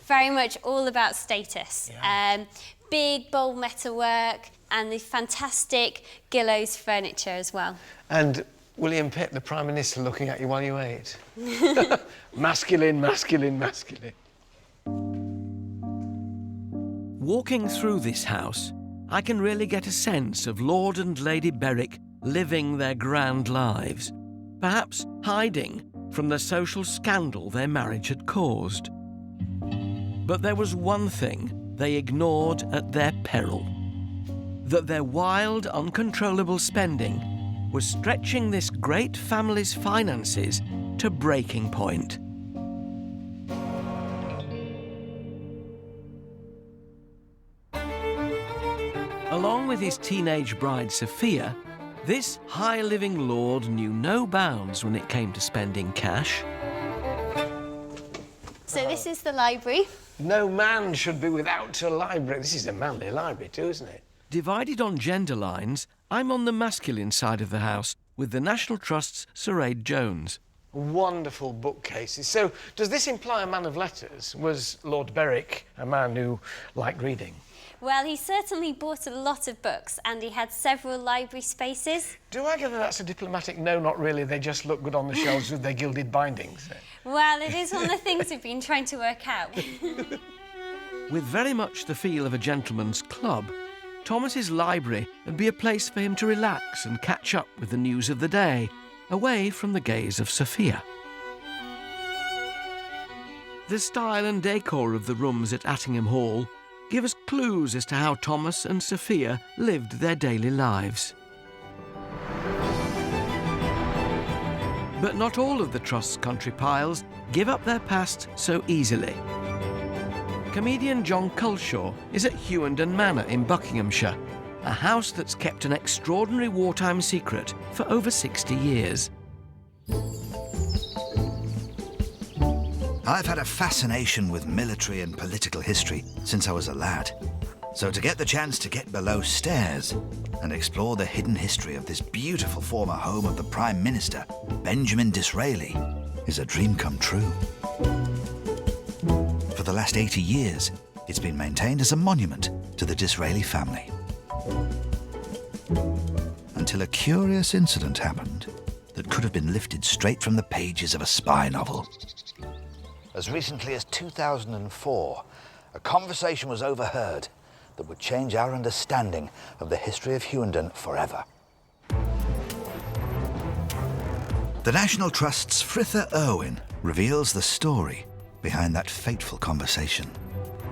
Very much all about status. Yeah. Big, bold metalwork, and the fantastic Gillows furniture as well. And William Pitt, the Prime Minister, looking at you while you ate. Masculine, masculine, masculine. Walking through this house, I can really get a sense of Lord and Lady Berwick living their grand lives, perhaps hiding from the social scandal their marriage had caused. But there was one thing they ignored at their peril: that their wild, uncontrollable spending was stretching this great family's finances to breaking point. Along with his teenage bride Sophia, this high-living lord knew no bounds when it came to spending cash. So this is the library. No man should be without a library. This is a manly library too, isn't it? Divided on gender lines, I'm on the masculine side of the house with the National Trust's Sir Aid Jones. Wonderful bookcases. So, does this imply a man of letters? Was Lord Berwick a man who liked reading? Well, he certainly bought a lot of books, and he had several library spaces. Do I gather that's a diplomatic no, not really, they just look good on the shelves with their gilded bindings? Well, it is one of the things we've been trying to work out. With very much the feel of a gentleman's club, Thomas's library would be a place for him to relax and catch up with the news of the day, away from the gaze of Sophia. The style and decor of the rooms at Attingham Hall give us clues as to how Thomas and Sophia lived their daily lives. But not all of the Trust's country piles give up their past so easily. Comedian John Culshaw is at Hughenden Manor in Buckinghamshire, a house that's kept an extraordinary wartime secret for over 60 years. I've had a fascination with military and political history since I was a lad. So to get the chance to get below stairs and explore the hidden history of this beautiful former home of the Prime Minister, Benjamin Disraeli, is a dream come true. For the last 80 years, it's been maintained as a monument to the Disraeli family. Until a curious incident happened that could have been lifted straight from the pages of a spy novel. As recently as 2004, a conversation was overheard that would change our understanding of the history of Hughenden forever. The National Trust's Fritha Irwin reveals the story behind that fateful conversation.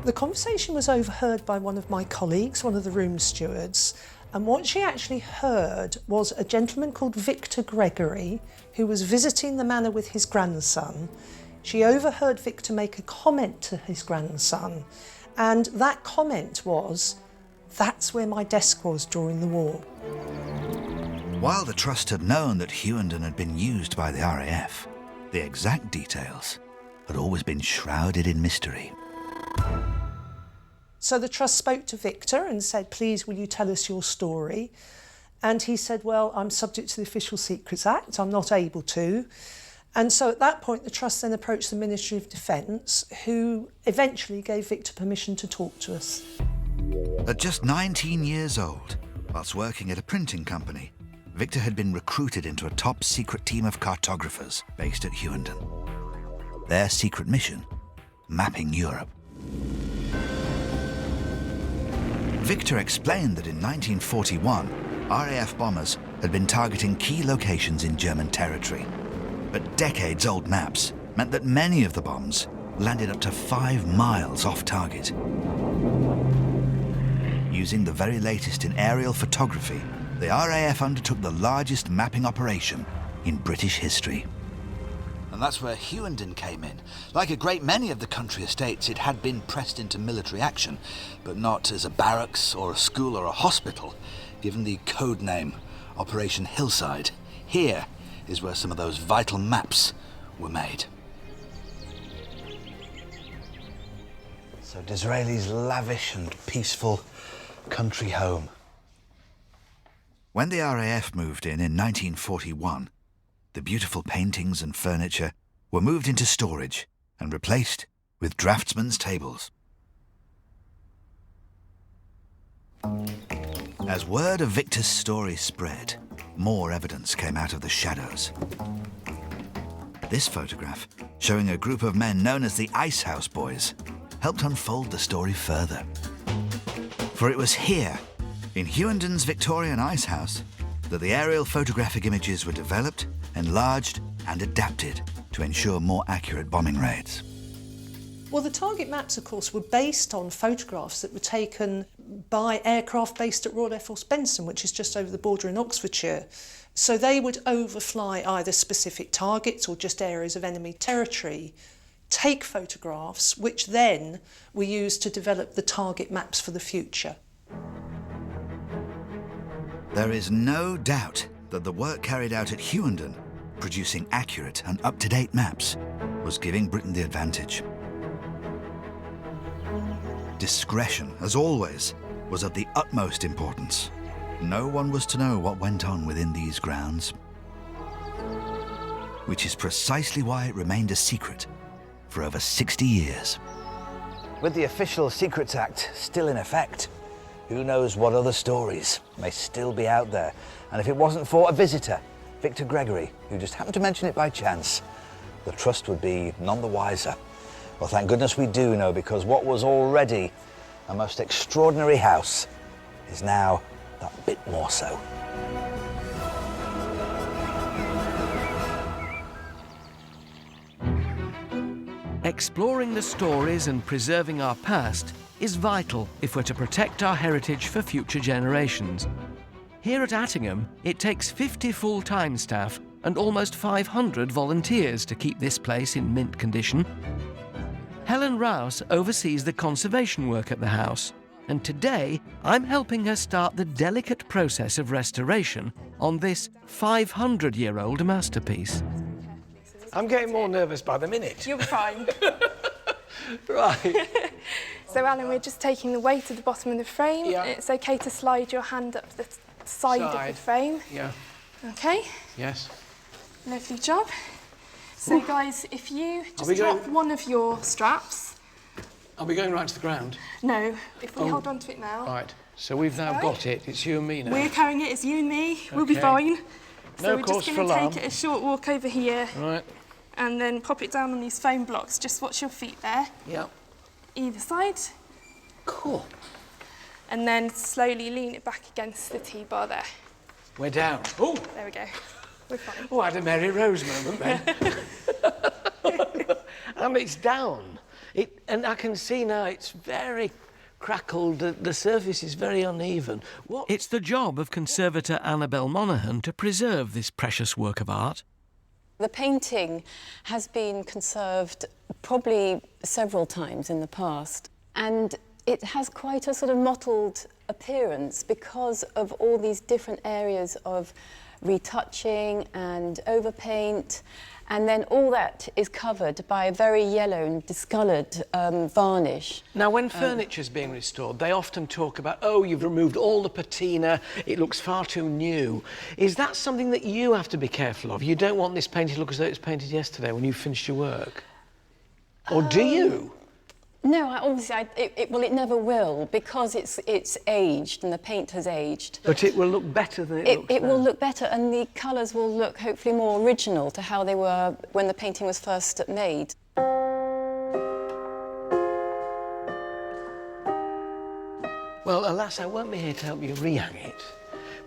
The conversation was overheard by one of my colleagues, one of the room stewards, and what she actually heard was a gentleman called Victor Gregory, who was visiting the manor with his grandson. She overheard Victor make a comment to his grandson, and that comment was, "That's where my desk was during the war." While the Trust had known that Hughenden had been used by the RAF, the exact details had always been shrouded in mystery. So the Trust spoke to Victor and said, "Please, will you tell us your story?" And he said, "Well, I'm subject to the Official Secrets Act. I'm not able to." And so at that point, the Trust then approached the Ministry of Defence, who eventually gave Victor permission to talk to us. At just 19 years old, whilst working at a printing company, Victor had been recruited into a top-secret team of cartographers based at Hughenden. Their secret mission, mapping Europe. Victor explained that in 1941, RAF bombers had been targeting key locations in German territory. But decades-old maps meant that many of the bombs landed up to 5 miles off target. Using the very latest in aerial photography, the RAF undertook the largest mapping operation in British history. And that's where Hughenden came in. Like a great many of the country estates, it had been pressed into military action, but not as a barracks or a school or a hospital, given the code name Operation Hillside. Here is where some of those vital maps were made. So Disraeli's lavish and peaceful country home. When the RAF moved in 1941, the beautiful paintings and furniture were moved into storage and replaced with draftsmen's tables. As word of Victor's story spread, more evidence came out of the shadows. This photograph, showing a group of men known as the Ice House Boys, helped unfold the story further. For it was here, in Hughdenden's Victorian ice house, that the aerial photographic images were developed, enlarged and adapted to ensure more accurate bombing raids. Well, the target maps, of course, were based on photographs that were taken by aircraft based at Royal Air Force Benson, which is just over the border in Oxfordshire. So they would overfly either specific targets or just areas of enemy territory, take photographs, which then were used to develop the target maps for the future. There is no doubt that the work carried out at Hughenden, producing accurate and up-to-date maps, was giving Britain the advantage. Discretion, as always, was of the utmost importance. No one was to know what went on within these grounds, which is precisely why it remained a secret for over 60 years. With the official Secrets Act still in effect, who knows what other stories may still be out there. And if it wasn't for a visitor, Victor Gregory, who just happened to mention it by chance, the Trust would be none the wiser. Well, thank goodness we do know, because what was already a most extraordinary house is now that bit more so. Exploring the stories and preserving our past is vital if we're to protect our heritage for future generations. Here at Attingham, it takes 50 full-time staff and almost 500 volunteers to keep this place in mint condition. Helen Rouse oversees the conservation work at the house, and today I'm helping her start the delicate process of restoration on this 500-year-old masterpiece. I'm getting more nervous by the minute. You're fine. Right. So, Alan, we're just taking the weight at the bottom of the frame. Yeah. It's OK to slide your hand up the side of the frame. Yeah. OK? Yes. Lovely job. So, guys, if you just drop one of your straps... Are we going right to the ground? No, if we hold on to it now. Right. So we've now got it. It's you and me now. We're carrying it. It's you and me. We'll be fine. So No we're cause just for going to alarm. take it a short walk over here. Right. And then pop it down on these foam blocks. Just watch your feet there. Yeah. Either side. Cool. And then slowly lean it back against the T-bar there. We're down. Oh! There we go. We're fine. Oh, I had a Mary Rose moment then. And it's down. And I can see now it's very crackled. The surface is very uneven. It's the job of conservator Annabel Monaghan to preserve this precious work of art. The painting has been conserved probably several times in the past, and it has quite a sort of mottled appearance because of all these different areas of retouching and overpaint, and then all that is covered by a very yellow and discoloured varnish. Now, when furniture's being restored, they often talk about, oh, you've removed all the patina, it looks far too new. Is that something that you have to be careful of? You don't want this painting to look as though it was painted yesterday when you finished your work? Or do you? No, it never will, because it's aged and the paint has aged. But it will look better than it looks It now. will look better, and the colours will look hopefully more original to how they were when the painting was first made. Well, alas, I won't be here to help you rehang it,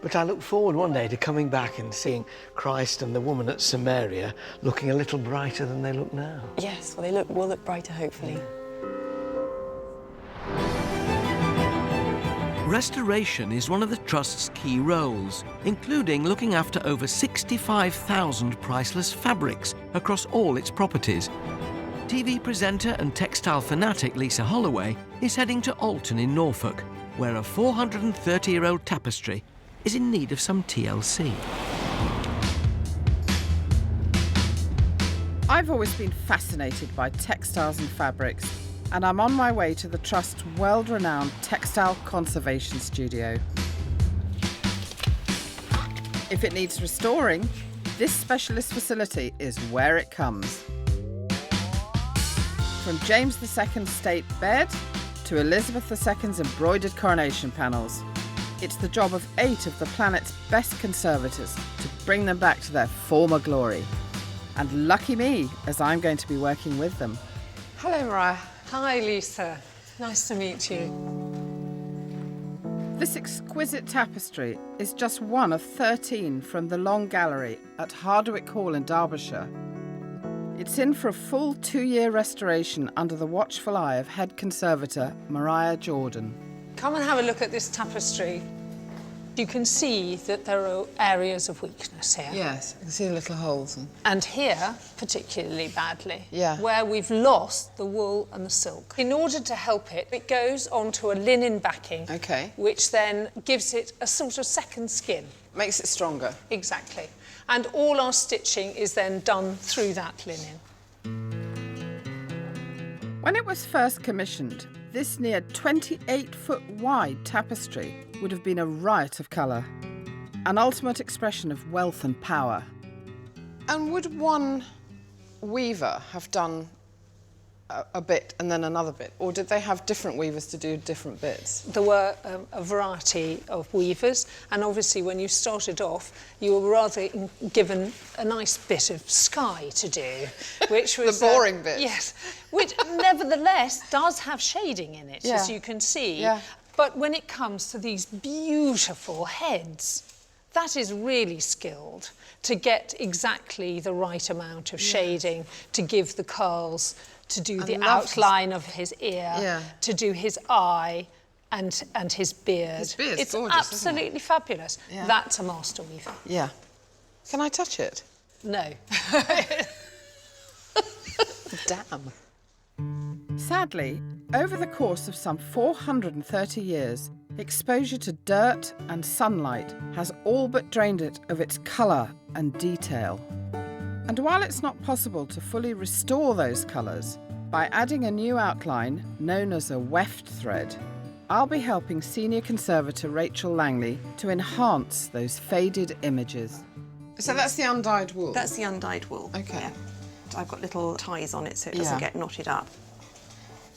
but I look forward one day to coming back and seeing Christ and the woman at Samaria looking a little brighter than they look now. Yes, well, they will look brighter, hopefully. Restoration is one of the Trust's key roles, including looking after over 65,000 priceless fabrics across all its properties. TV presenter and textile fanatic Lisa Holloway is heading to Alton in Norfolk, where a 430-year-old tapestry is in need of some TLC. I've always been fascinated by textiles and fabrics, and I'm on my way to the Trust's world-renowned Textile Conservation Studio. If it needs restoring, this specialist facility is where it comes. From James II's state bed to Elizabeth II's embroidered coronation panels, it's the job of 8 of the planet's best conservators to bring them back to their former glory. And lucky me, as I'm going to be working with them. Hello, Mariah. Hi, Lisa. Nice to meet you. This exquisite tapestry is just one of 13 from the Long Gallery at Hardwick Hall in Derbyshire. It's in for a full 2-year restoration under the watchful eye of head conservator Mariah Jordan. Come and have a look at this tapestry. You can see that there are areas of weakness here. Yes, I can see the little holes. And here, particularly badly, Yeah. where we've lost the wool and the silk. In order to help it, it goes onto a linen backing, which then gives it a sort of second skin. Makes it stronger. Exactly. And all our stitching is then done through that linen. When it was first commissioned, this near 28-foot wide tapestry would have been a riot of colour, an ultimate expression of wealth and power. And would one weaver have done a bit and then another bit, or did they have different weavers to do different bits? There were a variety of weavers, and obviously when you started off, you were rather given a nice bit of sky to do, which was... The boring bit. Yes, which nevertheless does have shading in it, as you can see. Yeah. But when it comes to these beautiful heads, that is really skilled to get exactly the right amount of shading, to give the curls, to do the outline of his ear, to do his eye and his beard. His beard's it's gorgeous, absolutely isn't it? fabulous. Yeah. That's a master weaver. Yeah. Can I touch it? No. Damn. Sadly, over the course of some 430 years, exposure to dirt and sunlight has all but drained it of its colour and detail. And while it's not possible to fully restore those colours, by adding a new outline known as a weft thread, I'll be helping Senior Conservator Rachel Langley to enhance those faded images. So that's the undyed wool? That's the undyed wool. OK. Yeah. I've got little ties on it so it doesn't get knotted up.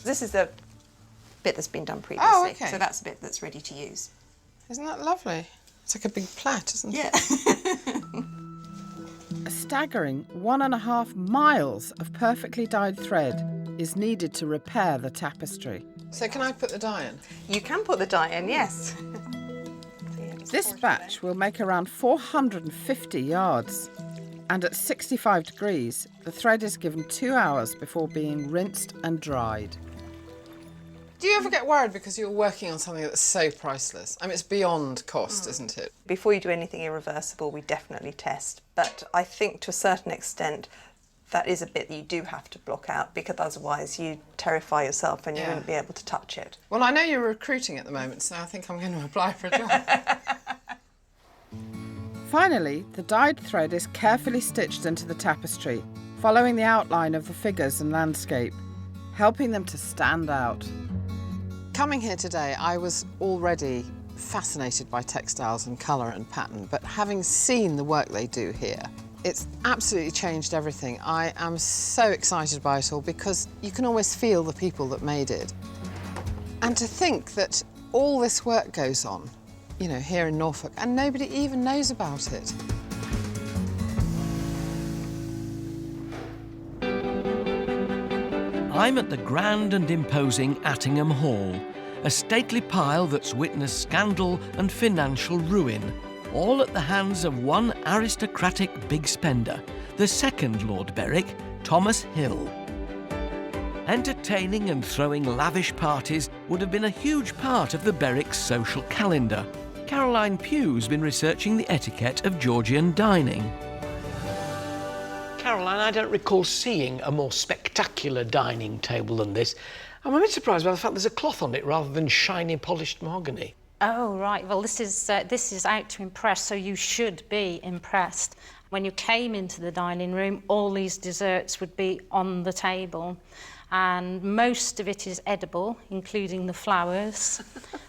This is the bit that's been done previously. Oh, OK. So that's a bit that's ready to use. Isn't that lovely? It's like a big plait, isn't it? Yeah. A staggering 1.5 miles of perfectly dyed thread is needed to repair the tapestry. So can I put the dye in? You can put the dye in, yes. This batch will make around 450 yards. And at 65 degrees, the thread is given 2 hours before being rinsed and dried. Do you ever get worried because you're working on something that's so priceless? I mean, it's beyond cost, isn't it? Before you do anything irreversible, we definitely test. But I think to a certain extent, that is a bit that you do have to block out, because otherwise you terrify yourself and you wouldn't be able to touch it. Well, I know you're recruiting at the moment, so I think I'm going to apply for a job. Finally, the dyed thread is carefully stitched into the tapestry, following the outline of the figures and landscape, helping them to stand out. Coming here today, I was already fascinated by textiles and colour and pattern, but having seen the work they do here, it's absolutely changed everything. I am so excited by it all because you can almost feel the people that made it. And to think that all this work goes on, you know, here in Norfolk, and nobody even knows about it. I'm at the grand and imposing Attingham Hall, a stately pile that's witnessed scandal and financial ruin, all at the hands of one aristocratic big spender, the second Lord Berwick, Thomas Hill. Entertaining and throwing lavish parties would have been a huge part of the Berwick's social calendar. Caroline Pugh's been researching the etiquette of Georgian dining. Caroline, I don't recall seeing a more spectacular dining table than this. I'm a bit surprised by the fact there's a cloth on it rather than shiny polished mahogany. Oh, right. Well, this is out to impress, so you should be impressed. When you came into the dining room, all these desserts would be on the table, and most of it is edible, including the flowers.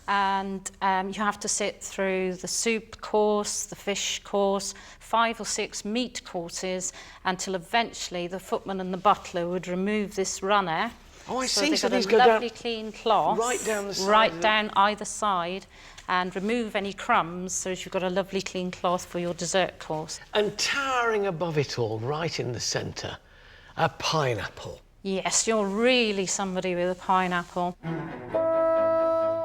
And you have to sit through the soup course, the fish course, 5 or 6 meat courses, until eventually the footman and the butler would remove this runner. Oh, I so see. They've So got these a go lovely down clean cloth right down the side. right down either side, and remove any crumbs so as you've got a lovely clean cloth for your dessert course. And towering above it all, right in the centre, a pineapple. Yes, you're really somebody with a pineapple.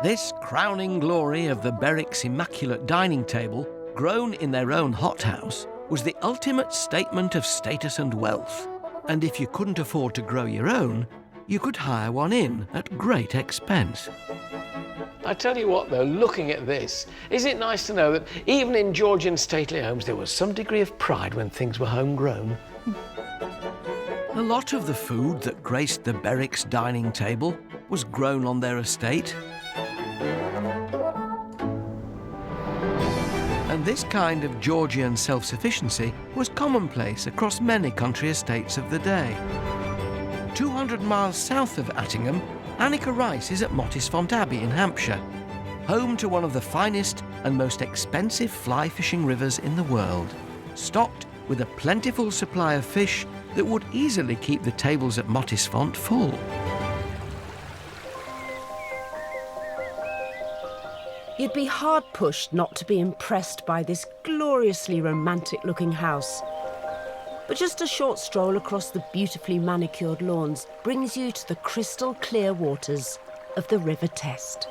This crowning glory of the Berwick's immaculate dining table, grown in their own hothouse, was the ultimate statement of status and wealth. And if you couldn't afford to grow your own, you could hire one in at great expense. I tell you what, though, looking at this, is it nice to know that even in Georgian stately homes there was some degree of pride when things were homegrown? A lot of the food that graced the Berwick's dining table was grown on their estate. And this kind of Georgian self-sufficiency was commonplace across many country estates of the day. 200 miles south of Attingham, Annika Rice is at Mottisfont Abbey in Hampshire, home to one of the finest and most expensive fly fishing rivers in the world, stocked with a plentiful supply of fish that would easily keep the tables at Mottisfont full. You'd be hard-pushed not to be impressed by this gloriously romantic-looking house. But just a short stroll across the beautifully manicured lawns brings you to the crystal-clear waters of the River Test.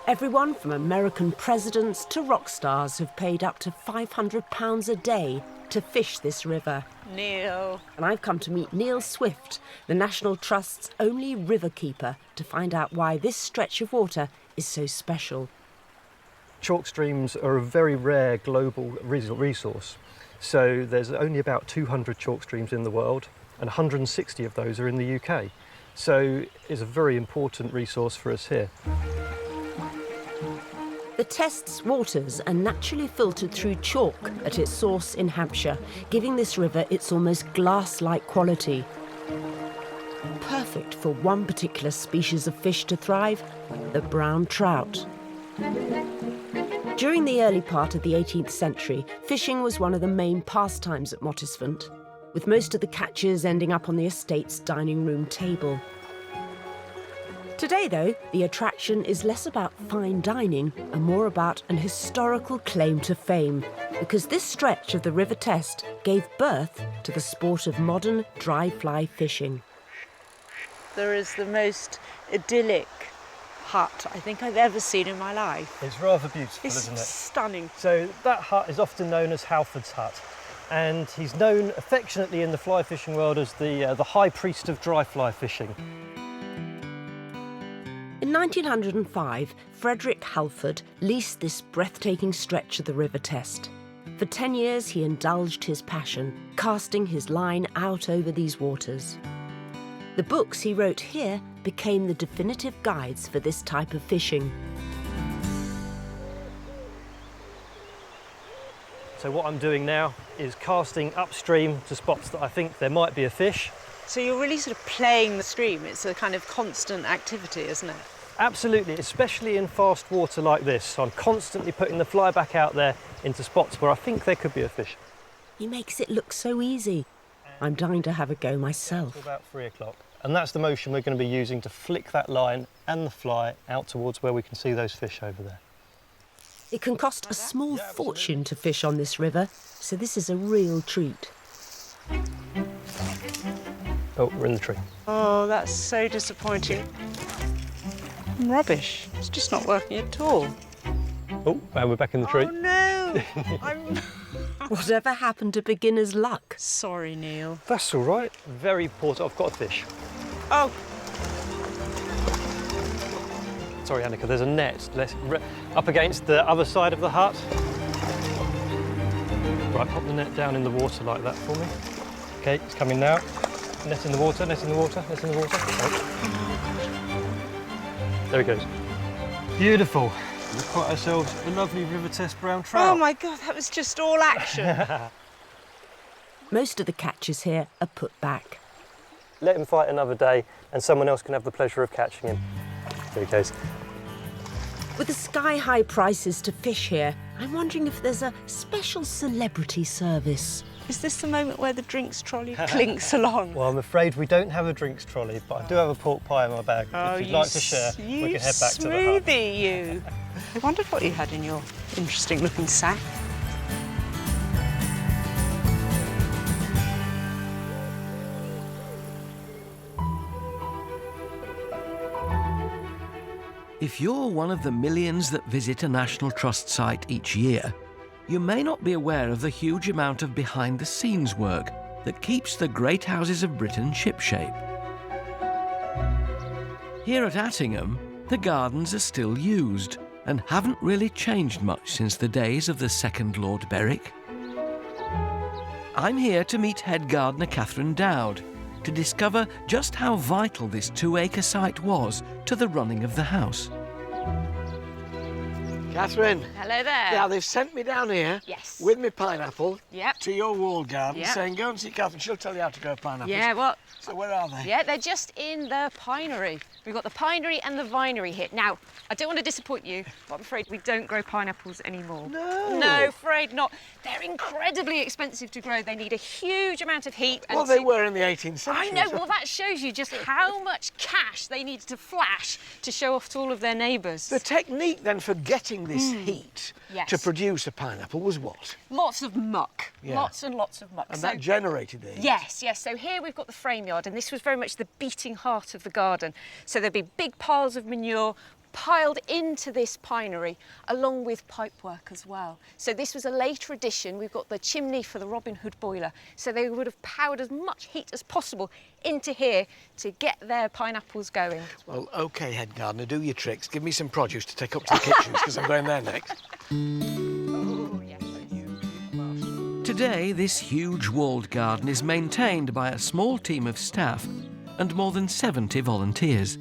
Everyone from American presidents to rock stars have paid up to £500 a day to fish this river. Neil. And I've come to meet Neil Swift, the National Trust's only river keeper, to find out why this stretch of water is so special. Chalk streams are a very rare global resource. So there's only about 200 chalk streams in the world, and 160 of those are in the UK. So it's a very important resource for us here. The Test's waters are naturally filtered through chalk at its source in Hampshire, giving this river its almost glass-like quality. Perfect for one particular species of fish to thrive, the brown trout. During the early part of the 18th century, fishing was one of the main pastimes at Mottisfont, with most of the catches ending up on the estate's dining room table. Today, though, the attraction is less about fine dining and more about an historical claim to fame, because this stretch of the River Test gave birth to the sport of modern dry fly fishing. There is the most idyllic hut I think I've ever seen in my life. It's rather beautiful, isn't it? It's stunning. So that hut is often known as Halford's hut, and he's known affectionately in the fly fishing world as the high priest of dry fly fishing. In 1905, Frederick Halford leased this breathtaking stretch of the River Test. For 10 years, he indulged his passion, casting his line out over these waters. The books he wrote here became the definitive guides for this type of fishing. So what I'm doing now is casting upstream to spots that I think there might be a fish. So you're really sort of playing the stream. It's a kind of constant activity, isn't it? Absolutely, especially in fast water like this. So I'm constantly putting the fly back out there into spots where I think there could be a fish. He makes it look so easy. I'm dying to have a go myself. Until about 3 o'clock. And that's the motion we're going to be using to flick that line and the fly out towards where we can see those fish over there. It can cost a small fortune to fish on this river, so this is a real treat. Oh, we're in the tree. Oh, that's so disappointing. Rubbish. It's just not working at all. Oh, and we're back in the tree. Oh, no! Whatever happened to beginner's luck? Sorry, Neil. That's all right. Very important. I've got a fish. Oh! Sorry, Annika, there's a net up against the other side of the hut. Right, pop the net down in the water like that for me. OK, it's coming now. Net in the water, net in the water, net in the water. Oh. There it goes. Beautiful. We've got ourselves a lovely river test brown trout. Oh, my God, that was just all action. Most of the catches here are put back. Let him fight another day and someone else can have the pleasure of catching him. There he goes. With the sky-high prices to fish here, I'm wondering if there's a special celebrity service. Is this the moment where the drinks trolley clinks along? Well, I'm afraid we don't have a drinks trolley, but I do have a pork pie in my bag. Oh, if you'd like to share, we can head back to the hut. Smoothie, you! I wondered what you had in your interesting-looking sack. If you're one of the millions that visit a National Trust site each year, you may not be aware of the huge amount of behind-the-scenes work that keeps the great houses of Britain shipshape. Here at Attingham, the gardens are still used and haven't really changed much since the days of the second Lord Berwick. I'm here to meet head gardener Catherine Dowd to discover just how vital this 2-acre site was to the running of the house. Catherine. Hello there. Now, they've sent me down here with my pineapple to your wall garden, saying go and see Catherine, she'll tell you how to grow pineapples. Yeah, well... So where are they? Yeah, they're just in the pinery. We've got the pinery and the vinery here. Now, I don't want to disappoint you, but I'm afraid we don't grow pineapples anymore. No. No, afraid not. They're incredibly expensive to grow. They need a huge amount of heat. Well, they were in the 18th century. I know. Well, that shows you just how much cash they needed to flash to show off to all of their neighbours. The technique, then, for getting this heat to produce a pineapple was what? Lots of muck. Yeah. Lots and lots of muck. And that generated the heat? Yes, yes. So here we've got the frame yard, and this was very much the beating heart of the garden. So there'd be big piles of manure piled into this pinery, along with pipework as well. So this was a later addition. We've got the chimney for the Robin Hood boiler. So they would have powered as much heat as possible into here to get their pineapples going. Well, OK, head gardener, do your tricks. Give me some produce to take up to the kitchens, because I'm going there next. Today, this huge walled garden is maintained by a small team of staff and more than 70 volunteers.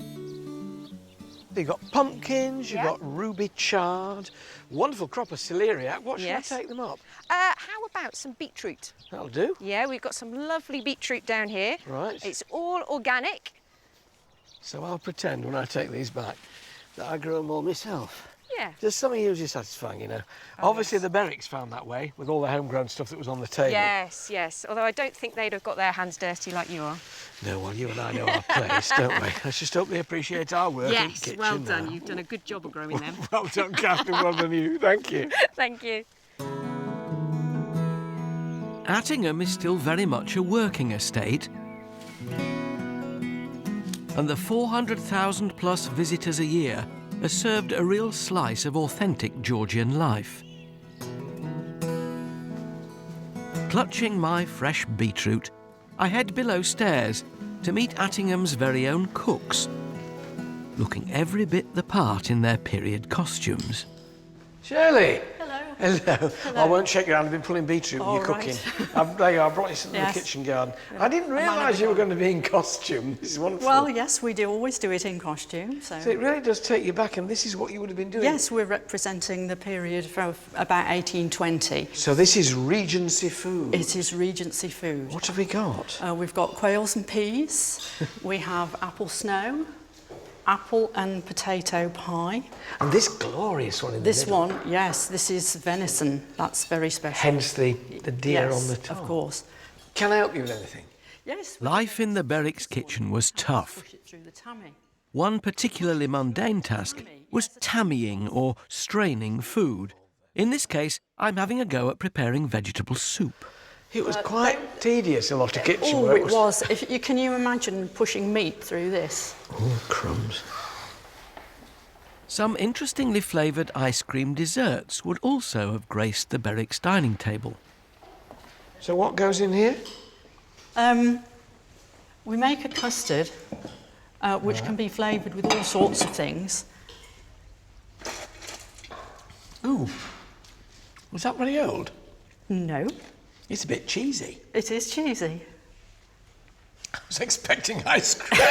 You've got pumpkins, you've got ruby chard, wonderful crop of celeriac. What should I take them up? How about some beetroot? That'll do. Yeah, we've got some lovely beetroot down here. Right. It's all organic. So I'll pretend when I take these back that I grow them all myself. Yeah. There's something hugely satisfying, you know. Obviously, the Berwicks found that way with all the homegrown stuff that was on the table. Yes, yes. Although I don't think they'd have got their hands dirty like you are. No, well, you and I know our place, don't we? Let's just hope they appreciate our work in the Yes, kitchen well done. now. You've done a good job of growing them. Well done, Catherine. Well done, you. Thank you. Thank you. Attingham is still very much a working estate, and the 400,000 plus visitors a year has served a real slice of authentic Georgian life. Clutching my fresh beetroot, I head below stairs to meet Attingham's very own cooks, looking every bit the part in their period costumes. Shirley. Hello. Hello. I won't shake your hand. I've been pulling beetroot when you're cooking. There you are. I brought you some in the kitchen garden. I didn't realise you were going to be in costume. This is wonderful. Well, yes, we do always do it in costume. So it really does take you back, and this is what you would have been doing? Yes, we're representing the period from about 1820. So this is Regency food? It is Regency food. What have we got? We've got quails and peas. We have apple snow, apple and potato pie. And this glorious one in the middle. This one, yes, this is venison. That's very special. Hence the deer on the top. top. Of course. Can I help you with anything? Yes. Life in the Berwick's kitchen was tough. One particularly mundane task was tammying or straining food. In this case, I'm having a go at preparing vegetable soup. It was quite tedious, a lot of kitchen work. Oh, it was. Can you imagine pushing meat through this? Oh, crumbs. Some interestingly flavoured ice cream desserts would also have graced the Berwick's dining table. So what goes in here? We make a custard, which can be flavoured with all sorts of things. Ooh. Was that very old? No. It's a bit cheesy. It is cheesy. I was expecting ice cream.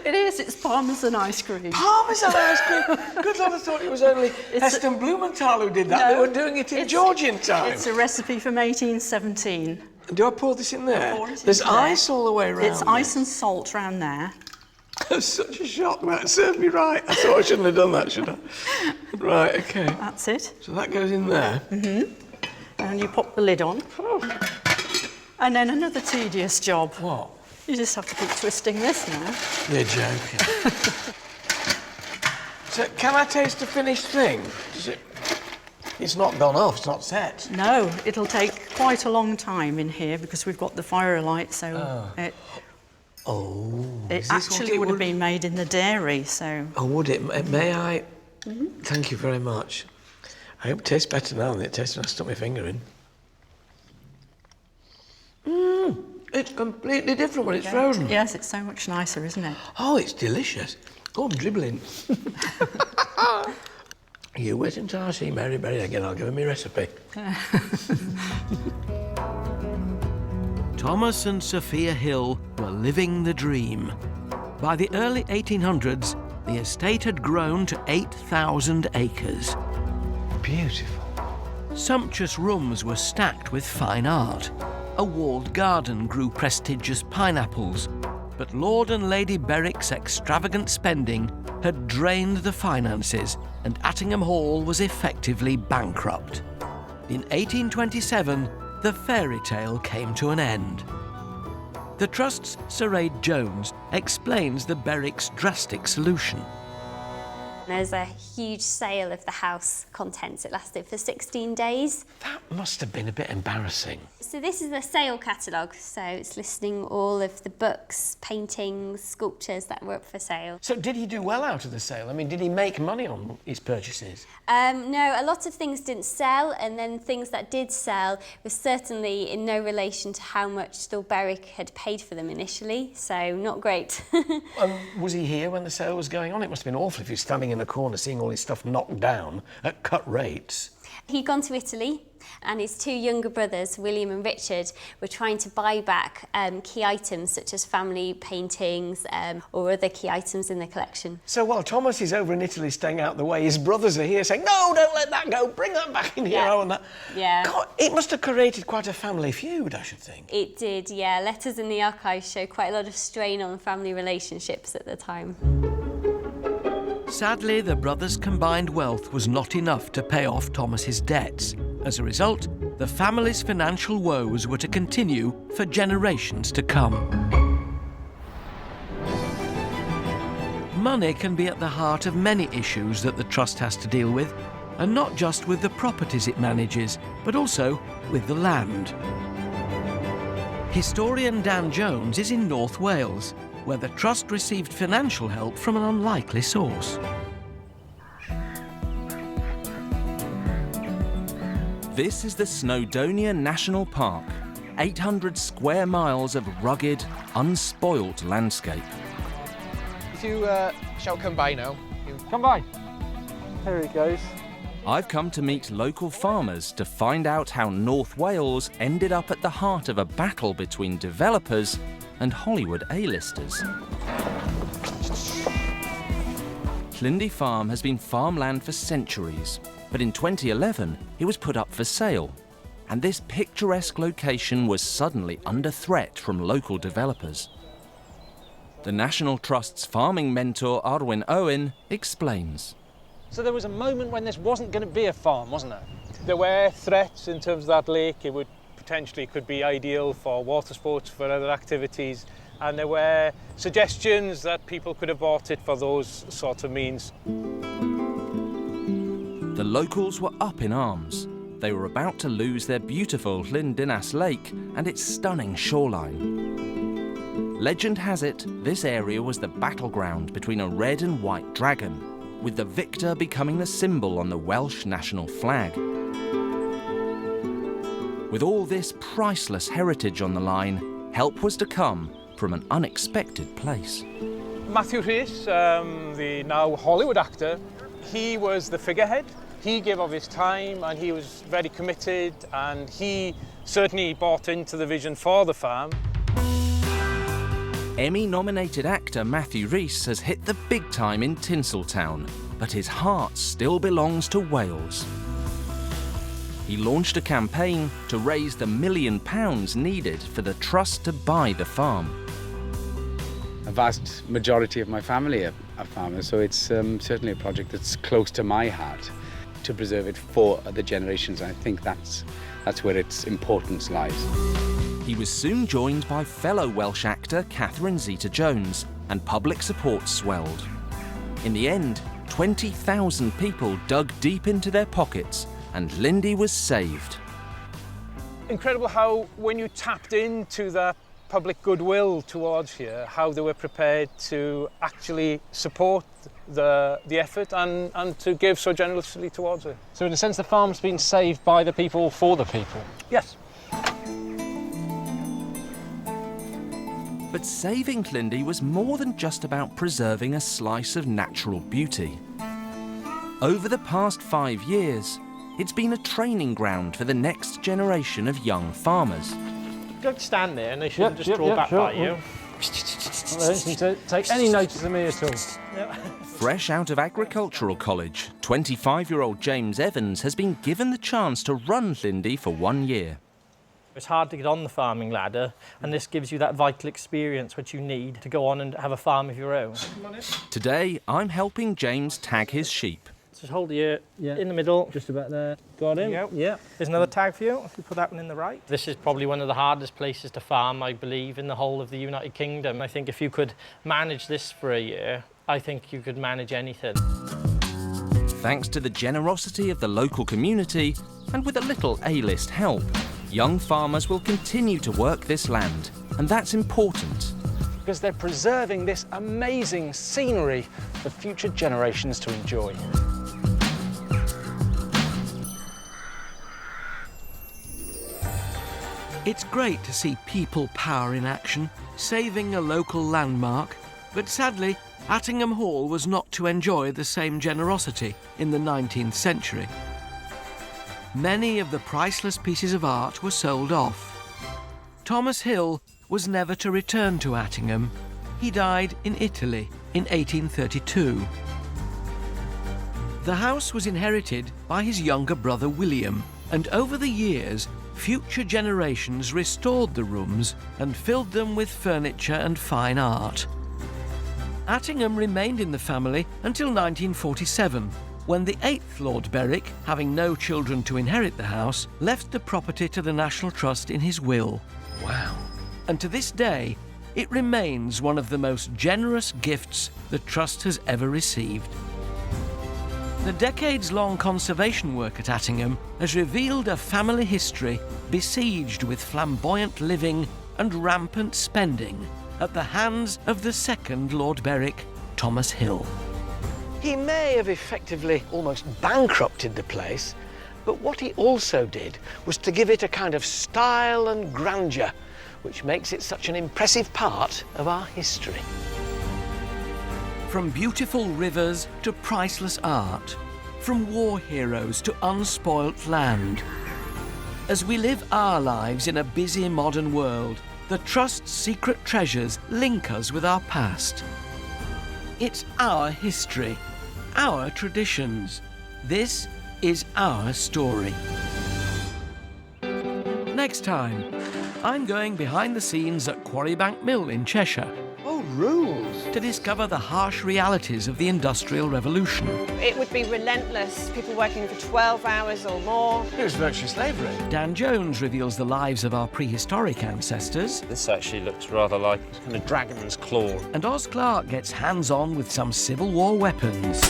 It is. It's Parmesan ice cream. Parmesan ice cream? Good Lord, I thought it was only Heston Blumenthal who did that. No, they were doing it in Georgian time. It's a recipe from 1817. Do I pour this in there? There's ice all the way around. It's ice and salt round there. That was such a shock. That served me right. I thought I shouldn't have done that, should I? Right, OK. That's it. So that goes in there. Mm-hmm. And you pop the lid on. Oh. And then another tedious job. What? You just have to keep twisting this now. You're joking. So, can I taste the finished thing? It's not gone off, it's not set. No, it'll take quite a long time in here because we've got the firelight, so it actually would have been made in the dairy, so... Oh, would it? May I? Mm-hmm. Thank you very much. I hope it tastes better now than it tasted when I stuck my finger in. It's completely different when it's frozen. Yes, it's so much nicer, isn't it? Oh, it's delicious. Oh, I'm dribbling. You wait until I see Mary Berry again, I'll give her my recipe. Thomas and Sophia Hill were living the dream. By the early 1800s, the estate had grown to 8,000 acres. Beautiful. Sumptuous rooms were stacked with fine art. A walled garden grew prestigious pineapples, but Lord and Lady Berwick's extravagant spending had drained the finances, and Attingham Hall was effectively bankrupt. In 1827, the fairy tale came to an end. The Trust's Sir Aid Jones explains the Berwick's drastic solution. There's a huge sale of the house contents. It lasted for 16 days. That must have been a bit embarrassing. So this is the sale catalogue, so it's listing all of the books, paintings, sculptures that were up for sale. So did he do well out of the sale? I mean, did he make money on his purchases? No, a lot of things didn't sell, and then things that did sell was certainly in no relation to how much the Berwick had paid for them initially, so not great. Was he here when the sale was going on? It must have been awful if he was standing in a corner seeing all his stuff knocked down at cut rates. He'd gone to Italy, and his two younger brothers, William and Richard, were trying to buy back key items such as family paintings or other key items in the collection. So while Thomas is over in Italy staying out the way, his brothers are here saying, no, don't let that go, bring that back in here. Yeah. Oh, and that. Yeah. God, it must have created quite a family feud, I should think. It did, yeah. Letters in the archives show quite a lot of strain on family relationships at the time. Sadly, the brothers' combined wealth was not enough to pay off Thomas's debts. As a result, the family's financial woes were to continue for generations to come. Money can be at the heart of many issues that the Trust has to deal with, and not just with the properties it manages, but also with the land. Historian Dan Jones is in North Wales, where the Trust received financial help from an unlikely source. This is the Snowdonia National Park, 800 square miles of rugged, unspoilt landscape. If you shall come by now. Come by. There he goes. I've come to meet local farmers to find out how North Wales ended up at the heart of a battle between developers and Hollywood A-listers. Llyndy Farm has been farmland for centuries, but in 2011 it was put up for sale, and this picturesque location was suddenly under threat from local developers. The National Trust's farming mentor Arwen Owen explains. So there was a moment when this wasn't going to be a farm, wasn't there? There were threats in terms of that lake. It would potentially could be ideal for water sports, for other activities, and there were suggestions that people could have bought it for those sorts of means. The locals were up in arms. They were about to lose their beautiful Llyndinas Lake and its stunning shoreline. Legend has it, this area was the battleground between a red and white dragon, with the victor becoming the symbol on the Welsh national flag. With all this priceless heritage on the line, help was to come from an unexpected place. Matthew Rhys, the now Hollywood actor, he was the figurehead. He gave of his time and he was very committed, and he certainly bought into the vision for the farm. Emmy-nominated actor Matthew Rhys has hit the big time in Tinseltown, but his heart still belongs to Wales. He launched a campaign to raise the £1 million needed for the trust to buy the farm. A vast majority of my family are farmers, so it's certainly a project that's close to my heart, to preserve it for other generations. I think that's where its importance lies. He was soon joined by fellow Welsh actor Catherine Zeta-Jones, and public support swelled. In the end, 20,000 people dug deep into their pockets, and Llyndy was saved. Incredible how, when you tapped into that public goodwill towards here, how they were prepared to actually support the effort and to give so generously towards it. So in a sense, the farm's been saved by the people for the people? Yes. But saving Llyndy was more than just about preserving a slice of natural beauty. Over the past 5 years, it's been a training ground for the next generation of young farmers. Go stand there and they shouldn't just draw back by you. They don't seem to take any notice of me at all. Fresh out of agricultural college, 25-year-old James Evans has been given the chance to run Llyndy for 1 year. It's hard to get on the farming ladder, and this gives you that vital experience which you need to go on and have a farm of your own. Today, I'm helping James tag his sheep. Just hold the in the middle. Just about there. Got him? Yep. Yeah. There's another tag for you, if you put that one in the right. This is probably one of the hardest places to farm, I believe, in the whole of the United Kingdom. I think if you could manage this for a year, I think you could manage anything. Thanks to the generosity of the local community, and with a little A-list help, young farmers will continue to work this land, and that's important. Because they're preserving this amazing scenery for future generations to enjoy. It's great to see people power in action, saving a local landmark, but sadly, Attingham Hall was not to enjoy the same generosity in the 19th century. Many of the priceless pieces of art were sold off. Thomas Hill was never to return to Attingham. He died in Italy in 1832. The house was inherited by his younger brother William, and over the years, future generations restored the rooms and filled them with furniture and fine art. Attingham remained in the family until 1947, when the 8th Lord Berwick, having no children to inherit the house, left the property to the National Trust in his will. Wow. And to this day, it remains one of the most generous gifts the Trust has ever received. The decades-long conservation work at Attingham has revealed a family history besieged with flamboyant living and rampant spending at the hands of the 2nd Lord Berwick, Thomas Hill. He may have effectively almost bankrupted the place, but what he also did was to give it a kind of style and grandeur, which makes it such an impressive part of our history. From beautiful rivers to priceless art, from war heroes to unspoilt land. As we live our lives in a busy modern world, the Trust's secret treasures link us with our past. It's our history, our traditions. This is our story. Next time, I'm going behind the scenes at Quarry Mill in Cheshire. Oh, rules! To discover the harsh realities of the Industrial Revolution. It would be relentless, people working for 12 hours or more. It was virtually slavery. Dan Jones reveals the lives of our prehistoric ancestors. This actually looks rather like a kind of dragon's claw. And Oz Clarke gets hands-on with some Civil War weapons.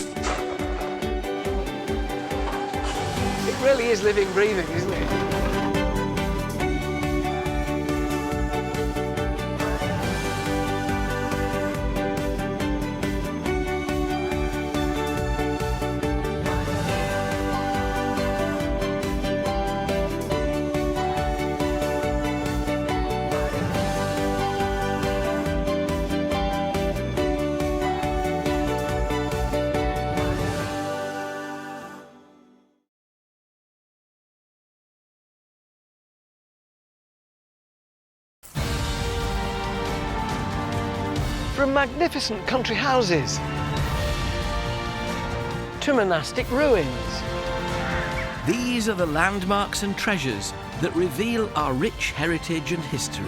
It really is living, breathing, isn't it? From magnificent country houses to monastic ruins. These are the landmarks and treasures that reveal our rich heritage and history.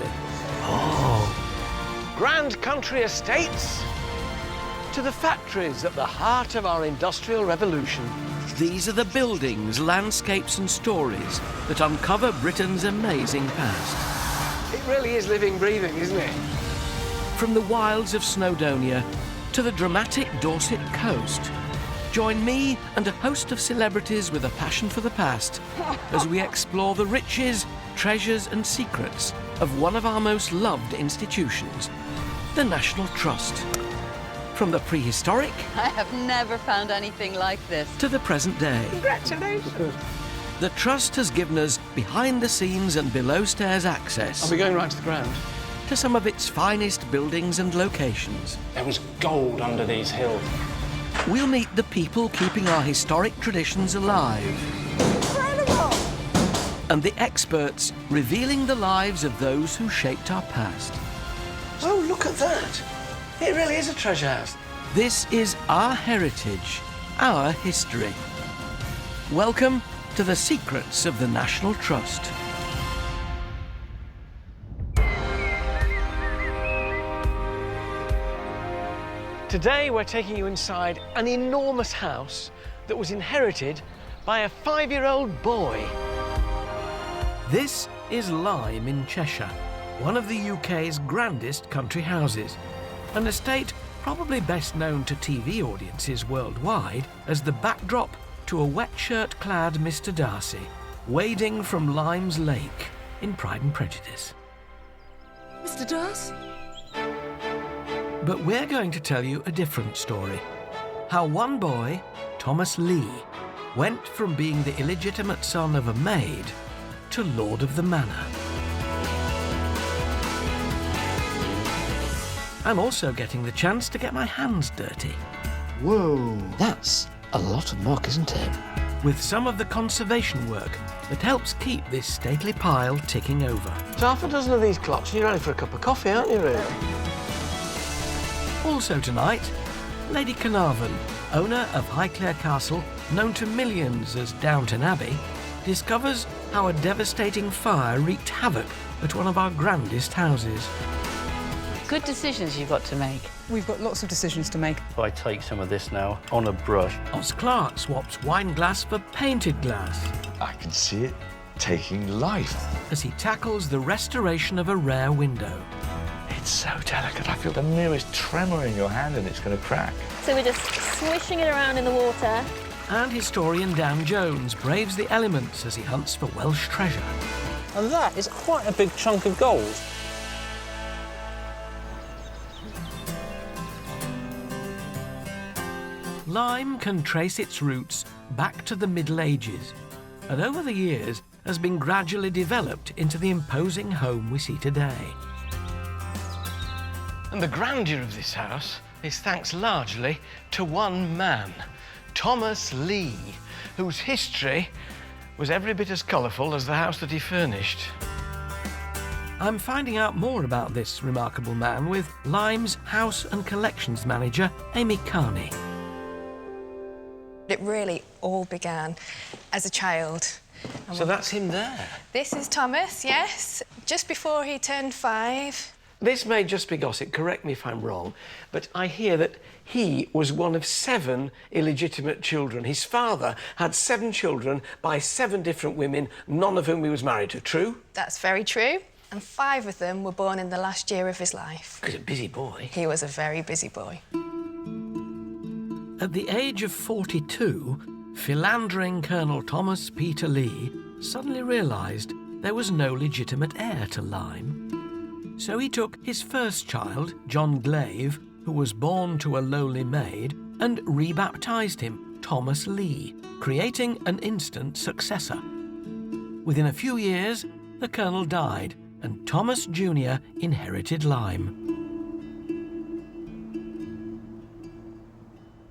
Oh, grand country estates to the factories at the heart of our Industrial Revolution. These are the buildings, landscapes and stories that uncover Britain's amazing past. It really is living, breathing, isn't it? From the wilds of Snowdonia to the dramatic Dorset coast, join me and a host of celebrities with a passion for the past as we explore the riches, treasures and secrets of one of our most loved institutions, the National Trust. From the prehistoric... I have never found anything like this. ...to the present day. Congratulations! The Trust has given us behind-the-scenes and below-stairs access... Are we going right to the ground? ...to some of its finest buildings and locations. There was gold under these hills. We'll meet the people keeping our historic traditions alive. Incredible! And the experts revealing the lives of those who shaped our past. Oh, look at that! It really is a treasure house. This is our heritage, our history. Welcome to the secrets of the National Trust. Today we're taking you inside an enormous house that was inherited by a 5-year-old boy. This is Lyme in Cheshire, one of the UK's grandest country houses. An estate probably best known to TV audiences worldwide as the backdrop to a wet shirt-clad Mr. Darcy, wading from Lyme's Lake in Pride and Prejudice. Mr. Darcy? But we're going to tell you a different story. How one boy, Thomas Lee, went from being the illegitimate son of a maid to Lord of the Manor. I'm also getting the chance to get my hands dirty. Whoa, that's a lot of muck, isn't it? With some of the conservation work that helps keep this stately pile ticking over. So half a dozen of these clocks and you're ready for a cup of coffee, aren't you, really? Also tonight, Lady Carnarvon, owner of Highclere Castle, known to millions as Downton Abbey, discovers how a devastating fire wreaked havoc at one of our grandest houses. Good decisions you've got to make. We've got lots of decisions to make. If I take some of this now on a brush. Oz Clarke swaps wine glass for painted glass. I can see it taking life. As he tackles the restoration of a rare window. It's so delicate. I feel the merest tremor in your hand and it's going to crack. So we're just swishing it around in the water. And historian Dan Jones braves the elements as he hunts for Welsh treasure. And that is quite a big chunk of gold. Lyme can trace its roots back to the Middle Ages, and over the years has been gradually developed into the imposing home we see today. And the grandeur of this house is thanks largely to one man, Thomas Lee, whose history was every bit as colourful as the house that he furnished. I'm finding out more about this remarkable man with Lyme's House and Collections Manager, Amy Carney. It really all began as a child. So that's him there? This is Thomas, yes, just before he turned 5. This may just be gossip, correct me if I'm wrong, but I hear that he was one of 7 illegitimate children. His father had 7 children by 7 different women, none of whom he was married to. True? That's very true. And 5 of them were born in the last year of his life. He was a busy boy. He was a very busy boy. At the age of 42, philandering Colonel Thomas Peter Lee suddenly realised there was no legitimate heir to Lyme. So he took his first child, John Glaive, who was born to a lowly maid, and rebaptised him Thomas Lee, creating an instant successor. Within a few years, the colonel died, and Thomas Jr. inherited Lyme.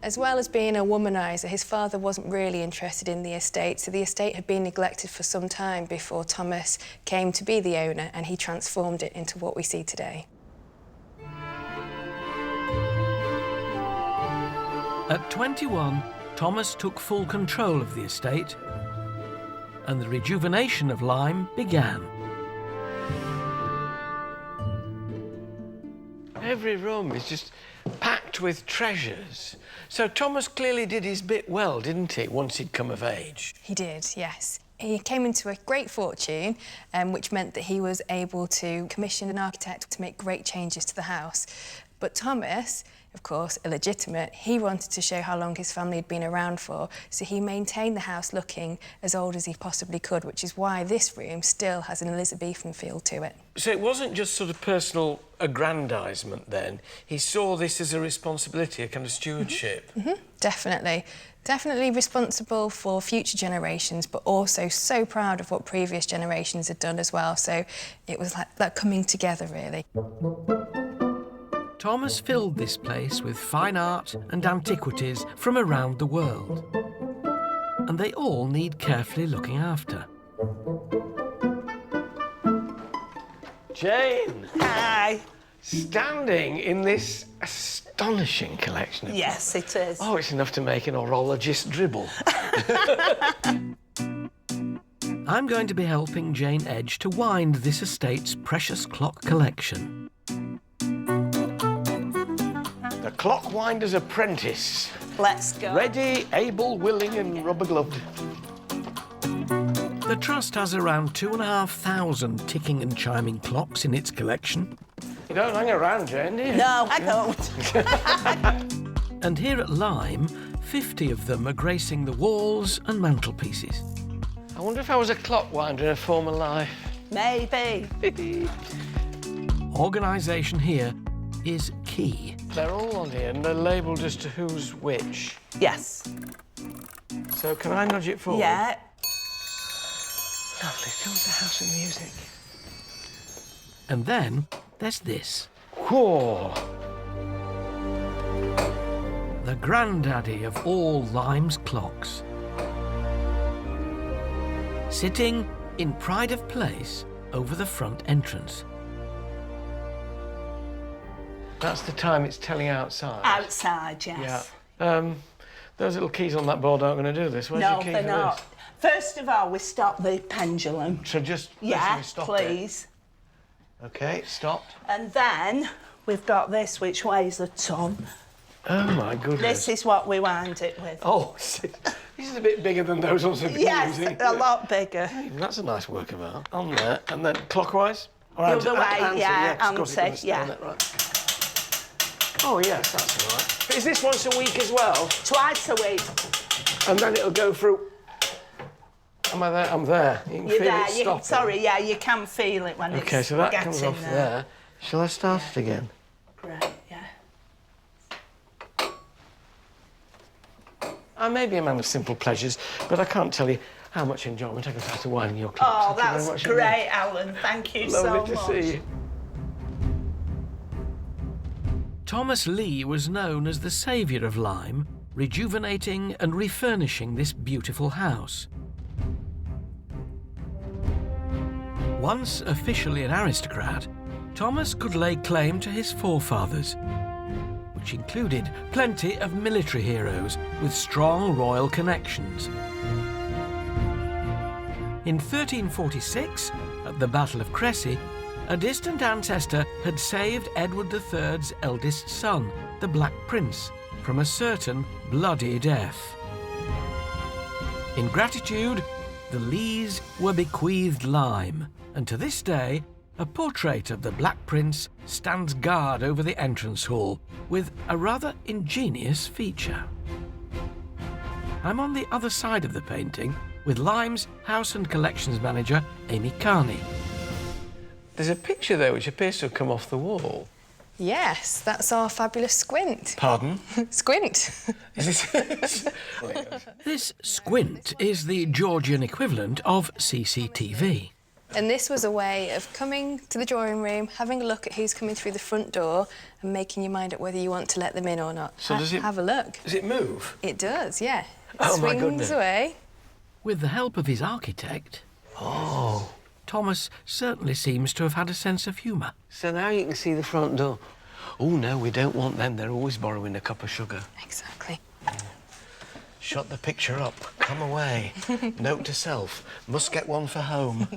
As well as being a womaniser, his father wasn't really interested in the estate, so the estate had been neglected for some time before Thomas came to be the owner, and he transformed it into what we see today. At 21, Thomas took full control of the estate, and the rejuvenation of Lyme began. Every room is just packed with treasures. So Thomas clearly did his bit well, didn't he, once he'd come of age? He did, yes. He came into a great fortune, which meant that he was able to commission an architect to make great changes to the house. But Thomas, of course, illegitimate, he wanted to show how long his family had been around for, so he maintained the house looking as old as he possibly could, which is why this room still has an Elizabethan feel to it. So it wasn't just sort of personal aggrandisement then. He saw this as a responsibility, a kind of stewardship. Definitely. Definitely responsible for future generations, but also so proud of what previous generations had done as well. So it was like that coming together, really. Thomas filled this place with fine art and antiquities from around the world. And they all need carefully looking after. Jane! Hi! Standing in this astonishing collection of... Yes, it is. Oh, it's enough to make an horologist dribble. I'm going to be helping Jane Edge to wind this estate's precious clock collection. The clockwinder's apprentice. Let's go. Ready, able, willing and rubber-gloved. The Trust has around 2,500 ticking and chiming clocks in its collection. You don't hang around, Jane, do you? No, I don't. And here at Lyme, 50 of them are gracing the walls and mantelpieces. I wonder if I was a clockwinder in a former life. Maybe. Organisation here is key. They're all on here and they're labelled as to who's which. Yes. So can I nudge it forward? Yeah. Lovely, fills the house with music. And then there's this. Whoa! The granddaddy of all Lyme's clocks. Sitting in pride of place over the front entrance. That's the time it's telling outside. Outside, yes. Yeah. Those little keys on that board aren't going to do this. Where's your key they're for not. this? First of all, we stop the pendulum. So just yeah, stop please. It. OK, stopped. And then we've got this, which weighs a ton. Oh, my goodness. This is what we wind it with. Oh, this is a bit bigger than those ones I've been using. Yes, a lot bigger. Hey, that's a nice work of art. On there, and then clockwise? The other way, yeah, anti, yeah. Right. Oh, yes, that's all right. But is this once a week as well? Twice a week. And then it'll go through... Am I there? I'm there. You can You're feel there. it stopping. Sorry, yeah, you can feel it when it's OK, so that comes off there. there. Shall I start it again? Right, yeah. I may be a man of simple pleasures, but I can't tell you how much enjoyment I get out of winding your clocks. Oh, that's great, Alan. Thank you so much. Lovely to see you. Thomas Lee was known as the saviour of Lyme, rejuvenating and refurnishing this beautiful house. Once officially an aristocrat, Thomas could lay claim to his forefathers, which included plenty of military heroes with strong royal connections. In 1346, at the Battle of Crecy, a distant ancestor had saved Edward III's eldest son, the Black Prince, from a certain bloody death. In gratitude, the Lees were bequeathed Lyme, and to this day, a portrait of the Black Prince stands guard over the entrance hall with a rather ingenious feature. I'm on the other side of the painting with Lyme's House and Collections Manager, Amy Carney. There's a picture there which appears to have come off the wall. Yes, that's our fabulous squint. Pardon? Squint. This squint is the Georgian equivalent of CCTV. And this was a way of coming to the drawing room, having a look at who's coming through the front door and making your mind up whether you want to let them in or not. So does it... Have a look. Does it move? It does, yeah. It Oh, my swings goodness. away. With the help of his architect, Thomas certainly seems to have had a sense of humour. So now you can see the front door. Oh, no, we don't want them. They're always borrowing a cup of sugar. Exactly. Shut the picture up. Come away. Note to self. Must get one for home.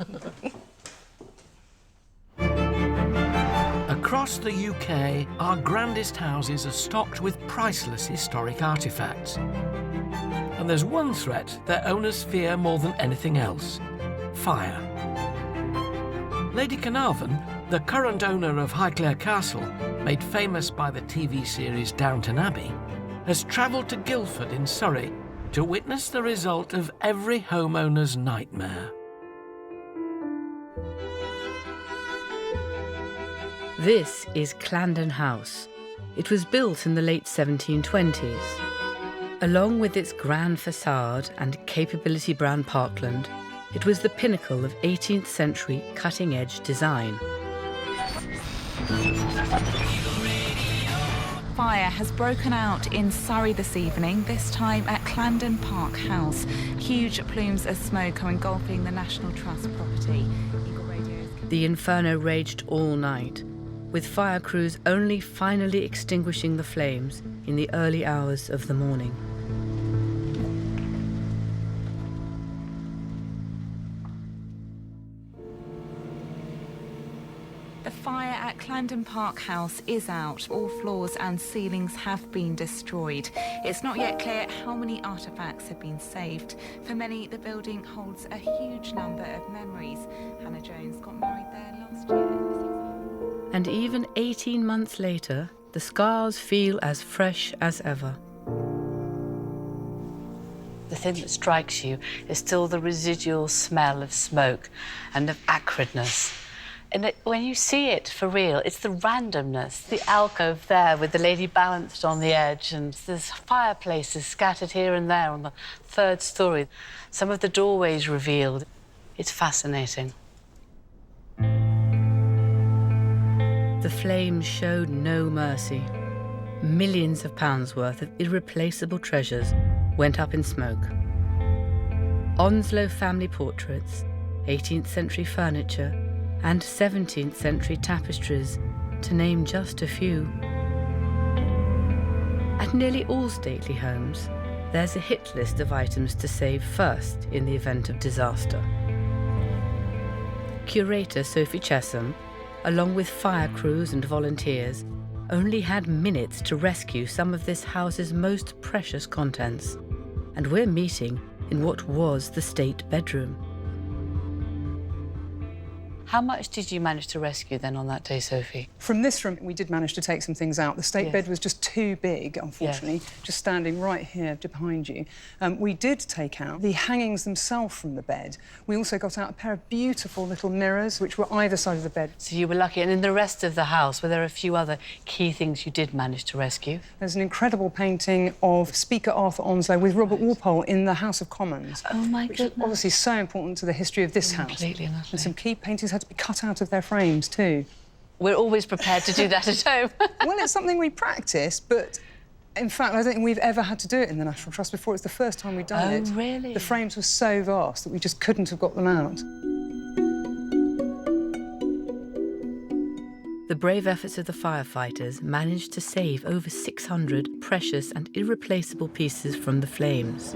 Across the UK, our grandest houses are stocked with priceless historic artefacts. And there's one threat their owners fear more than anything else: fire. Lady Carnarvon, the current owner of Highclere Castle, made famous by the TV series Downton Abbey, has travelled to Guildford in Surrey to witness the result of every homeowner's nightmare. This is Clarendon House. It was built in the late 1720s. Along with its grand facade and capability brown parkland, it was the pinnacle of 18th century cutting-edge design. Fire has broken out in Surrey this evening, this time at Clarendon Park House. Huge plumes of smoke are engulfing the National Trust property. The inferno raged all night, with fire crews only finally extinguishing the flames in the early hours of the morning. The fire at Clarendon Park House is out. All floors and ceilings have been destroyed. It's not yet clear how many artefacts have been saved. For many, the building holds a huge number of memories. Hannah Jones got married there last year. And even 18 months later, the scars feel as fresh as ever. The thing that strikes you is still the residual smell of smoke and of acridness. And when you see it for real, it's the randomness. The alcove there with the lady balanced on the edge, and there's fireplaces scattered here and there on the third story. Some of the doorways revealed. It's fascinating. The flames showed no mercy. Millions of pounds worth of irreplaceable treasures went up in smoke. Onslow family portraits, 18th century furniture, and 17th century tapestries, to name just a few. At nearly all stately homes, there's a hit list of items to save first in the event of disaster. Curator Sophie Chesham, along with fire crews and volunteers, only had minutes to rescue some of this house's most precious contents. And we're meeting in what was the state bedroom. How much did you manage to rescue then on that day, Sophie? From this room, we did manage to take some things out. The state bed was just too big, unfortunately, just standing right here behind you. We did take out the hangings themselves from the bed. We also got out a pair of beautiful little mirrors, which were either side of the bed. So you were lucky. And in the rest of the house, were there a few other key things you did manage to rescue? There's an incredible painting of Speaker Arthur Onslow with Robert Walpole in the House of Commons. Oh, my goodness. Which is obviously so important to the history of this house. Completely and utterly. And some key paintings had to be cut out of their frames too. We're always prepared to do that at home. Well, it's something we practice, but In fact, I don't think we've ever had to do it in the National Trust before. It's the first time we've done it. Oh, really? The frames were so vast that we just couldn't have got them out. The brave efforts of the firefighters managed to save over 600 precious and irreplaceable pieces from the flames.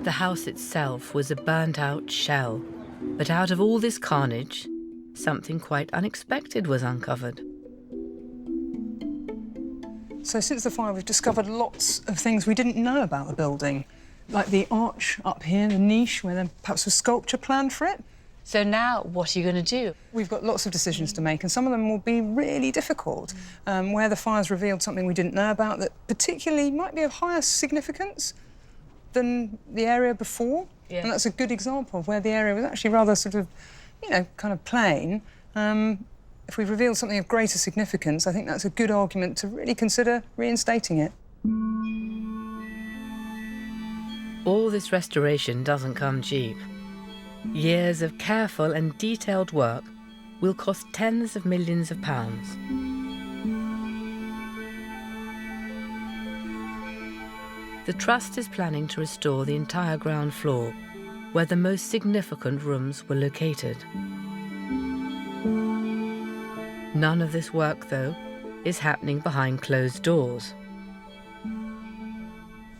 The house itself was a burnt-out shell, but out of all this carnage, something quite unexpected was uncovered. So since the fire, we've discovered lots of things we didn't know about the building, like the arch up here, the niche, where there perhaps was sculpture planned for it. So now, what are you going to do? We've got lots of decisions to make, and some of them will be really difficult, where the fire's revealed something we didn't know about that particularly might be of higher significance than the area before. Yeah. And that's a good example of where the area was actually rather sort of, you know, kind of plain. If we've revealed something of greater significance, I think that's a good argument to really consider reinstating it. All this restoration doesn't come cheap. Years of careful and detailed work will cost tens of millions of pounds. The Trust is planning to restore the entire ground floor, where the most significant rooms were located. None of this work, though, is happening behind closed doors.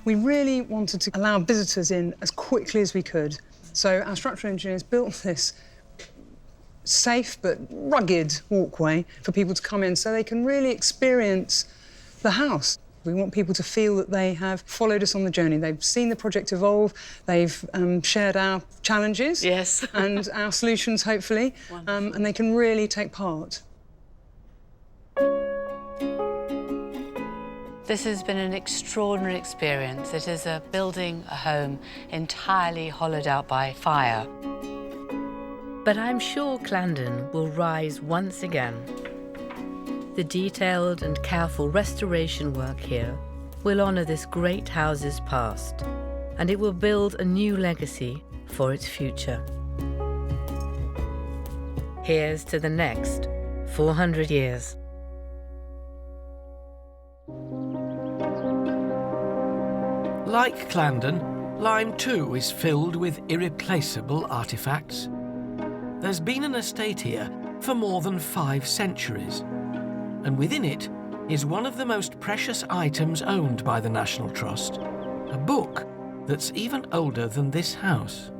We really wanted to allow visitors in as quickly as we could. So our structural engineers built this safe but rugged walkway for people to come in so they can really experience the house. We want people to feel that they have followed us on the journey. They've seen the project evolve, they've shared our challenges and our solutions, hopefully, and they can really take part. This has been an extraordinary experience. It is a building, a home, entirely hollowed out by fire. But I'm sure Clarendon will rise once again. The detailed and careful restoration work here will honour this great house's past, and it will build a new legacy for its future. Here's to the next 400 years. Like Clarendon, Lyme too is filled with irreplaceable artefacts. There's been an estate here for more than 5 centuries, and within it is one of the most precious items owned by the National Trust, a book that's even older than this house.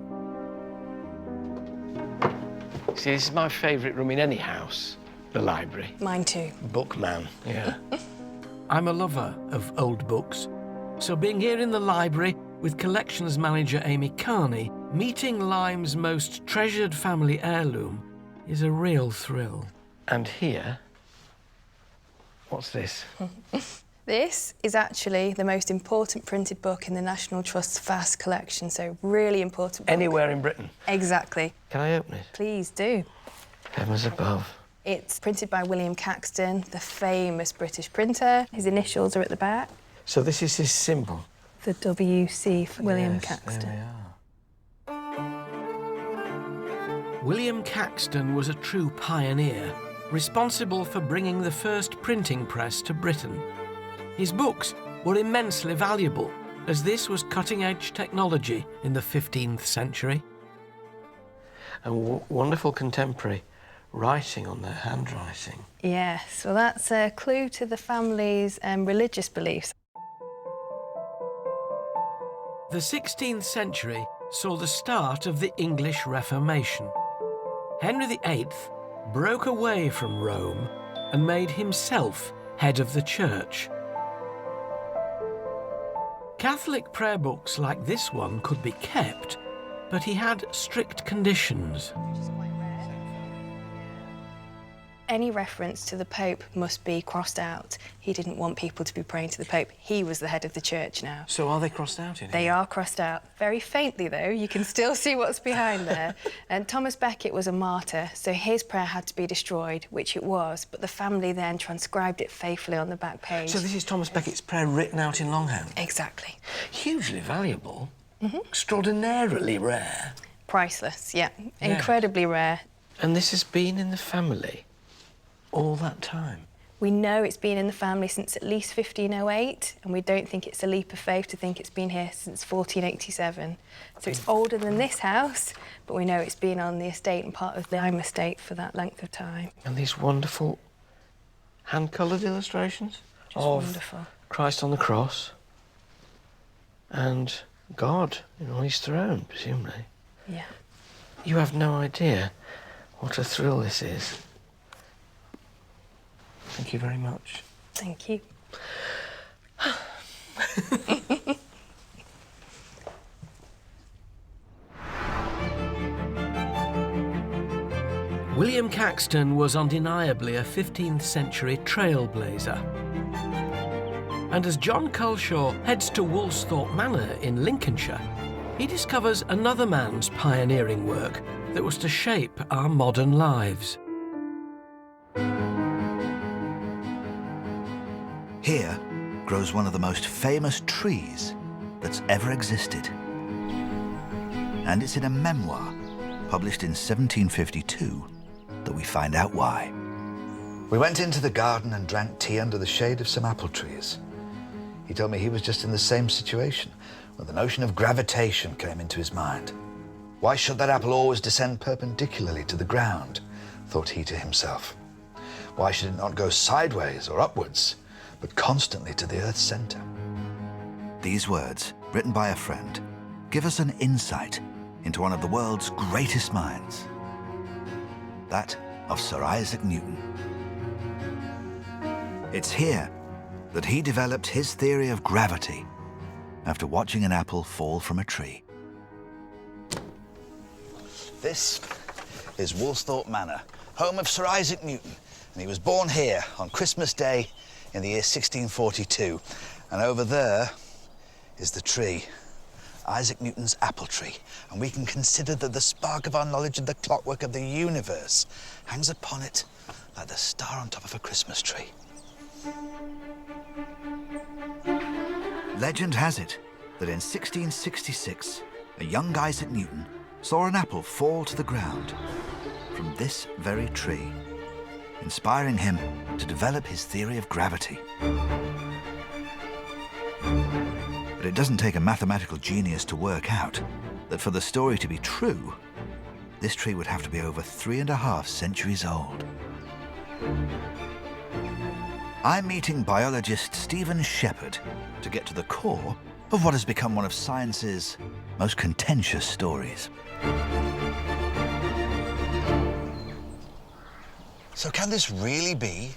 See, this is my favourite room in any house, the library. Mine too. Bookman, yeah. I'm a lover of old books, so being here in the library with collections manager Amy Carney, meeting Lyme's most treasured family heirloom is a real thrill. And here, what's this? This is actually the most important printed book in the National Trust's vast collection, so really important book. Anywhere in Britain? Exactly. Can I open it? Please do. Heavens above. It's printed by William Caxton, the famous British printer. His initials are at the back. So this is his symbol? The WC for William Caxton. There we are. William Caxton was a true pioneer, responsible for bringing the first printing press to Britain. His books were immensely valuable, as this was cutting-edge technology in the 15th century. And wonderful contemporary writing on their handwriting. Yes, well, that's a clue to the family's religious beliefs. The 16th century saw the start of the English Reformation. Henry VIII broke away from Rome and made himself head of the church. Catholic prayer books like this one could be kept, but he had strict conditions. Any reference to the Pope must be crossed out. He didn't want people to be praying to the Pope. He was the head of the church now. So are they crossed out in here? They are crossed out. Very faintly, though. You can still see what's behind there. And Thomas Becket was a martyr, so his prayer had to be destroyed, which it was, but the family then transcribed it faithfully on the back page. So this is Thomas Becket's prayer written out in longhand? Exactly. Hugely valuable. Extraordinarily rare. Priceless, yeah. Incredibly rare. And this has been in the family all that time? We know it's been in the family since at least 1508, and we don't think it's a leap of faith to think it's been here since 1487. So it's older than this house, but we know it's been on the estate and part of the Lyme estate for that length of time. And these wonderful hand-coloured illustrations Just of wonderful. Christ on the cross and God on his throne, presumably. Yeah. You have no idea what a thrill this is. Thank you very much. Thank you. William Caxton was undeniably a 15th century trailblazer. And as John Culshaw heads to Woolsthorpe Manor in Lincolnshire, he discovers another man's pioneering work that was to shape our modern lives. Here grows one of the most famous trees that's ever existed. And it's in a memoir published in 1752 that we find out why. We went into the garden and drank tea under the shade of some apple trees. He told me he was just in the same situation when the notion of gravitation came into his mind. Why should that apple always descend perpendicularly to the ground, thought he to himself. Why should it not go sideways or upwards, but constantly to the Earth's centre? These words, written by a friend, give us an insight into one of the world's greatest minds, that of Sir Isaac Newton. It's here that he developed his theory of gravity after watching an apple fall from a tree. This is Woolsthorpe Manor, home of Sir Isaac Newton, and he was born here on Christmas Day in the year 1642. And over there is the tree, Isaac Newton's apple tree, and we can consider that the spark of our knowledge of the clockwork of the universe hangs upon it like the star on top of a Christmas tree. Legend has it that in 1666, a young Isaac Newton saw an apple fall to the ground from this very tree, inspiring him to develop his theory of gravity. But it doesn't take a mathematical genius to work out that for the story to be true, this tree would have to be over 3.5 centuries old. I'm meeting biologist Stephen Shepherd to get to the core of what has become one of science's most contentious stories. So can this really be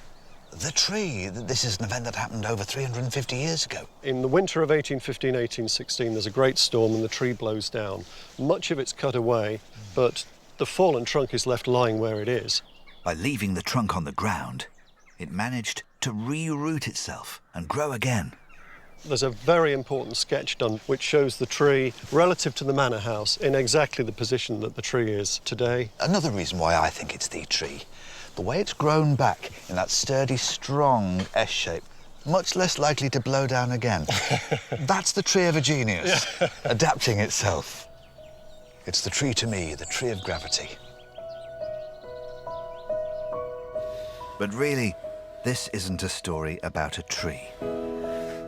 the tree? This is an event that happened over 350 years ago. In the winter of 1815-1816, there's a great storm and the tree blows down. Much of it's cut away, but the fallen trunk is left lying where it is. By leaving the trunk on the ground, it managed to re-root itself and grow again. There's a very important sketch done which shows the tree relative to the manor house in exactly the position that the tree is today. Another reason why I think it's the tree, the way it's grown back in that sturdy, strong S shape, much less likely to blow down again. That's the tree of a genius, adapting itself. It's the tree to me, the tree of gravity. But really, this isn't a story about a tree.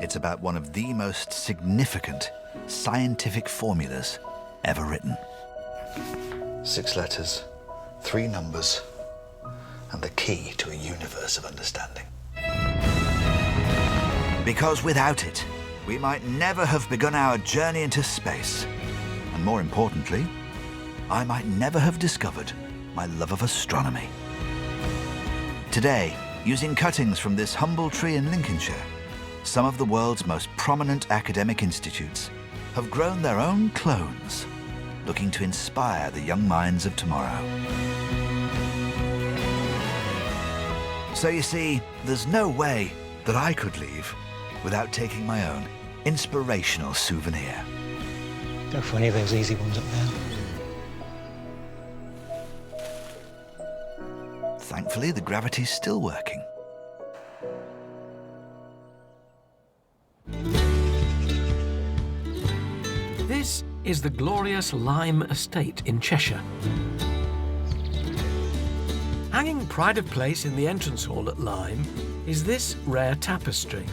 It's about one of the most significant scientific formulas ever written. 6 letters, 3 numbers, and the key to a universe of understanding. Because without it, we might never have begun our journey into space. And more importantly, I might never have discovered my love of astronomy. Today, using cuttings from this humble tree in Lincolnshire, some of the world's most prominent academic institutes have grown their own clones, looking to inspire the young minds of tomorrow. So you see, there's no way that I could leave without taking my own inspirational souvenir. Go for any of those easy ones up there. Thankfully, the gravity's still working. This is the glorious Lyme estate in Cheshire. Hanging pride of place in the entrance hall at Lyme is this rare tapestry.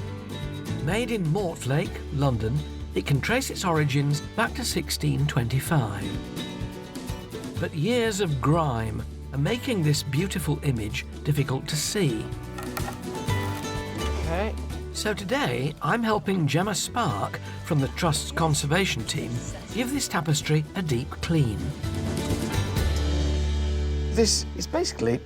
Made in Mortlake, London, it can trace its origins back to 1625. But years of grime are making this beautiful image difficult to see. Okay. So today, I'm helping Gemma Spark from the Trust's conservation team give this tapestry a deep clean. This is basically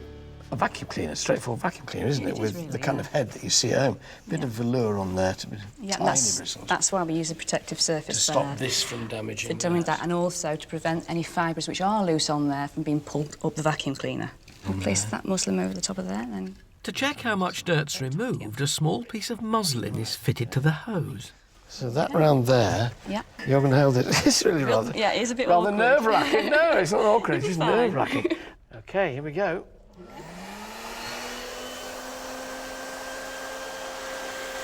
a vacuum cleaner, straightforward vacuum cleaner, isn't it? With really, the kind of head that you see at home. Bit of velour on there to be tiny bristles. That's why we use a protective surface To stop this from damaging. For doing that, and also to prevent any fibres which are loose on there from being pulled up the vacuum cleaner. We'll place that muslin over the top of there, then. To check how much dirt's removed, a small piece of muslin is fitted to the hose. So that round there, you're going to hold it. It's really rather... Yeah, it is a bit rather awkward. nerve-wracking. No, it's not awkward, it's just fine. nerve-wracking. OK, here we go.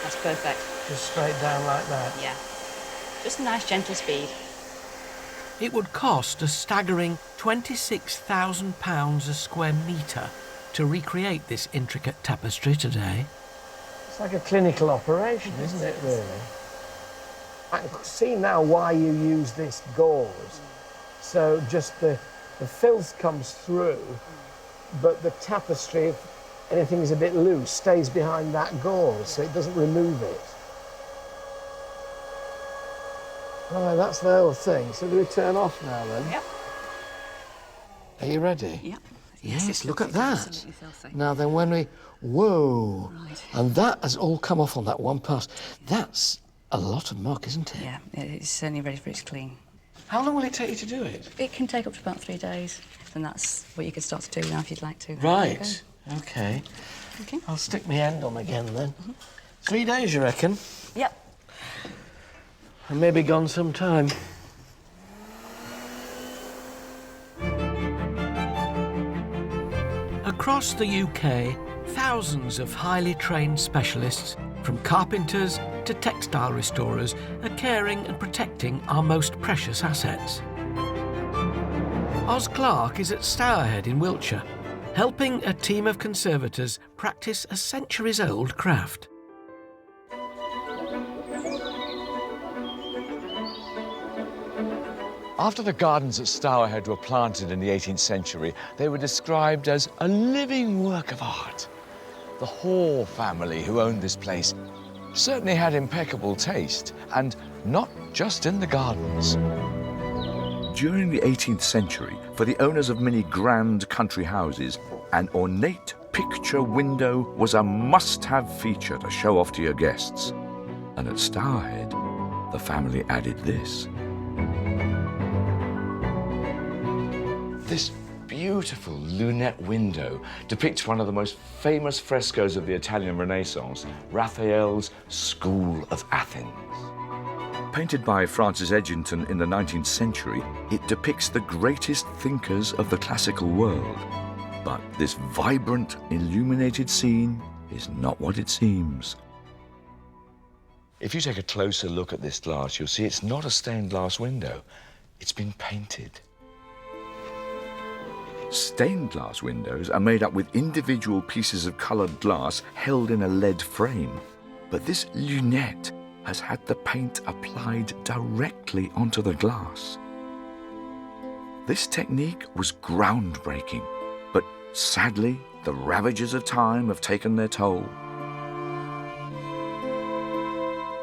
That's perfect. Just straight down like that. Yeah. Just a nice gentle speed. It would cost a staggering £26,000 a square metre to recreate this intricate tapestry today. It's like a clinical operation, isn't it, really? I can see now why you use this gauze. So just the filth comes through, but the tapestry, if anything is a bit loose, stays behind that gauze, so it doesn't remove it. Right, that's the whole thing. So do we turn off now, then? Yep. Are you ready? Yep. Yes, look at that. Now then, when we... Whoa! Right. And that has all come off on that one pass. That's a lot of muck, isn't it? Yeah, it's certainly ready for its clean. How long will it take you to do it? It can take up to about 3 days, and that's what you can start to do now if you'd like to. Right. OK. Okay. I'll stick my end on again, then. 3 days, you reckon? Yep. I may be gone some time. Across the UK, thousands of highly trained specialists, from carpenters to textile restorers, are caring and protecting our most precious assets. Oz Clarke is at Stourhead in Wiltshire, helping a team of conservators practice a centuries-old craft. After the gardens at Stourhead were planted in the 18th century, they were described as a living work of art. The Hall family, who owned this place, certainly had impeccable taste, and not just in the gardens. During the 18th century, for the owners of many grand country houses, an ornate picture window was a must-have feature to show off to your guests. And at Stourhead, the family added this. This beautiful lunette window depicts one of the most famous frescoes of the Italian Renaissance, Raphael's School of Athens. Painted by Francis Edgington in the 19th century, it depicts the greatest thinkers of the classical world. But this vibrant, illuminated scene is not what it seems. If you take a closer look at this glass, you'll see it's not a stained glass window. It's been painted. Stained glass windows are made up with individual pieces of coloured glass held in a lead frame. But this lunette has had the paint applied directly onto the glass. This technique was groundbreaking, but sadly, the ravages of time have taken their toll.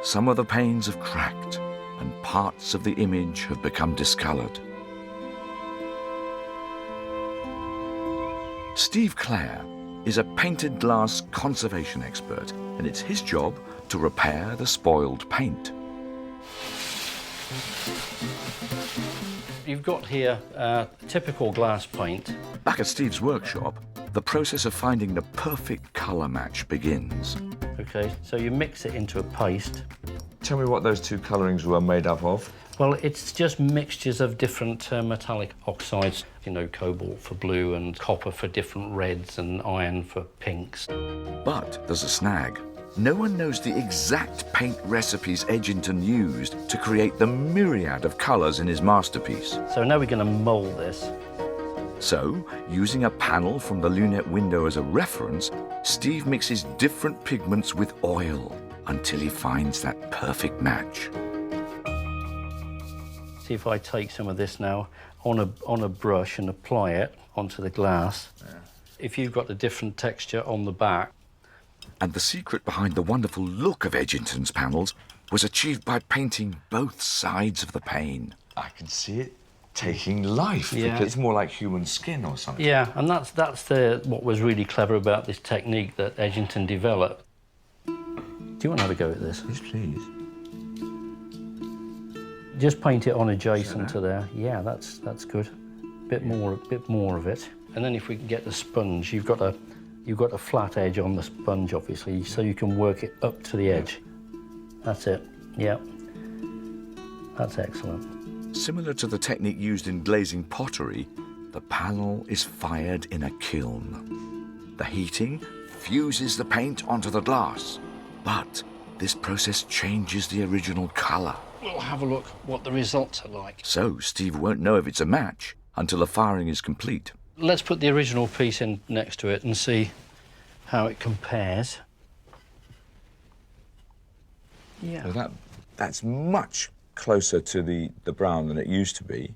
Some of the panes have cracked, and parts of the image have become discoloured. Steve Clare is a painted glass conservation expert, and it's his job to repair the spoiled paint. You've got here typical glass paint. Back at Steve's workshop, the process of finding the perfect colour match begins. Okay, so you mix it into a paste. Tell me what those two colourings were made up of. Well, it's just mixtures of different metallic oxides. You know, cobalt for blue and copper for different reds and iron for pinks. But there's a snag. No one knows the exact paint recipes Edgington used to create the myriad of colours in his masterpiece. So now we're going to mould this. So, using a panel from the lunette window as a reference, Steve mixes different pigments with oil until he finds that perfect match. See if I take some of this now on a brush and apply it onto the glass. Yeah. If you've got a different texture on the back. And the secret behind the wonderful look of Edgington's panels was achieved by painting both sides of the pane. I can see it taking life, Yeah. because it's more like human skin or something. Yeah, and that's what was really clever about this technique that Edgington developed. Do you want to have a go at this? Yes, please. Just paint it on adjacent to there. Yeah, that's good. Bit more of it. And then if we can get the sponge, you've got a flat edge on the sponge, obviously, so you can work it up to the edge. That's it. Yeah. That's excellent. Similar to the technique used in glazing pottery, the panel is fired in a kiln. The heating fuses the paint onto the glass, but this process changes the original colour. We'll have a look what the results are like. So Steve won't know if it's a match until the firing is complete. Let's put the original piece in next to it and see how it compares. Yeah. Well, that's much closer to the brown than it used to be.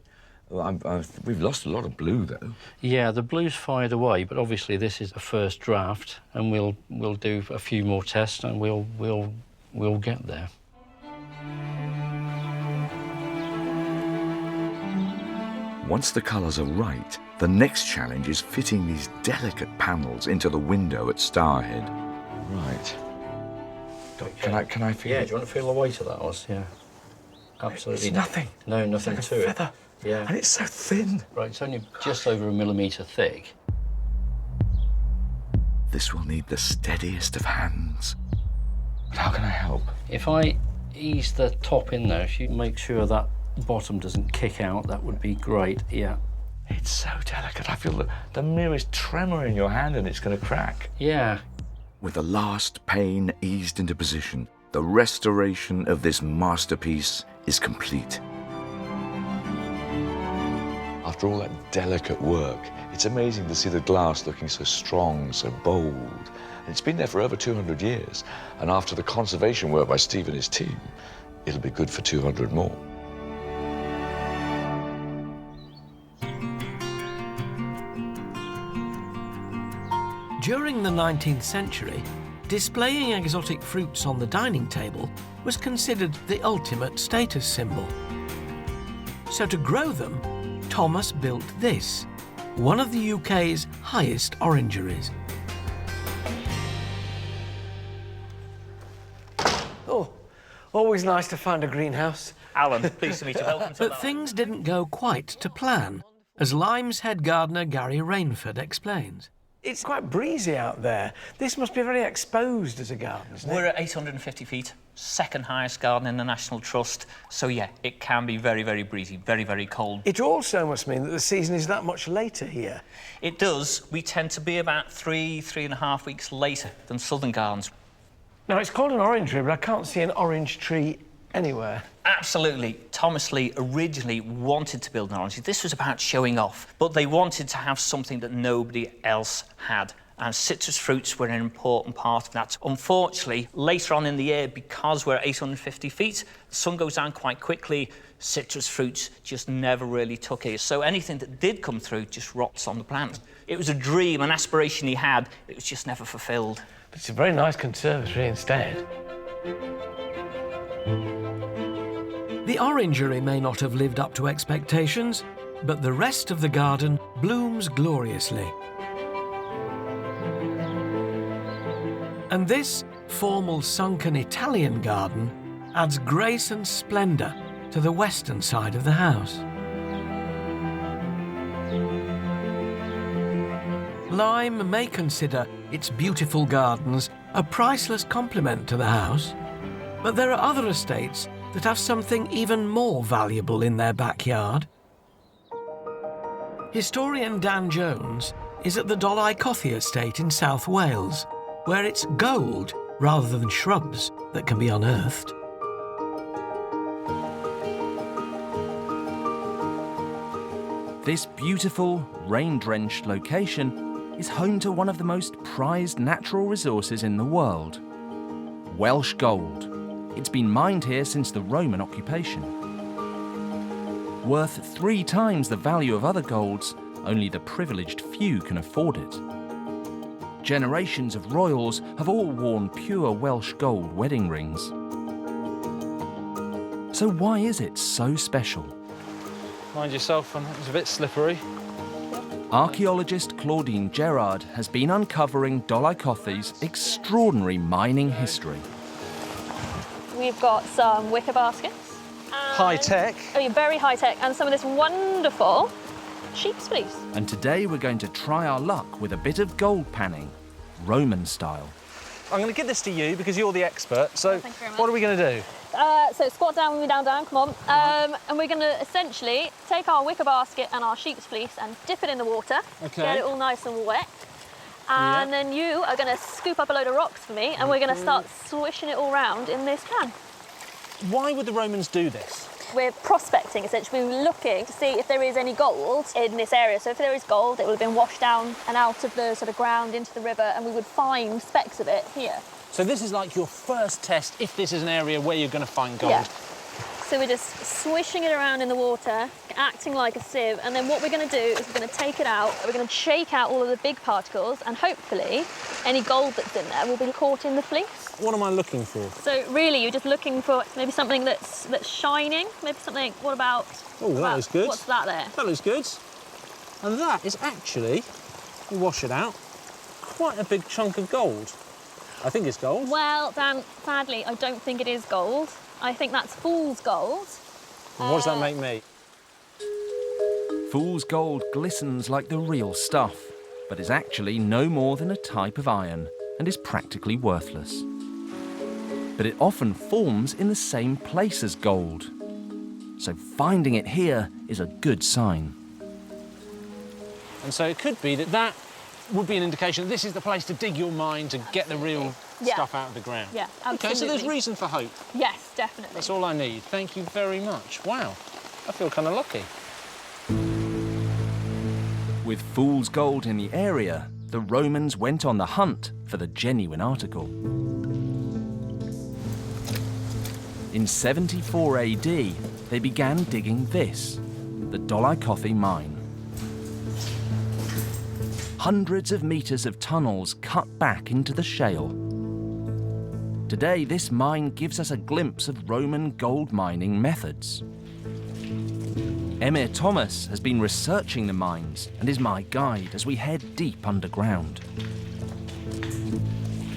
We've lost a lot of blue, though. Yeah, the blue's fired away, but obviously this is a first draft, and we'll do a few more tests, and we'll get there. Once the colours are right, the next challenge is fitting these delicate panels into the window at Starhead. Right. Can I feel Yeah, it? do you want to feel the weight of that, Oz? Yeah. Absolutely. It's nothing. No, nothing It's like to a it. feather. Yeah. And it's so thin. Right, it's only just over 1 millimetre thick. This will need the steadiest of hands. But how can I help? If I ease the top in there, if you make sure that bottom doesn't kick out, that would be great, yeah. It's so delicate. I feel the merest tremor in your hand and it's going to crack. Yeah. With the last pane eased into position, the restoration of this masterpiece is complete. After all that delicate work, it's amazing to see the glass looking so strong, so bold. And it's been there for over 200 years. And after the conservation work by Steve and his team, it'll be good for 200 more. During the 19th century, displaying exotic fruits on the dining table was considered the ultimate status symbol. So to grow them, Thomas built this, one of the UK's highest orangeries. Oh, always nice to find a greenhouse. Alan, pleased to meet you. Welcome to But things didn't go quite to plan, as Lyme's head gardener Gary Rainford explains. It's quite breezy out there. This must be very exposed as a garden, isn't it? We're at 850 feet, second highest garden in the National Trust. So, yeah, it can be very, very breezy, very, very cold. It also must mean that the season is that much later here. It does. We tend to be about 3.5 weeks later than southern gardens. Now, it's called an orangery, but I can't see an orange tree anywhere. Absolutely. Thomas Lee originally wanted to build an orangery. This was about showing off, but they wanted to have something that nobody else had. And citrus fruits were an important part of that. Unfortunately, later on in the year, because we're at 850 feet, the sun goes down quite quickly, citrus fruits just never really took it. So anything that did come through just rots on the plant. It was a dream, an aspiration he had, it was just never fulfilled. But it's a very nice conservatory instead. The orangery may not have lived up to expectations, but the rest of the garden blooms gloriously. And this formal sunken Italian garden adds grace and splendour to the western side of the house. Lyme may consider its beautiful gardens a priceless compliment to the house, but there are other estates that have something even more valuable in their backyard. Historian Dan Jones is at the Dolai estate in South Wales, where it's gold rather than shrubs that can be unearthed. This beautiful, rain-drenched location is home to one of the most prized natural resources in the world, Welsh gold. It's been mined here since the Roman occupation. Worth 3 times the value of other golds, only the privileged few can afford it. Generations of royals have all worn pure Welsh gold wedding rings. So why is it so special? Mind yourself, it's a bit slippery. Archaeologist Claudine Gerard has been uncovering Dolaucothe's extraordinary mining history. We've got some wicker baskets. High tech. Oh, yeah, very high tech, and some of this wonderful sheep's fleece. And today we're going to try our luck with a bit of gold panning, Roman style. I'm going to give this to you because you're the expert. So, thank you very much. What are we going to do? So squat down when we down, come on. And we're going to essentially take our wicker basket and our sheep's fleece and dip it in the water. Okay. Get it all nice and wet. And then you are going to scoop up a load of rocks for me, and we're going to start swishing it all round in this pan. Why would the Romans do this? We're prospecting, essentially. We're looking to see if there is any gold in this area. So if there is gold, it would have been washed down and out of the sort of ground into the river, and we would find specks of it here. So this is like your first test if this is an area where you're going to find gold. Yeah. So we're just swishing it around in the water, acting like a sieve, and then what we're going to do is we're going to take it out, we're going to shake out all of the big particles, and hopefully any gold that's in there will be caught in the fleece. What am I looking for? So really, you're just looking for maybe something that's shining, maybe something. What about? Oh, that looks good. What's that there? That looks good. And that is actually, you wash it out, quite a big chunk of gold. I think it's gold. Well, Dan, sadly, I don't think it is gold. I think that's fool's gold. And what does that make me? Fool's gold glistens like the real stuff, but is actually no more than a type of iron and is practically worthless. But it often forms in the same place as gold. So finding it here is a good sign. And so it could be that that would be an indication that this is the place to dig your mine to get the real stuff out of the ground. Yeah, absolutely. OK, so there's reason for hope. Yes, definitely. That's all I need. Thank you very much. Wow, I feel kind of lucky. With fool's gold in the area, the Romans went on the hunt for the genuine article. In 74 AD, they began digging this, the Dolaucothi mine. Hundreds of metres of tunnels cut back into the shale. Today, this mine gives us a glimpse of Roman gold mining methods. Emir Thomas has been researching the mines and is my guide as we head deep underground.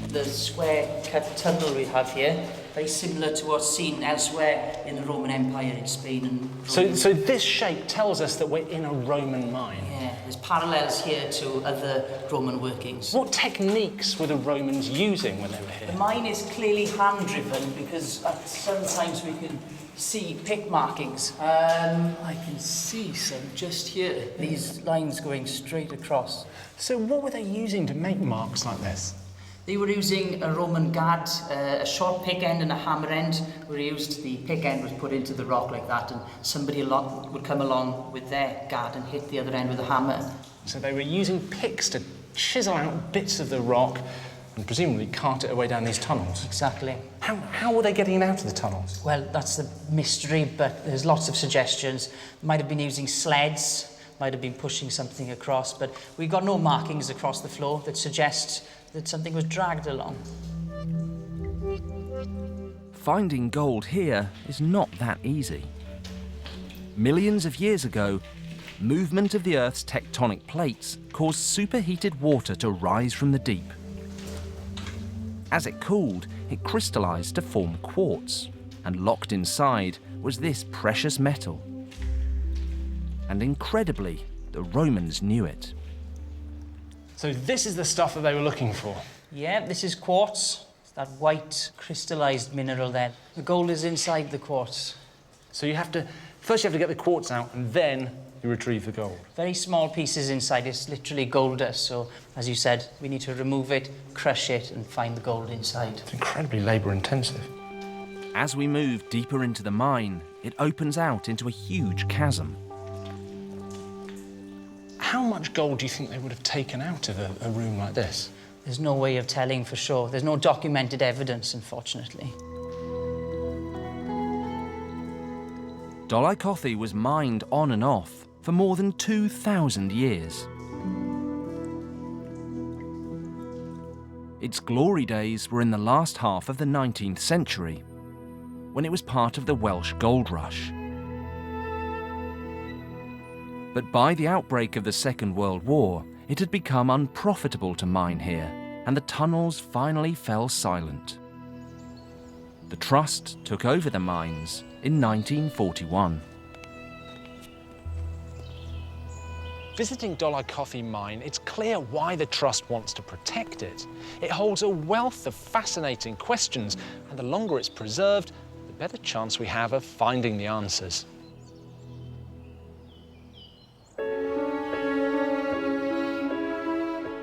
The square cut tunnel we have here, very similar to what's seen elsewhere in the Roman Empire in Spain and Rome. So this shape tells us that we're in a Roman mine? Yeah, there's parallels here to other Roman workings. What techniques were the Romans using when they were here? The mine is clearly hand-driven because sometimes we can see pick markings. I can see some just here. These lines going straight across. So what were they using to make marks like this? They were using a Roman gad, a short pick end and a hammer end were used. The pick end was put into the rock like that, and somebody would come along with their gad and hit the other end with a hammer. So they were using picks to chisel out bits of the rock and presumably cart it away down these tunnels. Exactly. How were they getting it out of the tunnels? Well, that's the mystery, but there's lots of suggestions. Might have been using sleds, might have been pushing something across, but we've got no markings across the floor that suggest that something was dragged along. Finding gold here is not that easy. Millions of years ago, movement of the Earth's tectonic plates caused superheated water to rise from the deep. As it cooled, it crystallized to form quartz, and locked inside was this precious metal. And incredibly, the Romans knew it. So this is the stuff that they were looking for? Yeah, this is quartz. It's that white crystallized mineral there. The gold is inside the quartz. So first you have to get the quartz out and then you retrieve the gold? Very small pieces inside. It's literally gold dust. So, as you said, we need to remove it, crush it, and find the gold inside. It's incredibly labour-intensive. As we move deeper into the mine, it opens out into a huge chasm. How much gold do you think they would have taken out of a room like this? There's no way of telling for sure. There's no documented evidence, unfortunately. Dolly was mined on and off for more than 2,000 years. Its glory days were in the last half of the 19th century, when it was part of the Welsh gold rush. But by the outbreak of the Second World War, it had become unprofitable to mine here, and the tunnels finally fell silent. The Trust took over the mines in 1941. Visiting Dolly Mine, it's clear why the Trust wants to protect it. It holds a wealth of fascinating questions, and the longer it's preserved, the better chance we have of finding the answers.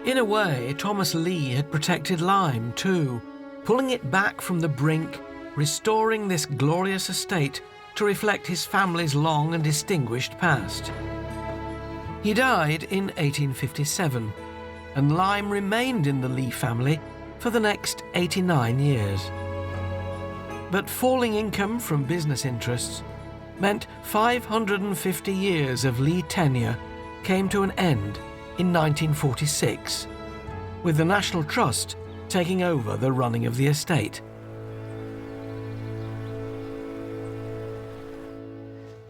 In a way, Thomas Lee had protected Lyme too, pulling it back from the brink, restoring this glorious estate to reflect his family's long and distinguished past. He died in 1857, and Lyme remained in the Lee family for the next 89 years. But falling income from business interests meant 550 years of Lee tenure came to an end in 1946, with the National Trust taking over the running of the estate.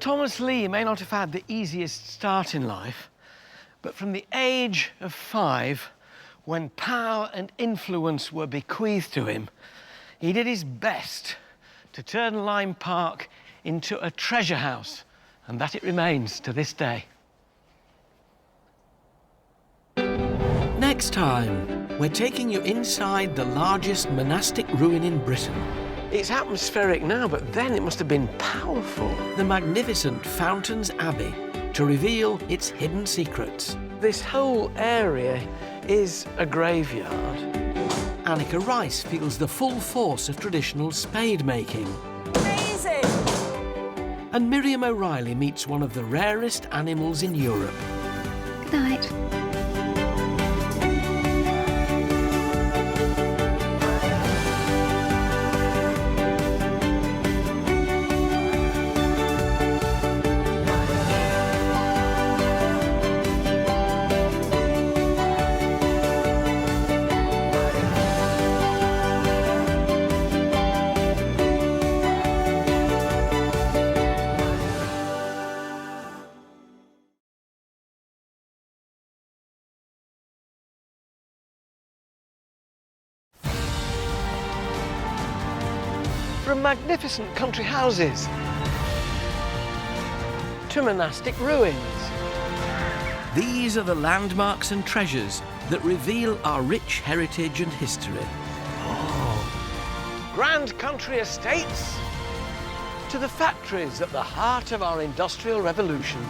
Thomas Lee may not have had the easiest start in life, but from the age of 5, when power and influence were bequeathed to him, he did his best to turn Lyme Park into a treasure house, and that it remains to this day. Next time, we're taking you inside the largest monastic ruin in Britain. It's atmospheric now, but then it must have been powerful. The magnificent Fountains Abbey, to reveal its hidden secrets. This whole area is a graveyard. Annika Rice feels the full force of traditional spade making. Amazing! And Miriam O'Reilly meets one of the rarest animals in Europe. Good night. From magnificent country houses to monastic ruins. These are the landmarks and treasures that reveal our rich heritage and history. Oh. Grand country estates to the factories at the heart of our industrial revolution.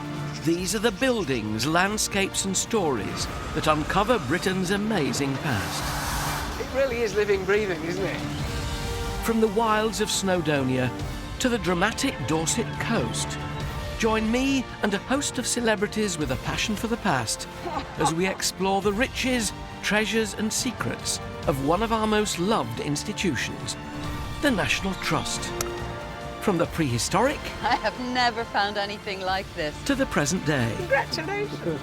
These are the buildings, landscapes and stories that uncover Britain's amazing past. It really is living, breathing, isn't it? From the wilds of Snowdonia to the dramatic Dorset coast, join me and a host of celebrities with a passion for the past as we explore the riches, treasures and secrets of one of our most loved institutions, the National Trust. From the prehistoric... I have never found anything like this. ...to the present day. Congratulations.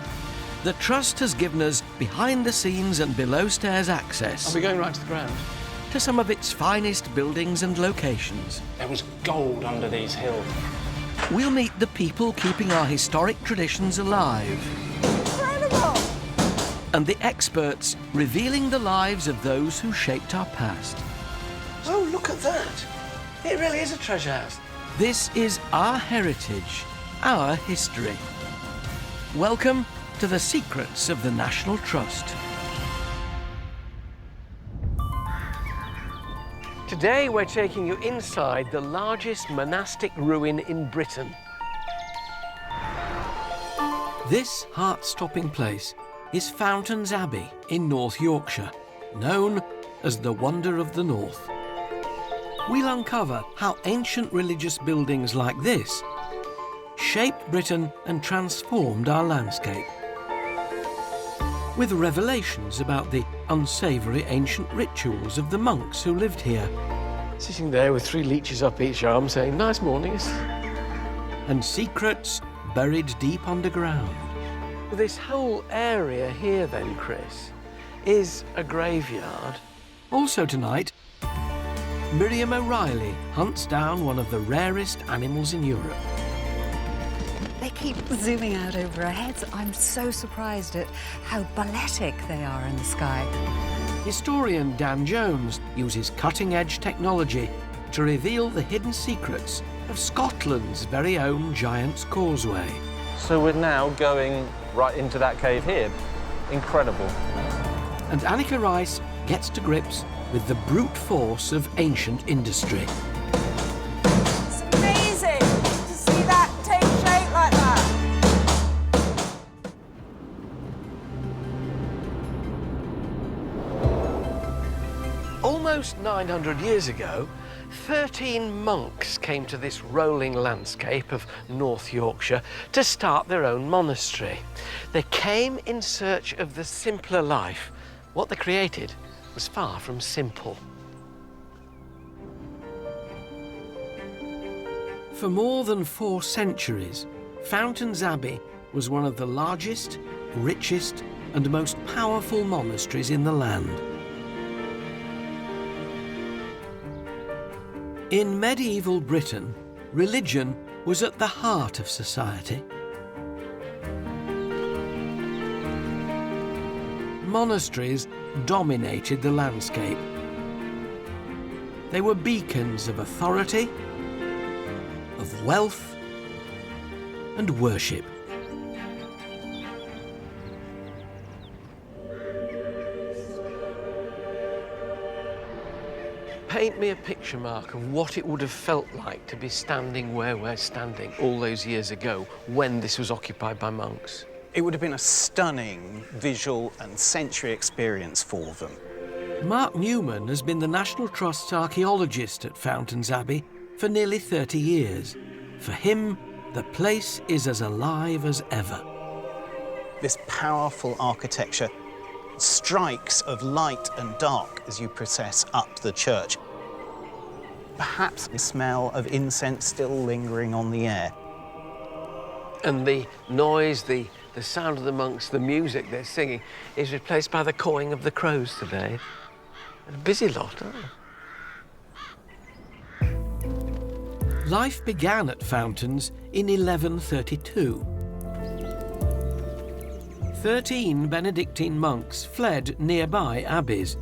The Trust has given us behind-the-scenes and below-stairs access... Are we going right to the ground? ...to some of its finest buildings and locations. There was gold under these hills. We'll meet the people keeping our historic traditions alive. Incredible! And the experts revealing the lives of those who shaped our past. Oh, look at that. It really is a treasure house. This is our heritage, our history. Welcome to the secrets of the National Trust. Today we're taking you inside the largest monastic ruin in Britain. This heart-stopping place is Fountains Abbey in North Yorkshire, known as the Wonder of the North. We'll uncover how ancient religious buildings like this shaped Britain and transformed our landscape. with revelations about the unsavoury ancient rituals of the monks who lived here. Sitting there with 3 leeches up each arm saying, "Nice mornings." And secrets buried deep underground. This whole area here then, Chris, is a graveyard. Also tonight, Miriam O'Reilly hunts down one of the rarest animals in Europe. They keep zooming out over our heads. I'm so surprised at how balletic they are in the sky. Historian Dan Jones uses cutting-edge technology to reveal the hidden secrets of Scotland's very own Giant's Causeway. So we're now going right into that cave here. Incredible. And Annika Rice gets to grips with the brute force of ancient industry. It's amazing to see that take shape like that. Almost 900 years ago, 13 monks came to this rolling landscape of North Yorkshire to start their own monastery. They came in search of the simpler life. What they created was far from simple. For more than 4 centuries, Fountains Abbey was one of the largest, richest, and most powerful monasteries in the land. In medieval Britain, religion was at the heart of society. Monasteries dominated the landscape. They were beacons of authority, of wealth, and worship. Paint me a picture, Mark, of what it would have felt like to be standing where we're standing all those years ago when this was occupied by monks. It would have been a stunning visual and sensory experience for them. Mark Newman has been the National Trust's archaeologist at Fountains Abbey for nearly 30 years. For him, the place is as alive as ever. This powerful architecture strikes of light and dark as you process up the church. Perhaps the smell of incense still lingering on the air. And the noise, the sound of the monks, the music they're singing is replaced by the cawing of the crows today. A busy lot, aren't they? Life began at Fountains in 1132. 13 Benedictine monks fled nearby abbeys.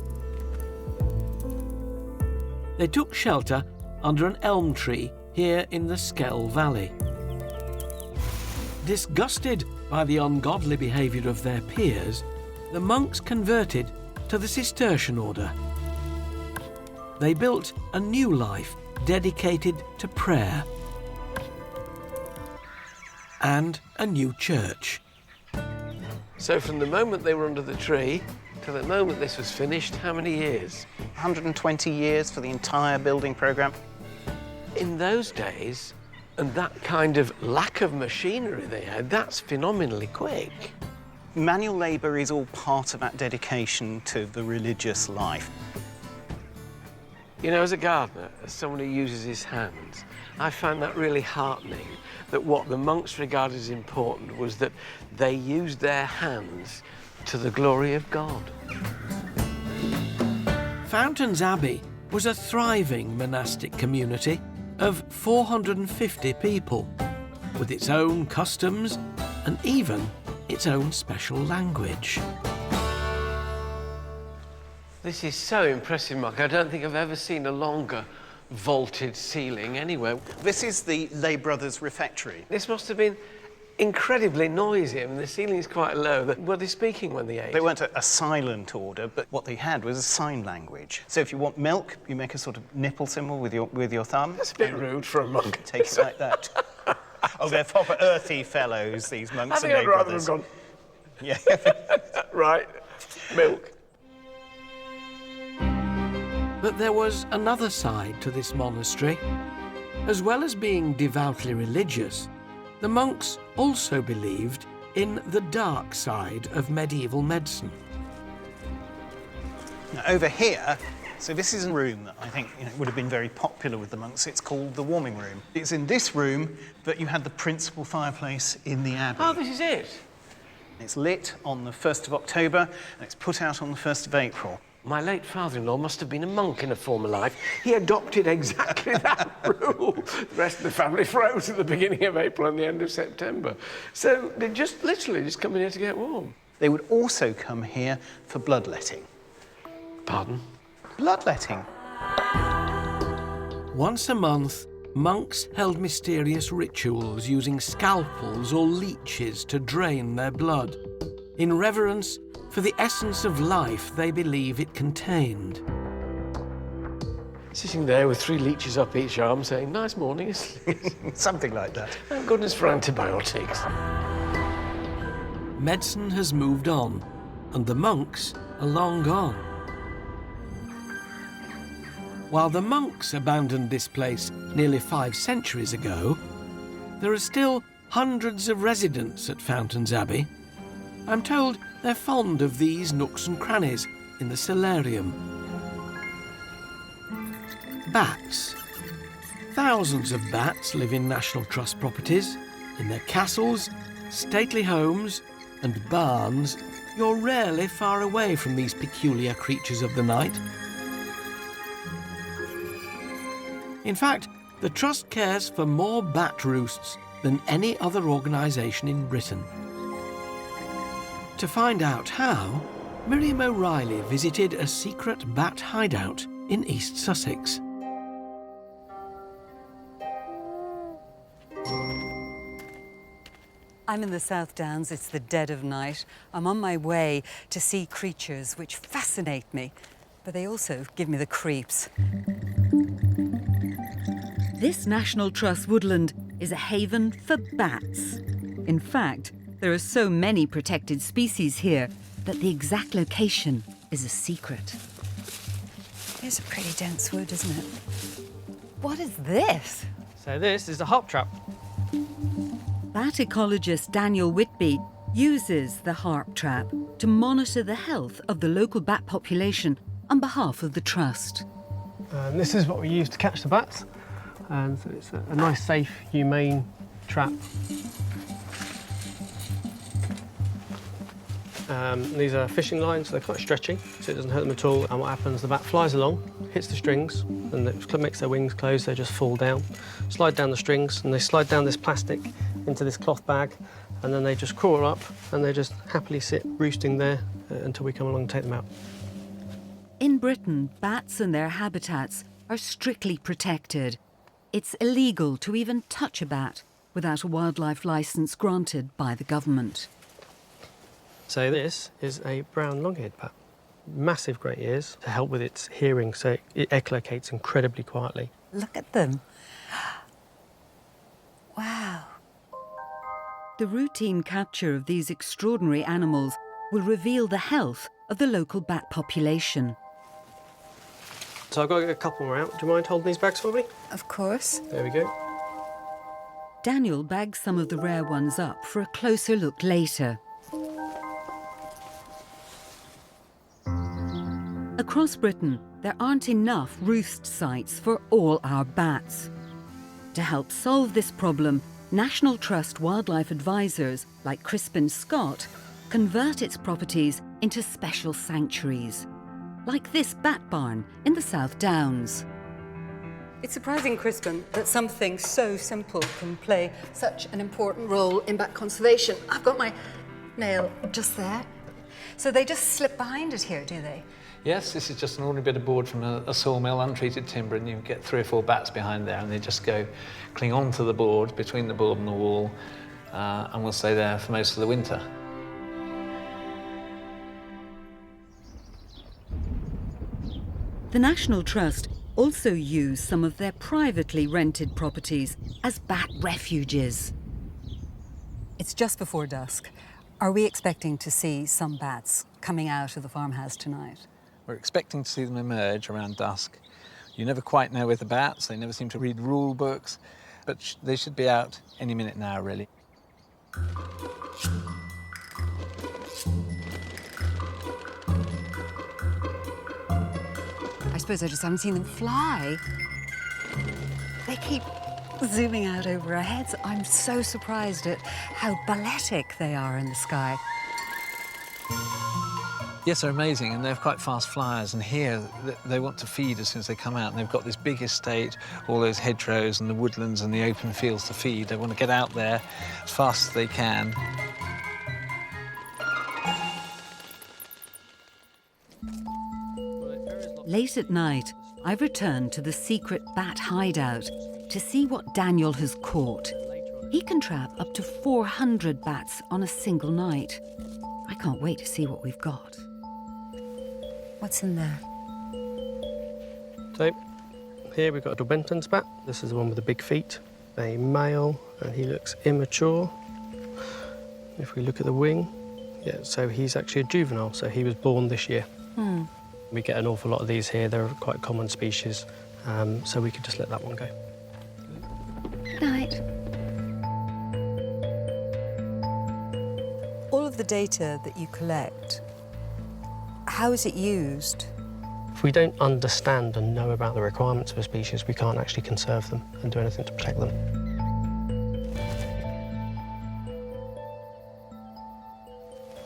They took shelter under an elm tree here in the Skell Valley. Disgusted by the ungodly behaviour of their peers, the monks converted to the Cistercian order. They built a new life dedicated to prayer and a new church. So from the moment they were under the tree to the moment this was finished, how many years? 120 years for the entire building programme. In those days, and that kind of lack of machinery they had, that's phenomenally quick. Manual labour is all part of that dedication to the religious life. You know, as a gardener, as someone who uses his hands, I found that really heartening, that what the monks regarded as important was that they used their hands to the glory of God. Fountains Abbey was a thriving monastic community of 450 people, with its own customs and even its own special language. This is so impressive, Mark. I don't think I've ever seen a longer vaulted ceiling anywhere. This is the lay brothers' refectory. This must have been incredibly noisy. I mean, the ceiling's quite low. Were they speaking when they ate? They weren't a silent order, but what they had was a sign language. So if you want milk, you make a sort of nipple symbol with your thumb. That's a bit rude for a monk. Take it like that. Oh, they're proper earthy fellows, these monks and I lay think I'd rather brothers. have gone... Yeah. Right. Milk. But there was another side to this monastery. As well as being devoutly religious, the monks also believed in the dark side of medieval medicine. Now, over here, so this is a room that I think would have been very popular with the monks. It's called the warming room. It's in this room that you had the principal fireplace in the abbey. Oh, this is it? It's lit on the 1st of October and it's put out on the 1st of April. My late father-in-law must have been a monk in a former life. He adopted exactly that rule. The rest of the family froze at the beginning of April and the end of September. So they just literally just come in here to get warm. They would also come here for bloodletting. Pardon? Bloodletting. Once a month, monks held mysterious rituals using scalpels or leeches to drain their blood, in reverence for the essence of life they believe it contained. Sitting there with 3 leeches up each arm saying, nice morning. Something like that. Thank goodness for antibiotics. Medicine has moved on, and the monks are long gone. While the monks abandoned this place nearly 5 centuries ago, there are still hundreds of residents at Fountains Abbey. I'm told they're fond of these nooks and crannies in the solarium. Bats. Thousands of bats live in National Trust properties. In their castles, stately homes and barns, you're rarely far away from these peculiar creatures of the night. In fact, the Trust cares for more bat roosts than any other organisation in Britain. To find out how, Miriam O'Reilly visited a secret bat hideout in East Sussex. I'm in the South Downs. It's the dead of night. I'm on my way to see creatures which fascinate me, but they also give me the creeps. This National Trust woodland is a haven for bats. In fact, there are so many protected species here that the exact location is a secret. It's a pretty dense wood, isn't it? What is this? So this is a hop trap. Bat ecologist Daniel Whitby uses the harp trap to monitor the health of the local bat population on behalf of the Trust. This is what we use to catch the bats. And so it's a nice, safe, humane trap. These are fishing lines, so they're quite stretchy, so it doesn't hurt them at all. And what happens, the bat flies along, hits the strings, and it makes their wings close, they just fall down, slide down the strings, and they slide down this plastic into this cloth bag, and then they just crawl up, and they just happily sit roosting there until we come along and take them out. In Britain, bats and their habitats are strictly protected. It's illegal to even touch a bat without a wildlife licence granted by the government. So this is a brown long-eared bat. Massive great ears to help with its hearing, so it echolocates incredibly quietly. Look at them. Wow. The routine capture of these extraordinary animals will reveal the health of the local bat population. So I've got to get a couple more out. Do you mind holding these bags for me? Of course. There we go. Daniel bags some of the rare ones up for a closer look later. Across Britain, there aren't enough roost sites for all our bats. To help solve this problem, National Trust wildlife advisors like Crispin Scott convert its properties into special sanctuaries, like this bat barn in the South Downs. It's surprising, Crispin, that something so simple can play such an important role in bat conservation. I've got my nail just there. So they just slip behind it here, do they? Yes, this is just an ordinary bit of board from a sawmill, untreated timber, and you get 3 or 4 bats behind there, and they just go cling onto the board, between the board and the wall, and will stay there for most of the winter. The National Trust also use some of their privately rented properties as bat refuges. It's just before dusk. Are we expecting to see some bats coming out of the farmhouse tonight? We're expecting to see them emerge around dusk. You never quite know with the bats, they never seem to read rule books, but they should be out any minute now, really. suppose I just haven't seen them fly. They keep zooming out over our heads. I'm so surprised at how balletic they are in the sky. Yes, they're amazing, and they're quite fast flyers. And here, they want to feed as soon as they come out. And they've got this big estate, all those hedgerows and the woodlands and the open fields to feed. They want to get out there as fast as they can. Late at night, I've returned to the secret bat hideout to see what Daniel has caught. He can trap up to 400 bats on a single night. I can't wait to see what we've got. What's in there? So, here we've got a Benton's bat. This is the one with the big feet, a male, and he looks immature. If we look at the wing, yeah, so he's actually a juvenile, so he was born this year. We get an awful lot of these here. They're quite a common species, so we could just let that one go. Good night. All of the data that you collect, how is it used? If we don't understand and know about the requirements of a species, we can't actually conserve them and do anything to protect them.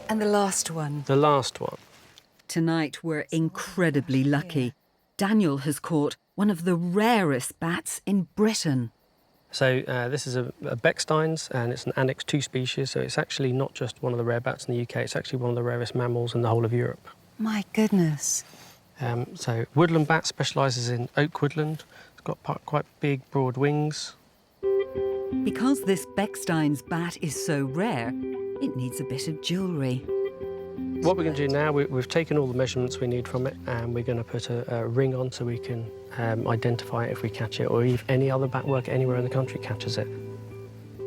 And the last one? The last one. Tonight, we're incredibly lucky. Daniel has caught one of the rarest bats in Britain. So this is a Beckstein's, and it's an Annex II species, so it's actually not just one of the rare bats in the UK, it's actually one of the rarest mammals in the whole of Europe. My goodness. So woodland bat specialises in oak woodland. It's got quite big, broad wings. Because this Beckstein's bat is so rare, it needs a bit of jewellery. What we're going to do now, we've taken all the measurements we need from it, and we're going to put a ring on so we can identify it if we catch it, or if any other bat worker anywhere in the country catches it.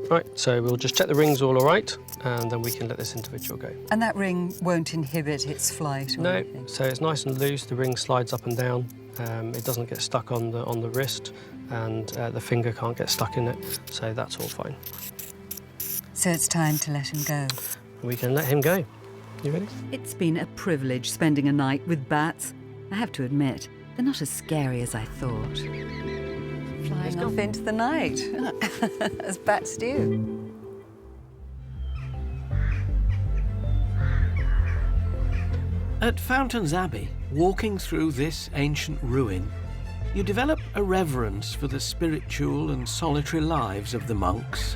Right, so we'll just check the ring's all right, and then we can let this individual go. And that ring won't inhibit its flight or anything? No, so it's nice and loose, the ring slides up and down, it doesn't get stuck on the wrist, and the finger can't get stuck in it, so that's all fine. So it's time to let him go? We can let him go. You ready? It's been a privilege spending a night with bats. I have to admit, they're not as scary as I thought. Flying off into the night, as bats do. At Fountains Abbey, walking through this ancient ruin, you develop a reverence for the spiritual and solitary lives of the monks.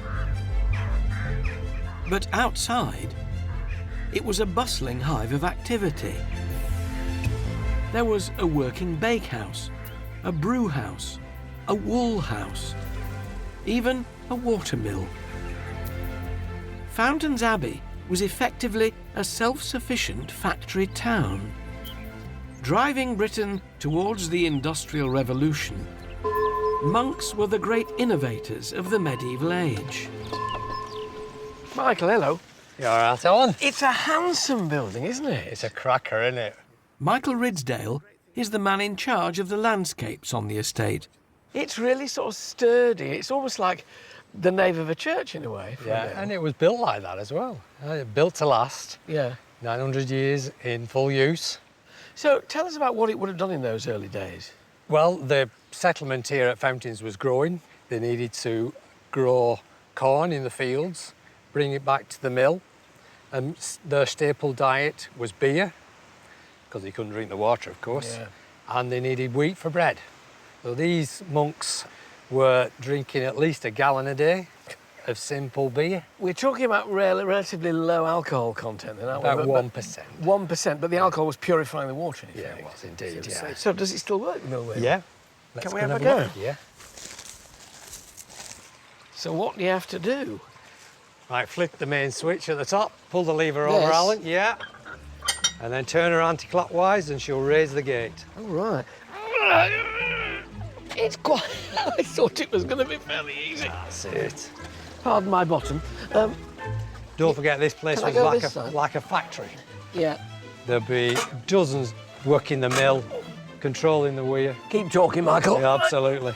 But outside, it was a bustling hive of activity. There was a working bakehouse, a brew house, a wool house, even a watermill. Fountains Abbey was effectively a self-sufficient factory town. Driving Britain towards the Industrial Revolution, monks were the great innovators of the medieval age. Michael, hello. You all right, Alan? It's a handsome building, isn't it? It's a cracker, isn't it? Michael Ridsdale is the man in charge of the landscapes on the estate. It's really sort of sturdy. It's almost like the nave of a church in a way. Yeah, and it was built like that as well. Built to last. Yeah. 900 years in full use. So tell us about what it would have done in those early days. Well, the settlement here at Fountains was growing. They needed to grow corn in the fields, bring it back to the mill, and their staple diet was beer, because they couldn't drink the water, of course, and they needed wheat for bread. So these monks were drinking at least a gallon a day of simple beer. We're talking about relatively low alcohol content, then, aren't we? About 1%. 1%, but the alcohol was purifying the water. Yeah, it was indeed, yeah. So does it still work, the mill wheel? Yeah. Can we have a go? Yeah. So what do you have to do? Right, flick the main switch at the top, pull the lever over, Alan, yeah. And then turn her anti-clockwise and she'll raise the gate. All right. It's quite... I thought it was going to be fairly easy. That's it. Pardon my bottom. Don't forget, this place was like a factory. Yeah. There'll be dozens working the mill, controlling the weir. Keep talking, Michael. Yeah, absolutely.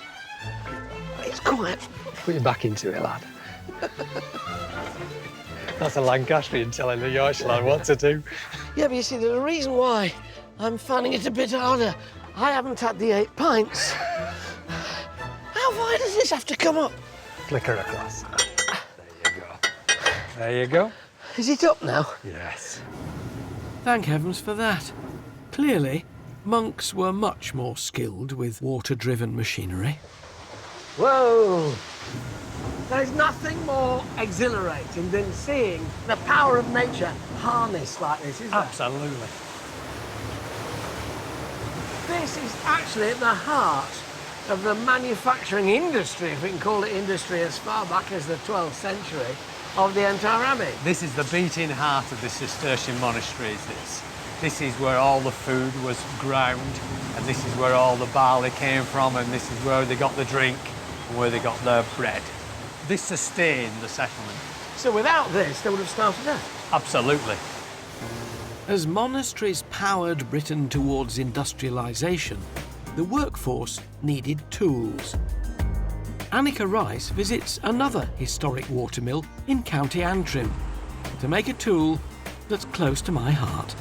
It's quiet. Put your back into it, lad. That's a Lancastrian telling the Yorkshire lad what to do. Yeah, but you see, there's a reason why I'm finding it a bit harder. I haven't had the 8 pints. How far does this have to come up? Flicker across. There you go. There you go. Is it up now? Yes. Thank heavens for that. Clearly, monks were much more skilled with water-driven machinery. Whoa! There's nothing more exhilarating than seeing the power of nature harnessed like this, is there? Absolutely. This is actually at the heart of the manufacturing industry, if we can call it industry, as far back as the 12th century, of the entire abbey. This is the beating heart of the Cistercian monasteries, This is where all the food was ground, and this is where all the barley came from, and this is where they got the drink, and where they got their bread. This sustained the settlement. So without this, they would have starved to death? Absolutely. As monasteries powered Britain towards industrialisation, the workforce needed tools. Annika Rice visits another historic watermill in County Antrim to make a tool that's close to my heart.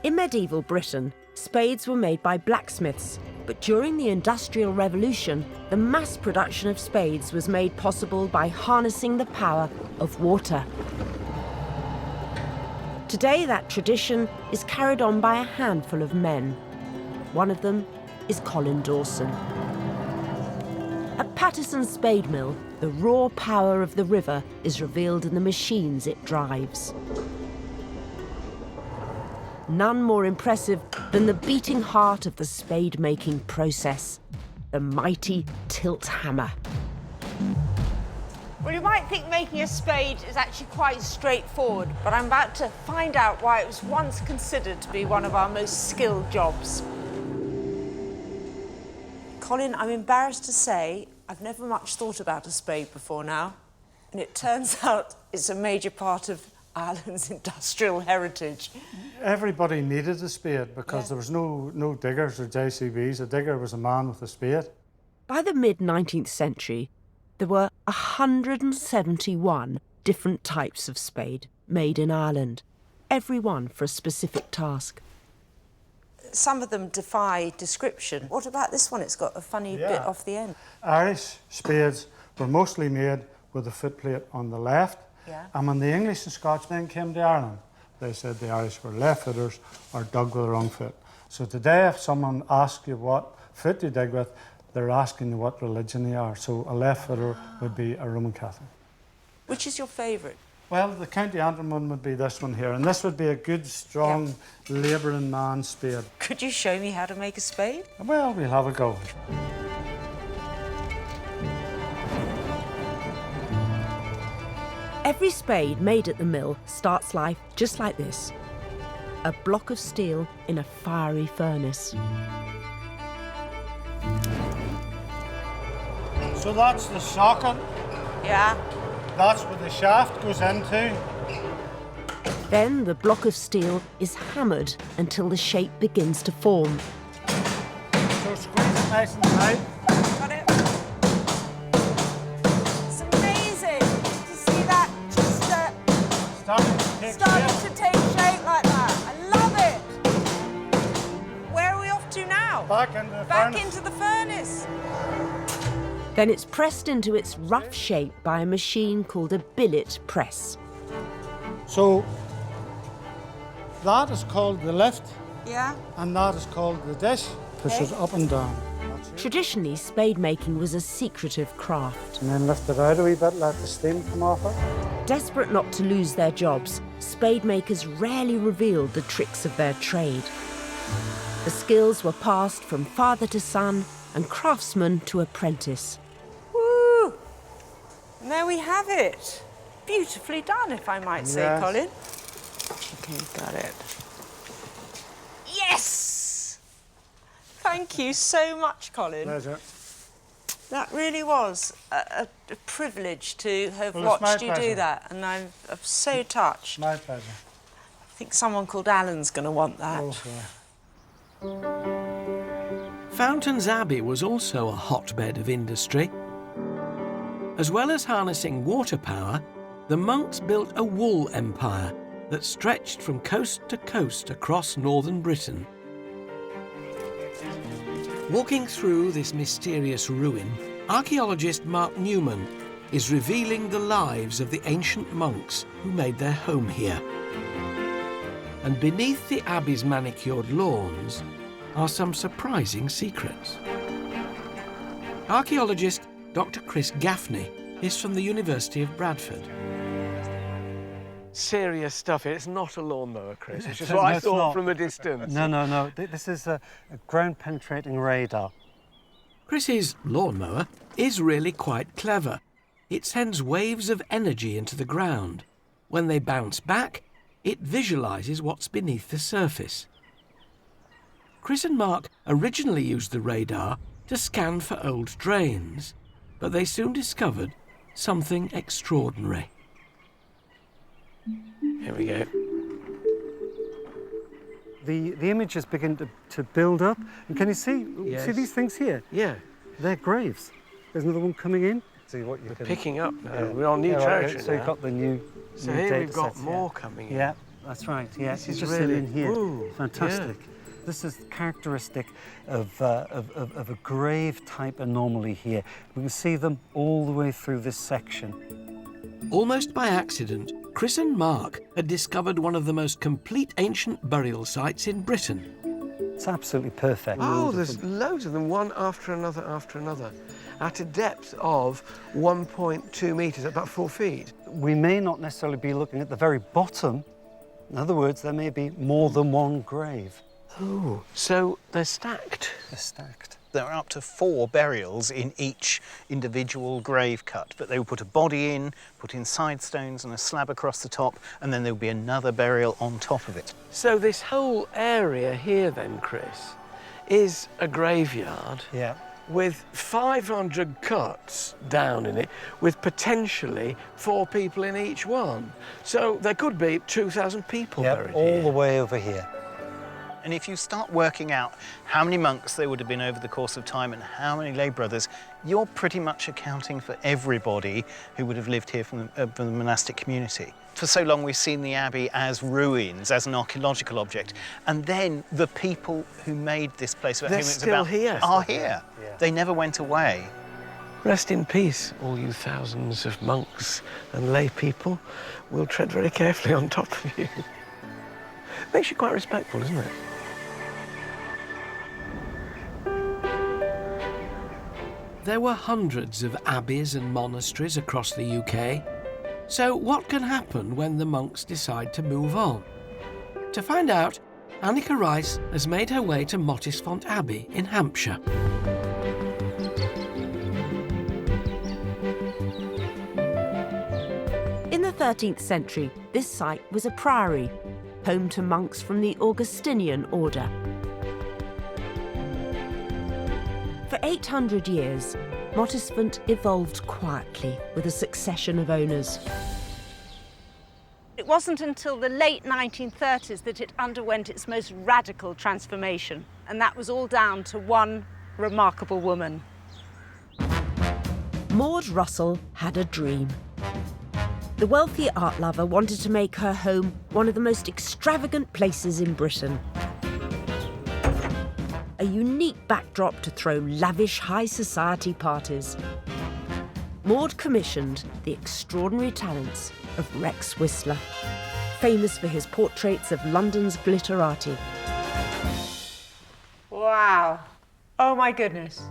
In medieval Britain, spades were made by blacksmiths, but during the Industrial Revolution, the mass production of spades was made possible by harnessing the power of water. Today, that tradition is carried on by a handful of men. One of them is Colin Dawson. At Paterson Spade Mill, the raw power of the river is revealed in the machines it drives. None more impressive than the beating heart of the spade-making process, the mighty tilt hammer. Well, you might think making a spade is actually quite straightforward, but I'm about to find out why it was once considered to be one of our most skilled jobs. Colin, I'm embarrassed to say I've never much thought about a spade before now, and it turns out it's a major part of Ireland's industrial heritage. Everybody needed a spade because there was no diggers or JCBs. A digger was a man with a spade. By the mid-19th century, there were 171 different types of spade made in Ireland, every one for a specific task. Some of them defy description. What about this one? It's got a funny bit off the end. Irish spades were mostly made with a footplate on the left. And when the English and Scotchmen came to Ireland, they said the Irish were left-footers or dug with the wrong foot. So today, if someone asks you what foot you dig with, they're asking you what religion you are. So a left-footer would be a Roman Catholic. Which is your favourite? Well, the County Antrim one would be this one here, and this would be a good, strong, labouring man's spade. Could you show me how to make a spade? Well, we'll have a go. Every spade made at the mill starts life just like this. A block of steel in a fiery furnace. So that's the socket. Yeah. That's where the shaft goes into. Then the block of steel is hammered until the shape begins to form. So squeeze it nice and tight. Got it. It's amazing to see that just starting to take shape like that. I love it. Where are we off to now? Back into the furnace. Back into the furnace. Then it's pressed into its rough shape by a machine called a billet press. So that is called the lift. Yeah. And that is called the dish. Pushes up and down. Traditionally, spade making was a secretive craft. And then lift it out a wee bit, let the steam come off it. Desperate not to lose their jobs, spade makers rarely revealed the tricks of their trade. The skills were passed from father to son and craftsman to apprentice. Woo! And there we have it. Beautifully done, if I might say, Yes. Colin. Okay, got it. Yes! Thank you so much, Colin. Pleasure. That really was a privilege to have Well, it's my watched you do pleasure. that, and I'm so touched. My pleasure. I think someone called Alan's going to want that. Fountains Abbey was also a hotbed of industry. As well as harnessing water power, the monks built a wool empire that stretched from coast to coast across northern Britain. Walking through this mysterious ruin, archaeologist Mark Newman is revealing the lives of the ancient monks who made their home here. And beneath the abbey's manicured lawns are some surprising secrets. Archaeologist Dr. Chris Gaffney is from the University of Bradford. Serious stuff. It's not a lawnmower, Chris, which is what I thought from a distance. No. This is a ground-penetrating radar. Chris's lawnmower is really quite clever. It sends waves of energy into the ground. When they bounce back, it visualises what's beneath the surface. Chris and Mark originally used the radar to scan for old drains, but they soon discovered something extraordinary. Here we go. The images begin to build up. And can you see these things here? Yeah. They're graves. There's another one coming in. See what you We're can... picking up now. We're on new territory So now. you've got the new So new here data we've got sets, more coming in. Yeah, that's right. Yeah, This is just really... in here. Ooh, Fantastic. yeah. This is characteristic of a grave-type anomaly here. We can see them all the way through this section. Almost by accident, Chris and Mark had discovered one of the most complete ancient burial sites in Britain. It's absolutely perfect. Oh, there's loads of them, one after another, at a depth of 1.2 metres, about 4 feet. We may not necessarily be looking at the very bottom. In other words, there may be more than one grave. Oh, so they're stacked? They're stacked. There are up to 4 burials in each individual grave cut, but they will put a body in, put in side stones and a slab across the top, and then there will be another burial on top of it. So this whole area here then, Chris, is a graveyard. Yeah. With 500 cuts down in it, with potentially 4 people in each one. So there could be 2,000 people buried all here. the way over here. And if you start working out how many monks there would have been over the course of time and how many lay brothers, you're pretty much accounting for everybody who would have lived here from the monastic community. For so long we've seen the abbey as ruins, as an archaeological object, and then the people who made this place about whom it's about are here. Yeah. They never went away. Rest in peace, all you thousands of monks and lay people. We'll tread very carefully on top of you. Makes you quite respectful, doesn't it? There were hundreds of abbeys and monasteries across the UK. So what can happen when the monks decide to move on? To find out, Annika Rice has made her way to Mottisfont Abbey in Hampshire. In the 13th century, this site was a priory, home to monks from the Augustinian order. For 800 years, Mottisfont evolved quietly with a succession of owners. It wasn't until the late 1930s that it underwent its most radical transformation, and that was all down to one remarkable woman. Maud Russell had a dream. The wealthy art lover wanted to make her home one of the most extravagant places in Britain. A unique backdrop to throw lavish high society parties. Maud commissioned the extraordinary talents of Rex Whistler, famous for his portraits of London's glitterati. Wow. Oh my goodness.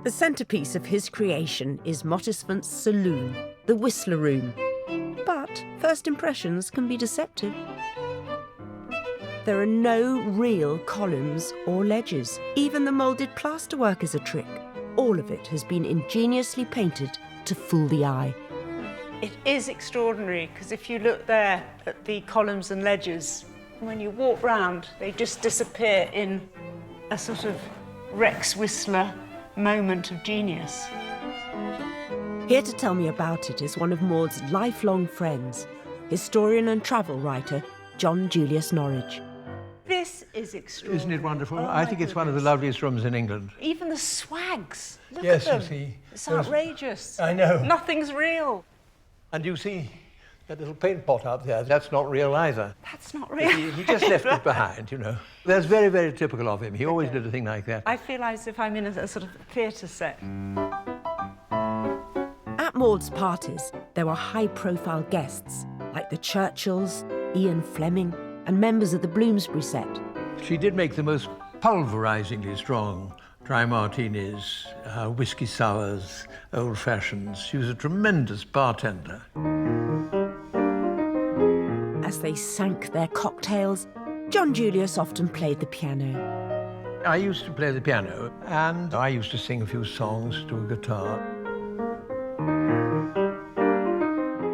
The centrepiece of his creation is Mottisfont's saloon, the Whistler Room. But first impressions can be deceptive. There are no real columns or ledges. Even the moulded plasterwork is a trick. All of it has been ingeniously painted to fool the eye. It is extraordinary, because if you look there at the columns and ledges, when you walk round, they just disappear in a sort of Rex Whistler moment of genius. Here to tell me about it is one of Maud's lifelong friends, historian and travel writer John Julius Norwich. This is extraordinary. Isn't it wonderful? Oh I think it's one of the loveliest rooms in England. Even the swags. Look Yes, at them. you see. It's outrageous. I know. Nothing's real. And you see That little paint pot up there, that's not real either. That's not real. He just left it behind, you know. That's very, very typical of him. He always did a thing like that. I feel as if I'm in a sort of theatre set. At Maud's parties, there were high-profile guests, like the Churchills, Ian Fleming, and members of the Bloomsbury set. She did make the most pulverizingly strong dry martinis, whiskey sours, old fashions. She was a tremendous bartender. As they sank their cocktails, John Julius often played the piano. I used to play the piano, and I used to sing a few songs to a guitar.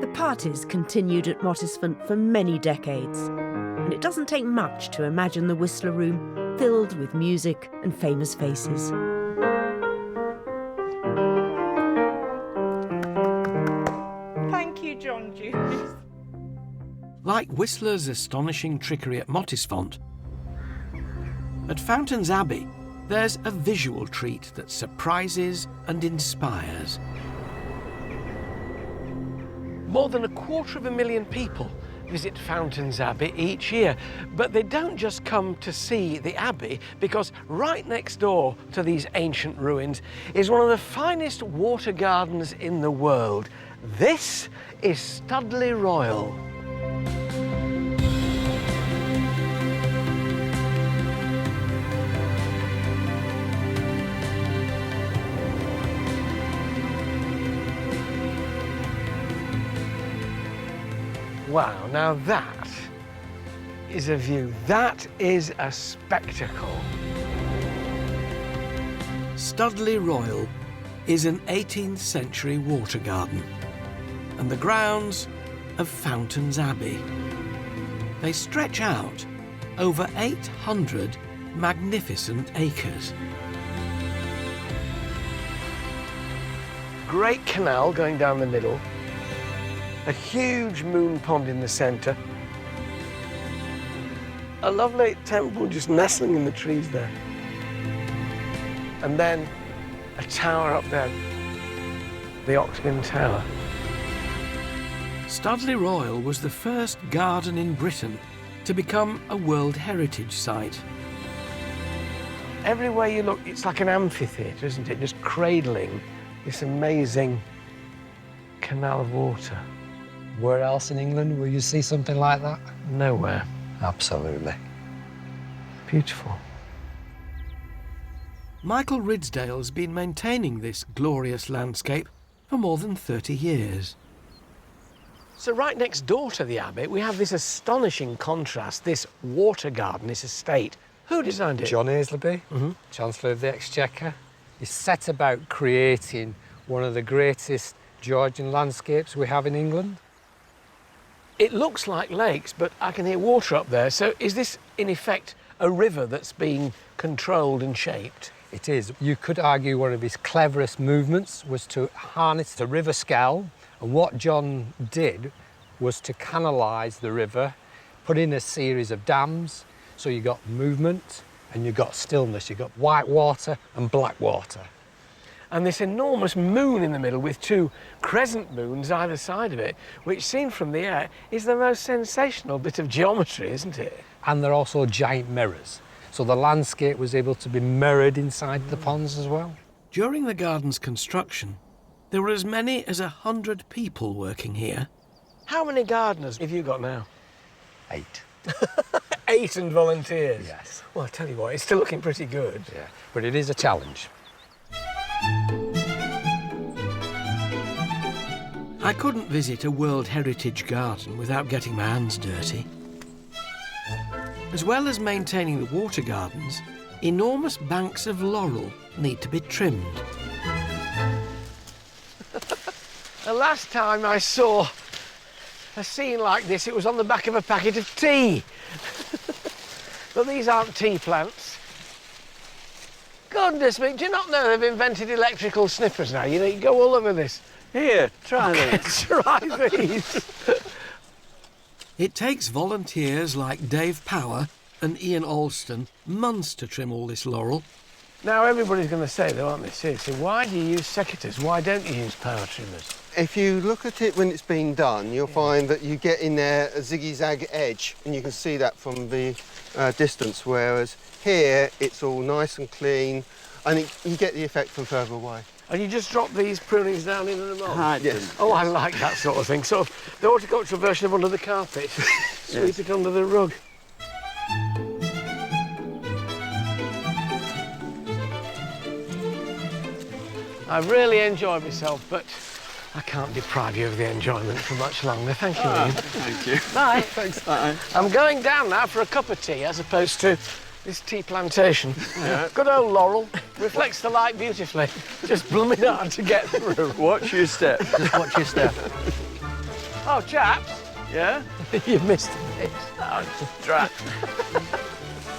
The parties continued at Mottisfont for many decades, and it doesn't take much to imagine the Whistler Room filled with music and famous faces. Thank you, John Julius. Like Whistler's astonishing trickery at Mottisfont, at Fountains Abbey, there's a visual treat that surprises and inspires. More than 250,000 people visit Fountains Abbey each year, but they don't just come to see the Abbey, because right next door to these ancient ruins is one of the finest water gardens in the world. This is Studley Royal. Wow, now that is a view. That is a spectacle. Studley Royal is an 18th century water garden and the grounds of Fountains Abbey. They stretch out over 800 magnificent acres. Great canal going down the middle. A huge moon pond in the centre. A lovely temple just nestling in the trees there. And then a tower up there, the Octagon Tower. Studley Royal was the first garden in Britain to become a World Heritage Site. Everywhere you look, it's like an amphitheatre, isn't it? Just cradling this amazing canal of water. Where else in England will you see something like that? Nowhere. Absolutely. Beautiful. Michael Ridsdale's been maintaining this glorious landscape for more than 30 years. So right next door to the Abbey, we have this astonishing contrast, this water garden, this estate. Who designed it? John Aisleby, Chancellor of the Exchequer. He set about creating one of the greatest Georgian landscapes we have in England. It looks like lakes, but I can hear water up there. So is this, in effect, a river that's being controlled and shaped? It is. You could argue one of his cleverest movements was to harness the river scowl. And what John did was to canalise the river, put in a series of dams. So you got movement and you got stillness. You got white water and black water. And this enormous moon in the middle with two crescent moons either side of it, which seen from the air is the most sensational bit of geometry, isn't it? And they're also giant mirrors. So the landscape was able to be mirrored inside the ponds as well. During the garden's construction, there were as many as 100 people working here. How many gardeners have you got now? 8. 8 and volunteers? Yes. Well, I tell you what, it's still looking pretty good. Yeah, but it is a challenge. I couldn't visit a World Heritage garden without getting my hands dirty. As well as maintaining the water gardens, enormous banks of laurel need to be trimmed. The last time I saw a scene like this, it was on the back of a packet of tea. But these aren't tea plants. Goodness me, do you not know they've invented electrical snippers now? You know, you go all over this. Here, try these. Try these. It takes volunteers like Dave Power and Ian Alston months to trim all this laurel, Now, everybody's going to say, though, aren't they, seriously, why do you use secateurs? Why don't you use power trimmers? If you look at it when it's been done, you'll find that you get in there a ziggy-zag edge, and you can see that from the distance, whereas here it's all nice and clean, and you get the effect from further away. And you just drop these prunings down into the mould? Yes. Oh, I like that sort of thing. Sort of the horticultural version of under the carpet. Sweep it under the rug. I really enjoyed myself, but I can't deprive you of the enjoyment for much longer. Thank you, Ian. Thank you. Bye. Thanks, bye. I'm going down now for a cup of tea as opposed to this tea plantation. Good old laurel. Reflects the light beautifully. Just blooming hard to get through. Watch your step. Just watch your step. Oh, chaps. Yeah? You missed it. Oh, drat.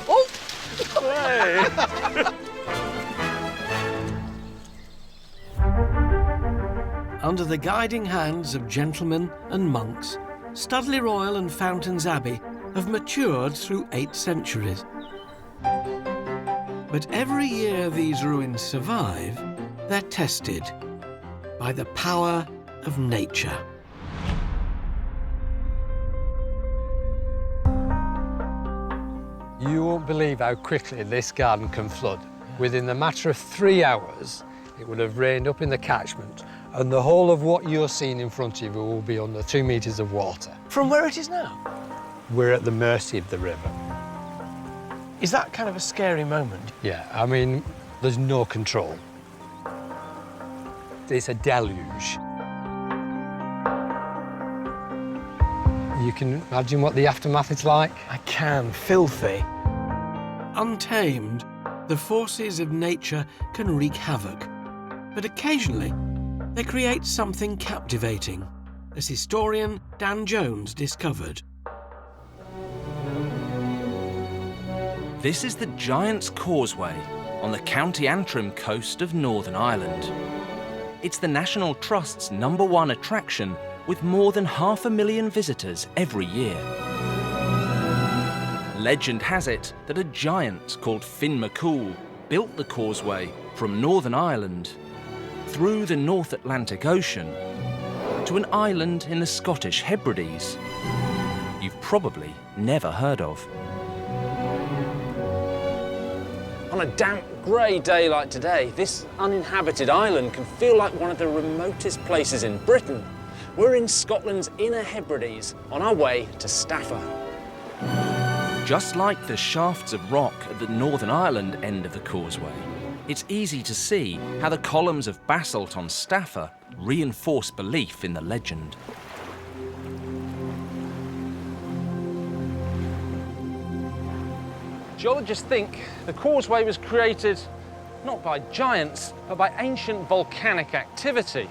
Oh! Hey! Under the guiding hands of gentlemen and monks, Studley Royal and Fountains Abbey have matured through 8 centuries. But every year these ruins survive, they're tested by the power of nature. You won't believe how quickly this garden can flood. Within the matter of 3 hours, it would have rained up in the catchment, and the whole of what you're seeing in front of you will be under 2 metres of water. From where it is now? We're at the mercy of the river. Is that kind of a scary moment? Yeah, I mean, there's no control. It's a deluge. You can imagine what the aftermath is like? I can. Filthy. Untamed, the forces of nature can wreak havoc, but occasionally they create something captivating, as historian Dan Jones discovered. This is the Giant's Causeway on the County Antrim coast of Northern Ireland. It's the National Trust's #1 attraction, with more than 500,000 visitors every year. Legend has it that a giant called Finn McCool built the causeway from Northern Ireland through the North Atlantic Ocean to an island in the Scottish Hebrides you've probably never heard of. On a damp, grey day like today, this uninhabited island can feel like one of the remotest places in Britain. We're in Scotland's Inner Hebrides, on our way to Staffa. Just like the shafts of rock at the Northern Ireland end of the causeway, it's easy to see how the columns of basalt on Staffa reinforce belief in the legend. Geologists think the causeway was created not by giants, but by ancient volcanic activity.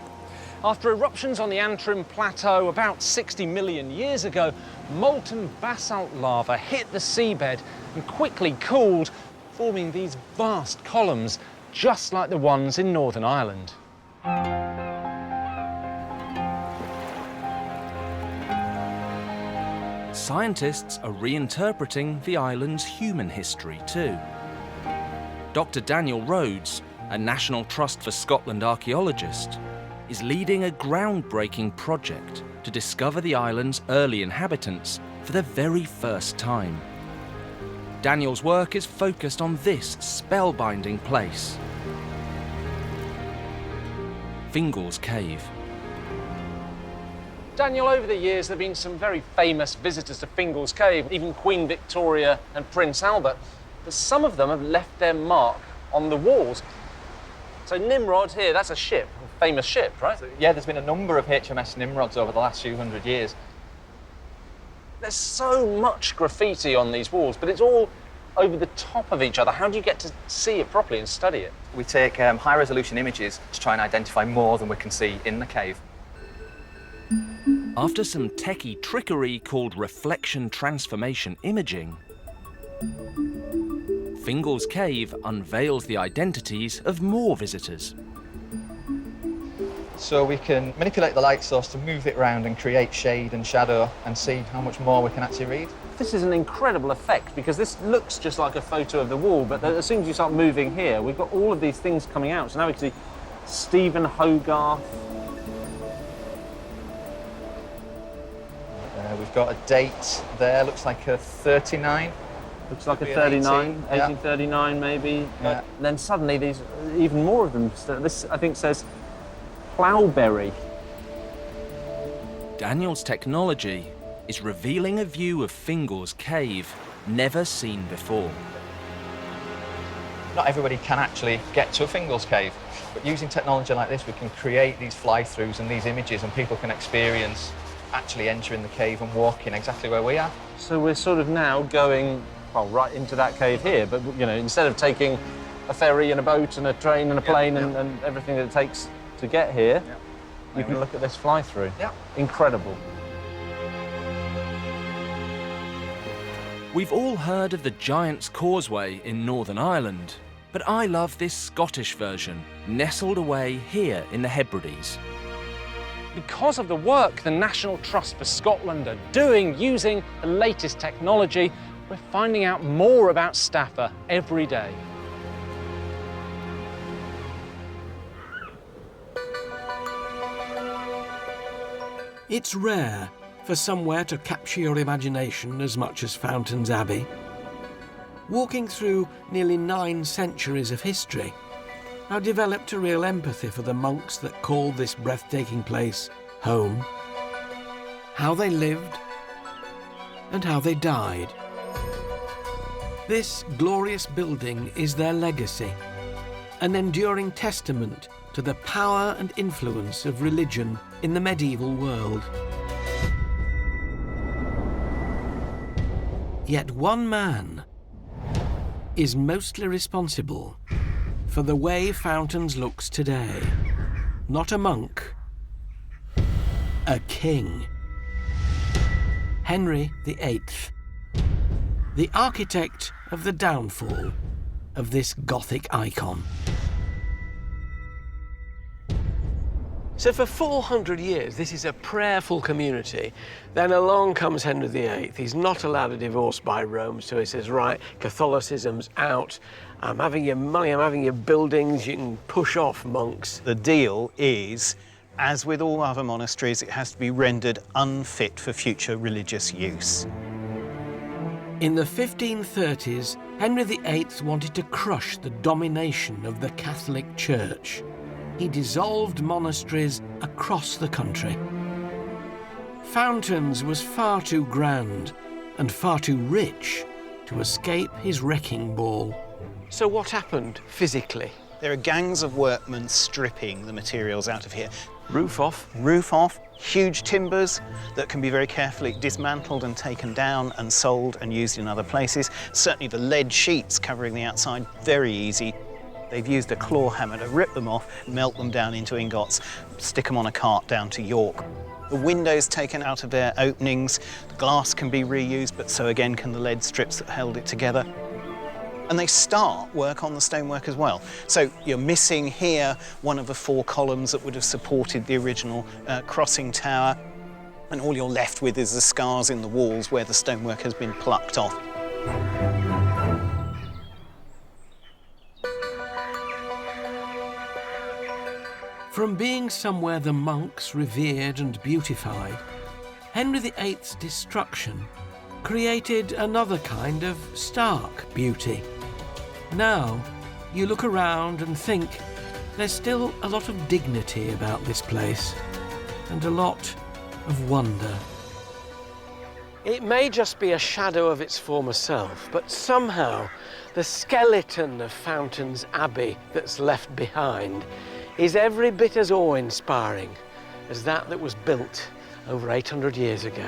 After eruptions on the Antrim Plateau about 60 million years ago, molten basalt lava hit the seabed and quickly cooled, forming these vast columns, just like the ones in Northern Ireland. Scientists are reinterpreting the island's human history too. Dr. Daniel Rhodes, a National Trust for Scotland archaeologist, is leading a groundbreaking project to discover the island's early inhabitants for the very first time. Daniel's work is focused on this spellbinding place, Fingal's Cave. Daniel, over the years there have been some very famous visitors to Fingal's Cave, even Queen Victoria and Prince Albert, but some of them have left their mark on the walls. So Nimrod here, that's a ship, a famous ship, right? Yeah, there's been a number of HMS Nimrods over the last few hundred years. There's so much graffiti on these walls, but it's all over the top of each other. How do you get to see it properly and study it? We take high-resolution images to try and identify more than we can see in the cave. After some techie trickery called reflection transformation imaging, Fingal's Cave unveils the identities of more visitors. So we can manipulate the light source to move it around and create shade and shadow and see how much more we can actually read. This is an incredible effect because this looks just like a photo of the wall, but as soon as you start moving here, we've got all of these things coming out. So now we can see Stephen Hogarth. We've got a date there, looks like a 39. Looks like a 39, 1839 maybe. Yeah. But then suddenly there's even more of them. This, I think, says Plowberry. Daniel's technology is revealing a view of Fingal's cave never seen before. Not everybody can actually get to a Fingal's cave, but using technology like this, we can create these fly-throughs and these images, and people can experience actually entering the cave and walking exactly where we are. So we're sort of now going, well, right into that cave here, but, you know, instead of taking a ferry and a boat and a train and a plane and everything that it takes to get here, you can look at this fly-through. Yeah. Incredible. We've all heard of the Giant's Causeway in Northern Ireland, but I love this Scottish version, nestled away here in the Hebrides. Because of the work the National Trust for Scotland are doing using the latest technology, we're finding out more about Staffa every day. It's rare for somewhere to capture your imagination as much as Fountains Abbey. Walking through nearly 9 centuries of history, I developed a real empathy for the monks that called this breathtaking place home, how they lived and how they died. This glorious building is their legacy, an enduring testament to the power and influence of religion in the medieval world. Yet one man is mostly responsible for the way Fountains looks today. Not a monk, a king. Henry VIII, the architect of the downfall of this Gothic icon. So for 400 years, this is a prayerful community. Then along comes Henry VIII. He's not allowed a divorce by Rome, so he says, right, Catholicism's out. I'm having your money, I'm having your buildings, you can push off, monks. The deal is, as with all other monasteries, it has to be rendered unfit for future religious use. In the 1530s, Henry VIII wanted to crush the domination of the Catholic Church. He dissolved monasteries across the country. Fountains was far too grand and far too rich to escape his wrecking ball. So what happened physically? There are gangs of workmen stripping the materials out of here. Roof off. Roof off, huge timbers that can be very carefully dismantled and taken down and sold and used in other places. Certainly the lead sheets covering the outside, very easy. They've used a claw hammer to rip them off, melt them down into ingots, stick them on a cart down to York. The windows taken out of their openings, the glass can be reused, but so again can the lead strips that held it together. And they start work on the stonework as well. So you're missing here one of the 4 columns that would have supported the original crossing tower, and all you're left with is the scars in the walls where the stonework has been plucked off. From being somewhere the monks revered and beautified, Henry VIII's destruction created another kind of stark beauty. Now, you look around and think there's still a lot of dignity about this place and a lot of wonder. It may just be a shadow of its former self, but somehow the skeleton of Fountains Abbey that's left behind is every bit as awe-inspiring as that was built over 800 years ago.